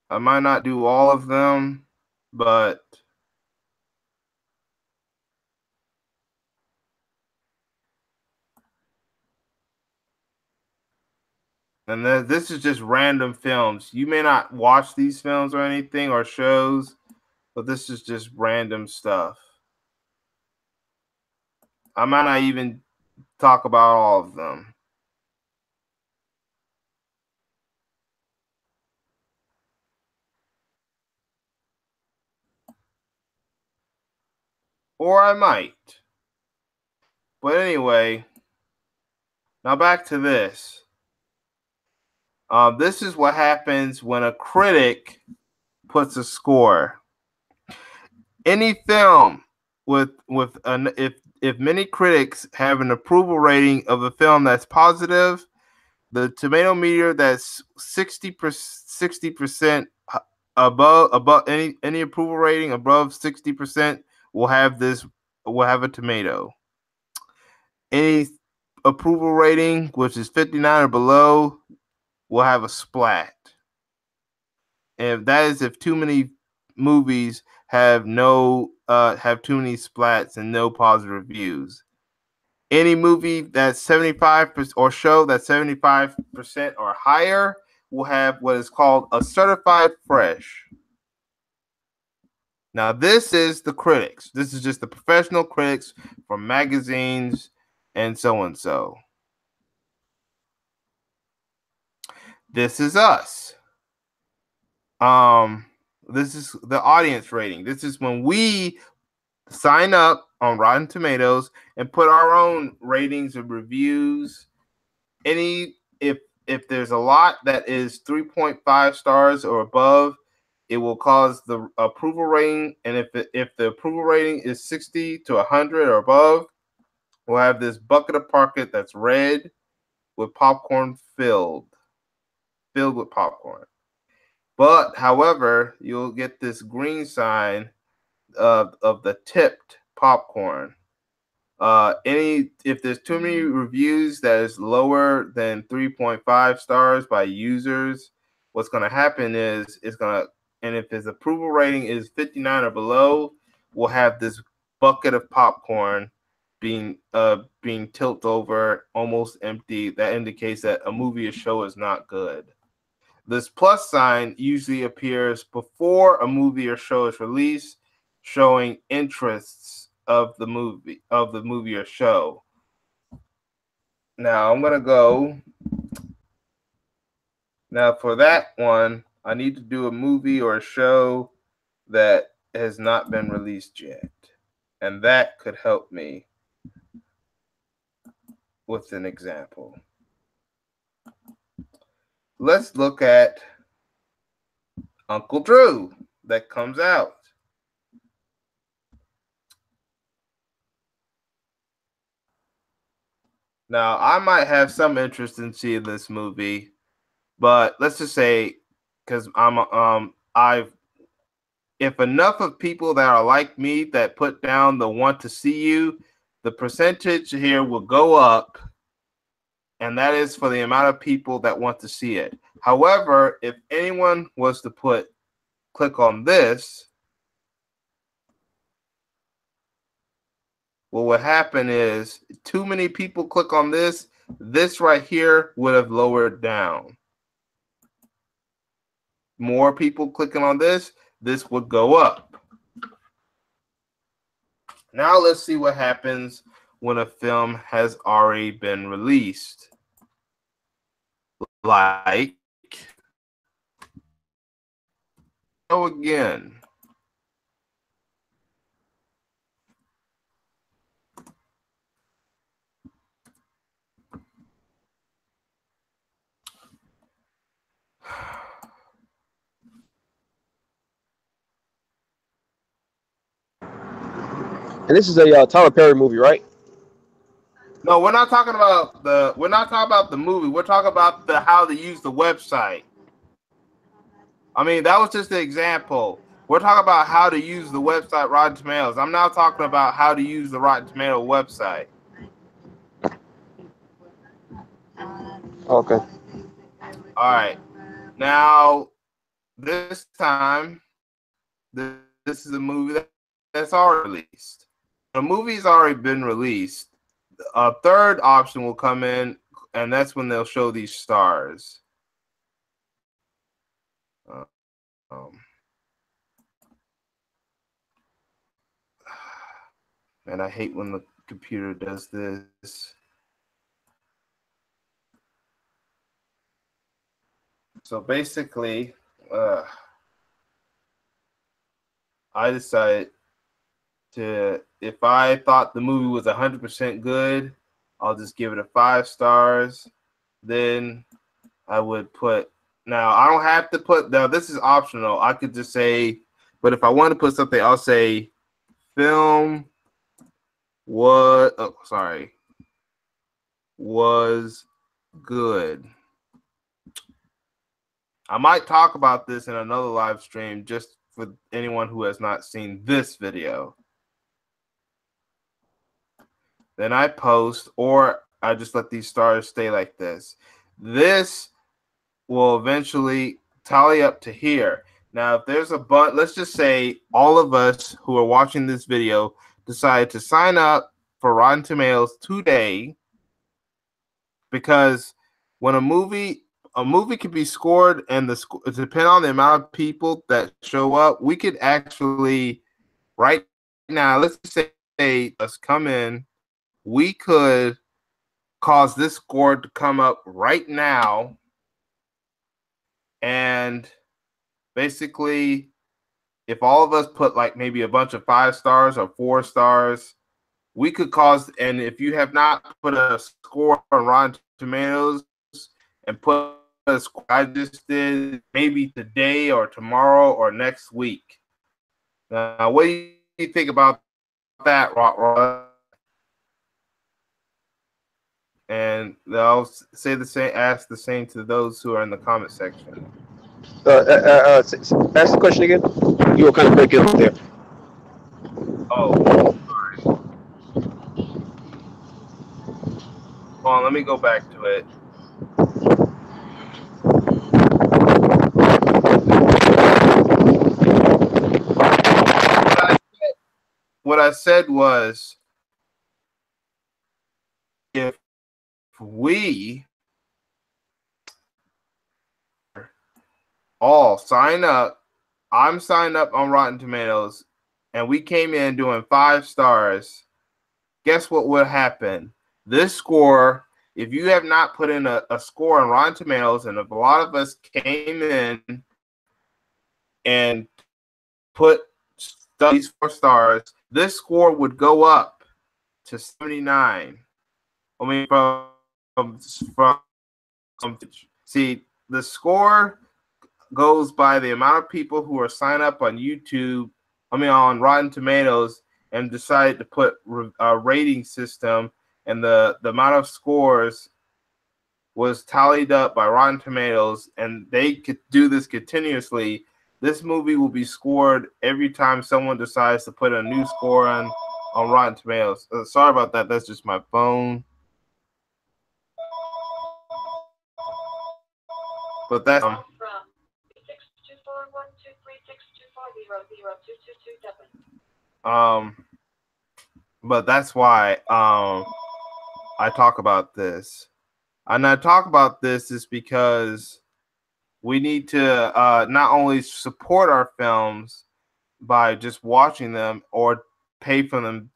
I might not do all of them, but and then this is just random films. You may not watch these films or anything or shows, but this is just random stuff. I might not even talk about all of them. Or I might. But anyway, now back to this. This is what happens when a critic puts a score. Any film with an if many critics have an approval rating of a film that's positive, the tomato meter that's 60% above any approval rating above 60% will have a tomato. Any approval rating which is 59 or below will have a splat. And that is if too many movies have have too many splats and no positive reviews. Any movie that's 75% or show that's 75% or higher will have what is called a certified fresh. Now, this is the critics. This is just the professional critics from magazines and so and so. This is us. This is the audience rating. This is when we sign up on Rotten Tomatoes and put our own ratings and reviews. If there's a lot that is 3.5 stars or above, it will cause the approval rating. And if the approval rating is 60 to 100 or above, we'll have this bucket of pocket that's red with popcorn filled with popcorn. But however, you'll get this green sign of the tipped popcorn. If there's too many reviews that is lower than 3.5 stars by users, what's going to happen is and if his approval rating is 59 or below, we'll have this bucket of popcorn being tilted over almost empty. That indicates that a movie or show is not good. This plus sign usually appears before a movie or show is released, showing interests of the movie or show. Now I'm gonna go. Now for that one, I need to do a movie or a show that has not been released yet, and that could help me with an example. Let's look at Uncle Drew that comes out. Now, I might have some interest in seeing this movie, but let's just say, because if enough of people that are like me that put down the want to see you, the percentage here will go up, and that is for the amount of people that want to see it. However, if anyone was to click on this, what would happen is too many people click on this, this right here would have lowered down. More people clicking on this would go up. Now let's see what happens when a film has already been released. Like, go again. And this is a Tyler Perry movie, right? No, we're not talking about the movie. We're talking about how to use the website. I mean, that was just an example. We're talking about how to use the website Rotten Tomatoes. I'm now talking about how to use the Rotten Tomato website. Okay. All right. Now, this time, this is a movie that's already released. The movie's already been released. A third option will come in, and that's when they'll show these stars. And I hate when the computer does this. So basically, I decided if I thought the movie was 100% good, I'll just give it a 5 stars. Then I would put, now I don't have to put, now this is optional. I could just say, but if I want to put something, I'll say film was good. I might talk about this in another live stream just for anyone who has not seen this video. Then I post, or I just let these stars stay like this. This will eventually tally up to here. Now, if there's a bunch, let's just say all of us who are watching this video decide to sign up for Rotten Tomatoes today, because when a movie can be scored, and depending on the amount of people that show up, we could actually right now, let's say let's come in, we could cause this score to come up right now, and basically if all of us put like maybe a bunch of 5 stars or 4 stars, we could cause, and if you have not put a score on Rotten Tomatoes and put a score I just did, maybe today or tomorrow or next week. Now, what do you think about that, Rob? And I'll say the same, ask the same to those who are in the comment section. Ask the question again. You were kind of breaking up there. Oh, sorry. Hold on, let me go back to it. What I said was, if we all sign up, I'm signed up on Rotten Tomatoes, and we came in doing 5 stars, guess what would happen? This score, if you have not put in a score on Rotten Tomatoes, and if a lot of us came in and put these 4 stars, this score would go up to 79. I mean, see, the score goes by the amount of people who are signed up on YouTube, on Rotten Tomatoes, and decide to put a rating system, and the amount of scores was tallied up by Rotten Tomatoes, and they could do this continuously. This movie will be scored every time someone decides to put a new score on Rotten Tomatoes. Sorry about that. That's just my phone. But that's but that's why I talk about this. And I talk about this is because we need to not only support our films by just watching them or pay for them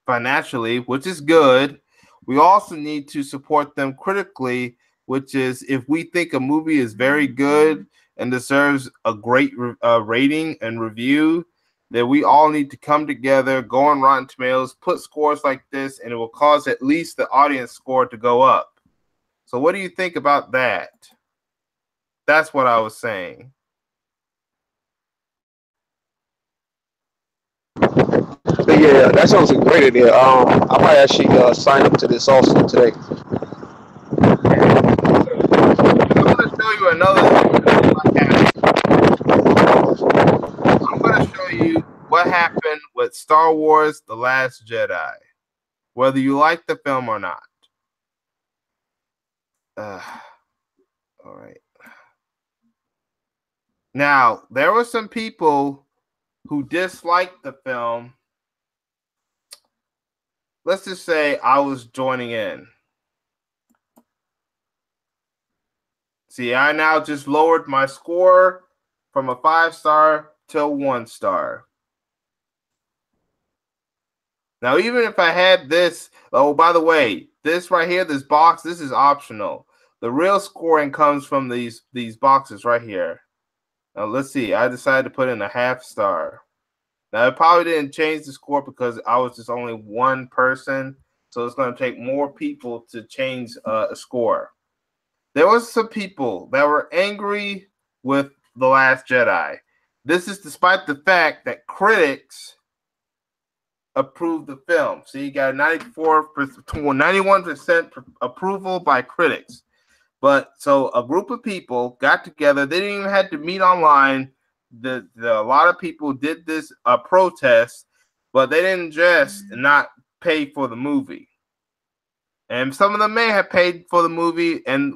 financially, which is good. We also need to support them critically, which is if we think a movie is very good and deserves a great rating and review, that we all need to come together, go on Rotten Tomatoes, put scores like this, and it will cause at least the audience score to go up. So what do you think about that? That's what I was saying. Yeah, that sounds like a great idea. I might actually sign up to this also today. I'm going to show you another thing. I'm going to show you what happened with Star Wars The Last Jedi, whether you like the film or not. All right. Now, there were some people who disliked the film. Let's just say I was joining in. See, I now just lowered my score from a 5-star to a 1-star. Now, even if I had this, oh, by the way, this right here, this box, this is optional. The real scoring comes from these boxes right here. Now, let's see. I decided to put in a 1/2 star. Now, it probably didn't change the score because I was just only one person, so it's going to take more people to change a score. There was some people that were angry with The Last Jedi. This is despite the fact that critics approved the film. So you got 91% approval by critics. But so a group of people got together. They didn't even have to meet online. A lot of people did this protest, but they didn't just not pay for the movie. And some of them may have paid for the movie and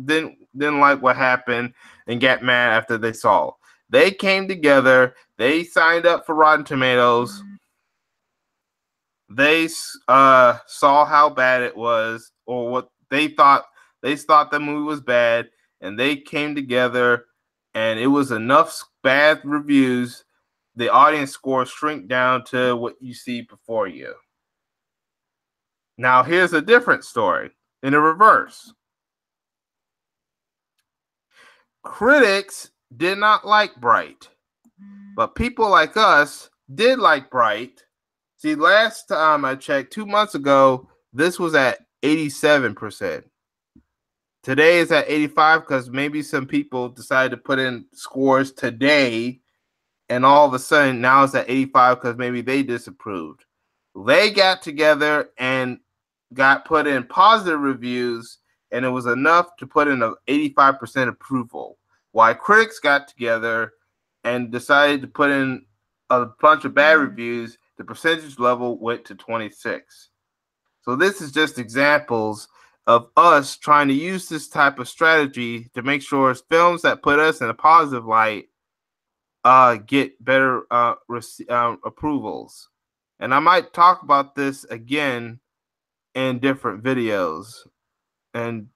didn't like what happened and got mad after they saw. They came together. They signed up for Rotten Tomatoes. They saw how bad it was, or what they thought. They thought the movie was bad, and they came together, and it was enough bad reviews. The audience score shrink down to what you see before you. Now, here's a different story in the reverse. Critics did not like Bright, but people like us did like Bright. See, last time I checked, 2 months ago, this was at 87%. Today is at 85 because maybe some people decided to put in scores today, and all of a sudden now it's at 85 because maybe they disapproved. They got together and got put in positive reviews, and it was enough to put in an 85% approval. While critics got together and decided to put in a bunch of bad reviews, the percentage level went to 26. So this is just examples of us trying to use this type of strategy to make sure films that put us in a positive light get better approvals. And I might talk about this again in different videos and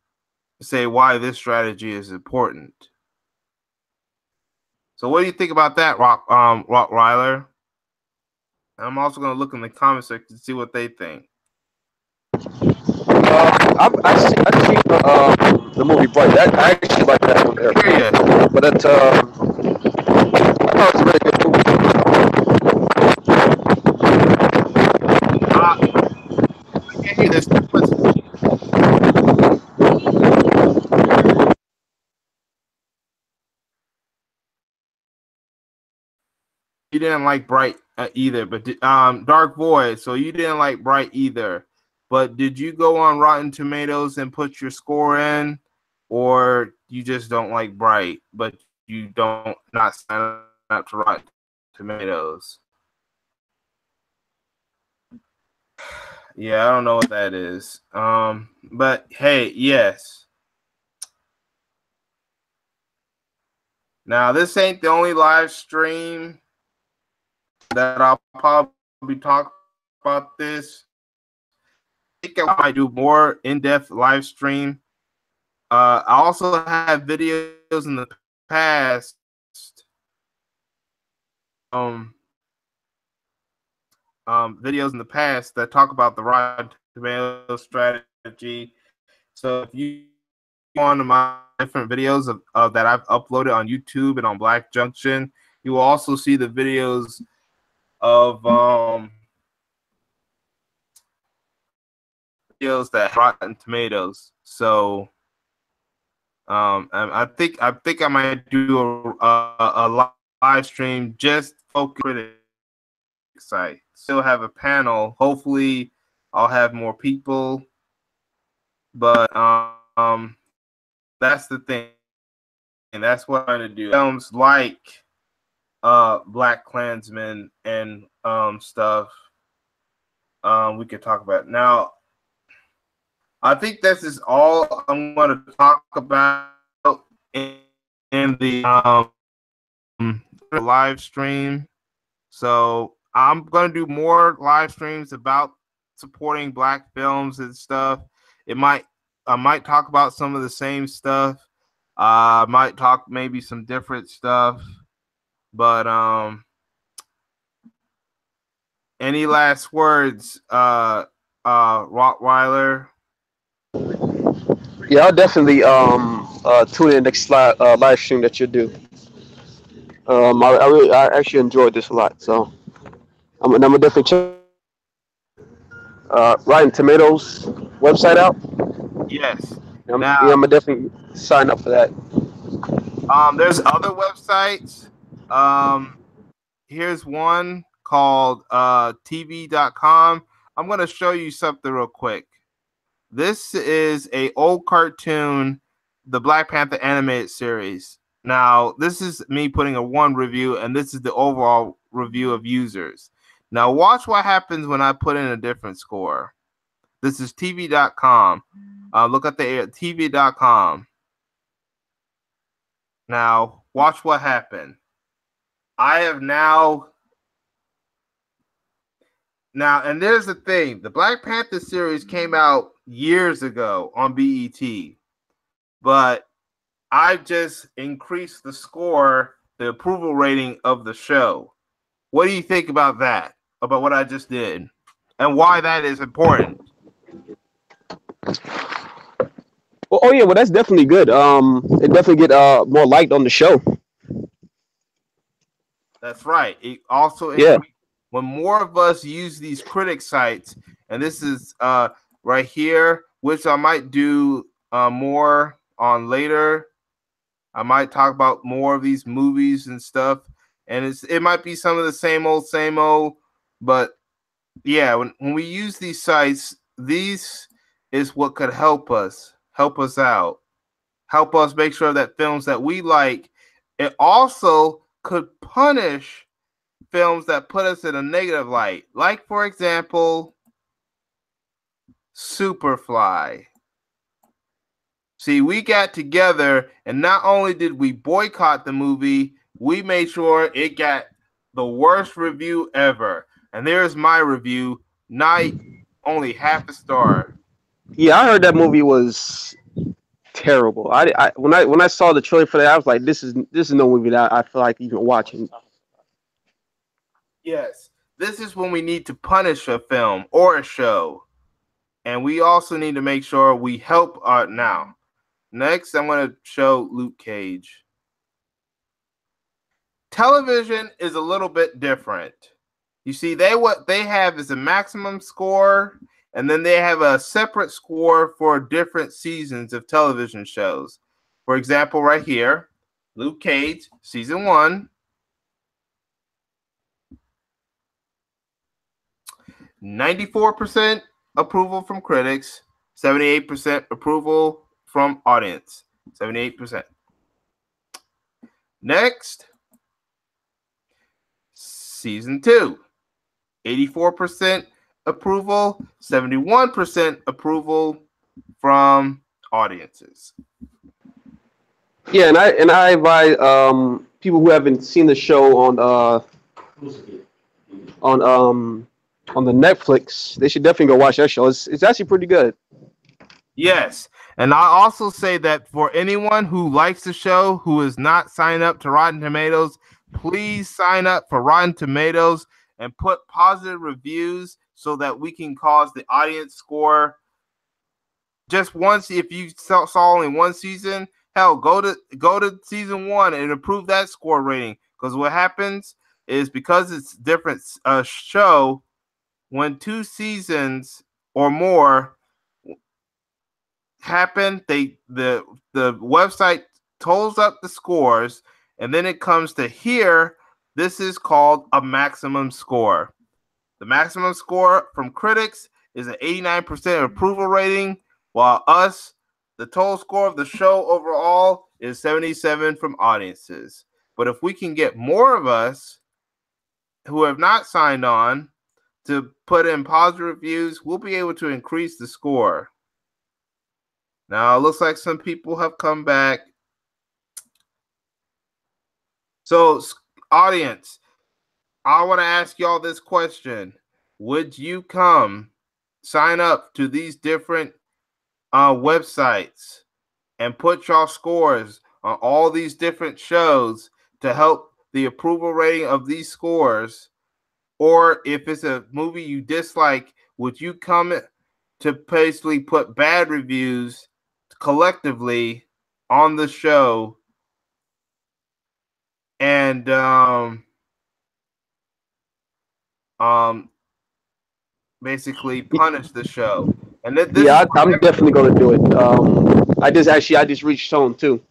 say why this strategy is important. So what do you think about that, Rottweiler? I'm also going to look in the comment section to see what they think. I've seen the movie Bright. I actually like that one there. But I thought it was a very good movie. I can't hear this. You didn't like Bright either, but Dark Void. So you didn't like Bright either. But did you go on Rotten Tomatoes and put your score in, or you just don't like Bright, but you don't not sign up to Rotten Tomatoes? Yeah, I don't know what that is. But hey, yes. Now this ain't the only live stream that I'll probably talk about this. think I might do more in-depth live stream. I also have videos in the past. Videos in the past that talk about the Rotten Tomatoes strategy. So if you go on to my different videos of that I've uploaded on YouTube and on Black Junction, you will also see the videos of videos that Rotten Tomatoes. So I think I might do a live stream just focus critic site. Still have a panel. Hopefully, I'll have more people. But that's the thing, and that's what I'm gonna do. Films like Black Klansman and stuff. We could talk about now. I think this is all I'm going to talk about in the live stream. So I'm going to do more live streams about supporting Black films and stuff. I might talk about some of the same stuff. I might talk maybe some different stuff. But any last words, Rottweiler? Yeah, I'll definitely tune in next live stream that you do. I actually enjoyed this a lot, so I'm gonna definitely check Rotten Tomatoes website out. Yes. Yeah, I'm gonna definitely sign up for that. There's other websites. Here's one called TV.com. I'm gonna show you something real quick. This is a old cartoon, the Black Panther animated series. Now, this is me putting a 1 review, and this is the overall review of users. Now, watch what happens when I put in a different score. This is TV.com. Look at the TV.com. Now, watch what happened. I have now, and there's the thing. The Black Panther series came out years ago on BET, but I just increased the score, the approval rating of the show. What do you think about that? About what I just did? And why that is important? Well, oh yeah, well that's definitely good. It definitely get more liked on the show. That's right. It also when more of us use these critic sites, and this is right here, which I might do more on later. I might talk about more of these movies and stuff, and it might be some of the same old, but yeah, when we use these sites, these is what could help us out, help us make sure that films that we like. It also could punish films that put us in a negative light, like for example, Superfly. See, we got together, and not only did we boycott the movie, we made sure it got the worst review ever. And there's my review, not only half a star. Yeah, I heard that movie was terrible. When I saw the trailer for that, I was like, this is no movie that I feel like even watching. Yes, this is when we need to punish a film or a show, and we also need to make sure we help now. Next, I'm going to show Luke Cage. Television is a little bit different. You see, what they have is a maximum score, and then they have a separate score for different seasons of television shows. For example, right here, Luke Cage, season 1. 94% approval from critics, 78% approval from audience. 78%. Next, season 2. 84% approval, 71% approval from audiences. Yeah, and I advise people who haven't seen the show on on the Netflix. They should definitely go watch that show. It's actually pretty good. Yes. And I also say that for anyone who likes the show who is not signed up to Rotten Tomatoes, please sign up for Rotten Tomatoes and put positive reviews so that we can cause the audience score just once. If you saw only one season, hell, go to season 1 and improve that score rating. Because what happens is, because it's different show, when 2 seasons or more happen, the website totals up the scores, and then it comes to here. This is called a maximum score. The maximum score from critics is an 89% approval rating, while the total score of the show overall is 77 from audiences. But if we can get more of us who have not signed on to put in positive reviews, we'll be able to increase the score. Now, it looks like some people have come back. So, audience, I want to ask y'all this question. Would you sign up to these different websites and put y'all scores on all these different shows to help the approval rating of these scores? Or if it's a movie you dislike, would you come to basically put bad reviews collectively on the show and basically punish the show? And Yeah, I'm definitely gonna do it. I just reached home too,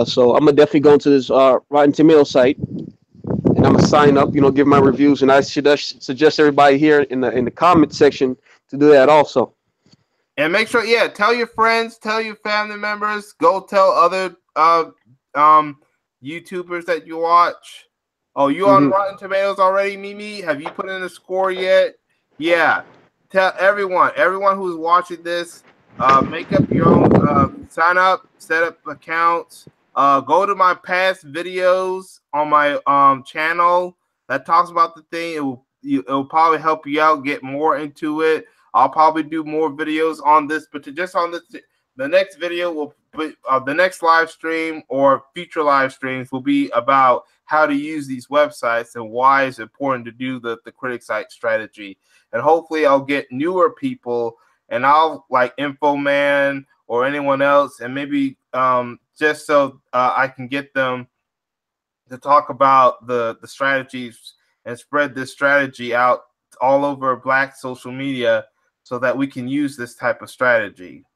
so I'm gonna definitely go into this Rotten Tomato site, and I'm gonna sign up. Give my reviews, and I should suggest everybody here in the comment section to do that also. And make sure, tell your friends, tell your family members, go tell other YouTubers that you watch. Oh, you on Rotten Tomatoes already, Mimi? Have you put in a score yet? Yeah. Tell everyone who's watching this, make up your own, sign up, set up accounts. Go to my past videos on my channel that talks about the thing. It'll probably help you out, get more into it. I'll probably do more videos on this, but just on this, the next video will be, the next live stream or future live streams will be about how to use these websites and why it's important to do the critic site strategy. And hopefully I'll get newer people, and I'll like Infoman or anyone else, and maybe just so I can get them to talk about the strategies and spread this strategy out all over Black social media, so that we can use this type of strategy.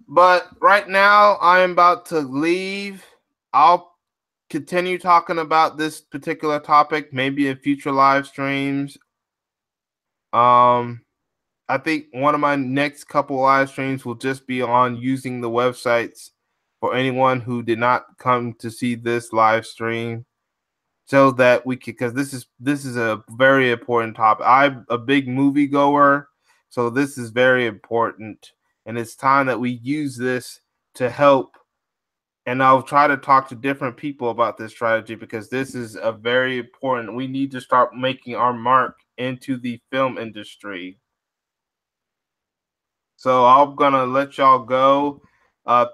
But right now, I'm about to leave. I'll continue talking about this particular topic, maybe in future live streams. I think one of my next couple live streams will just be on using the websites for anyone who did not come to see this live stream, so that we can, because this is a very important topic. I'm a big movie goer, so this is very important, and it's time that we use this to help. And I'll try to talk to different people about this strategy, because this is a very important. We need to start making our mark into the film industry. So I'm gonna let y'all go.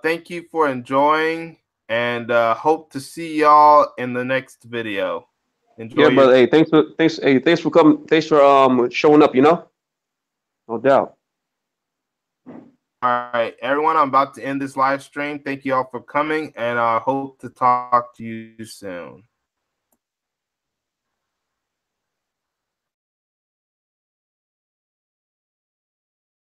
Thank you for enjoying, and hope to see y'all in the next video. Enjoy. Yeah, brother. Hey, thanks for coming. Thanks for showing up. No doubt. All right, everyone. I'm about to end this live stream. Thank you all for coming, and I hope to talk to you soon.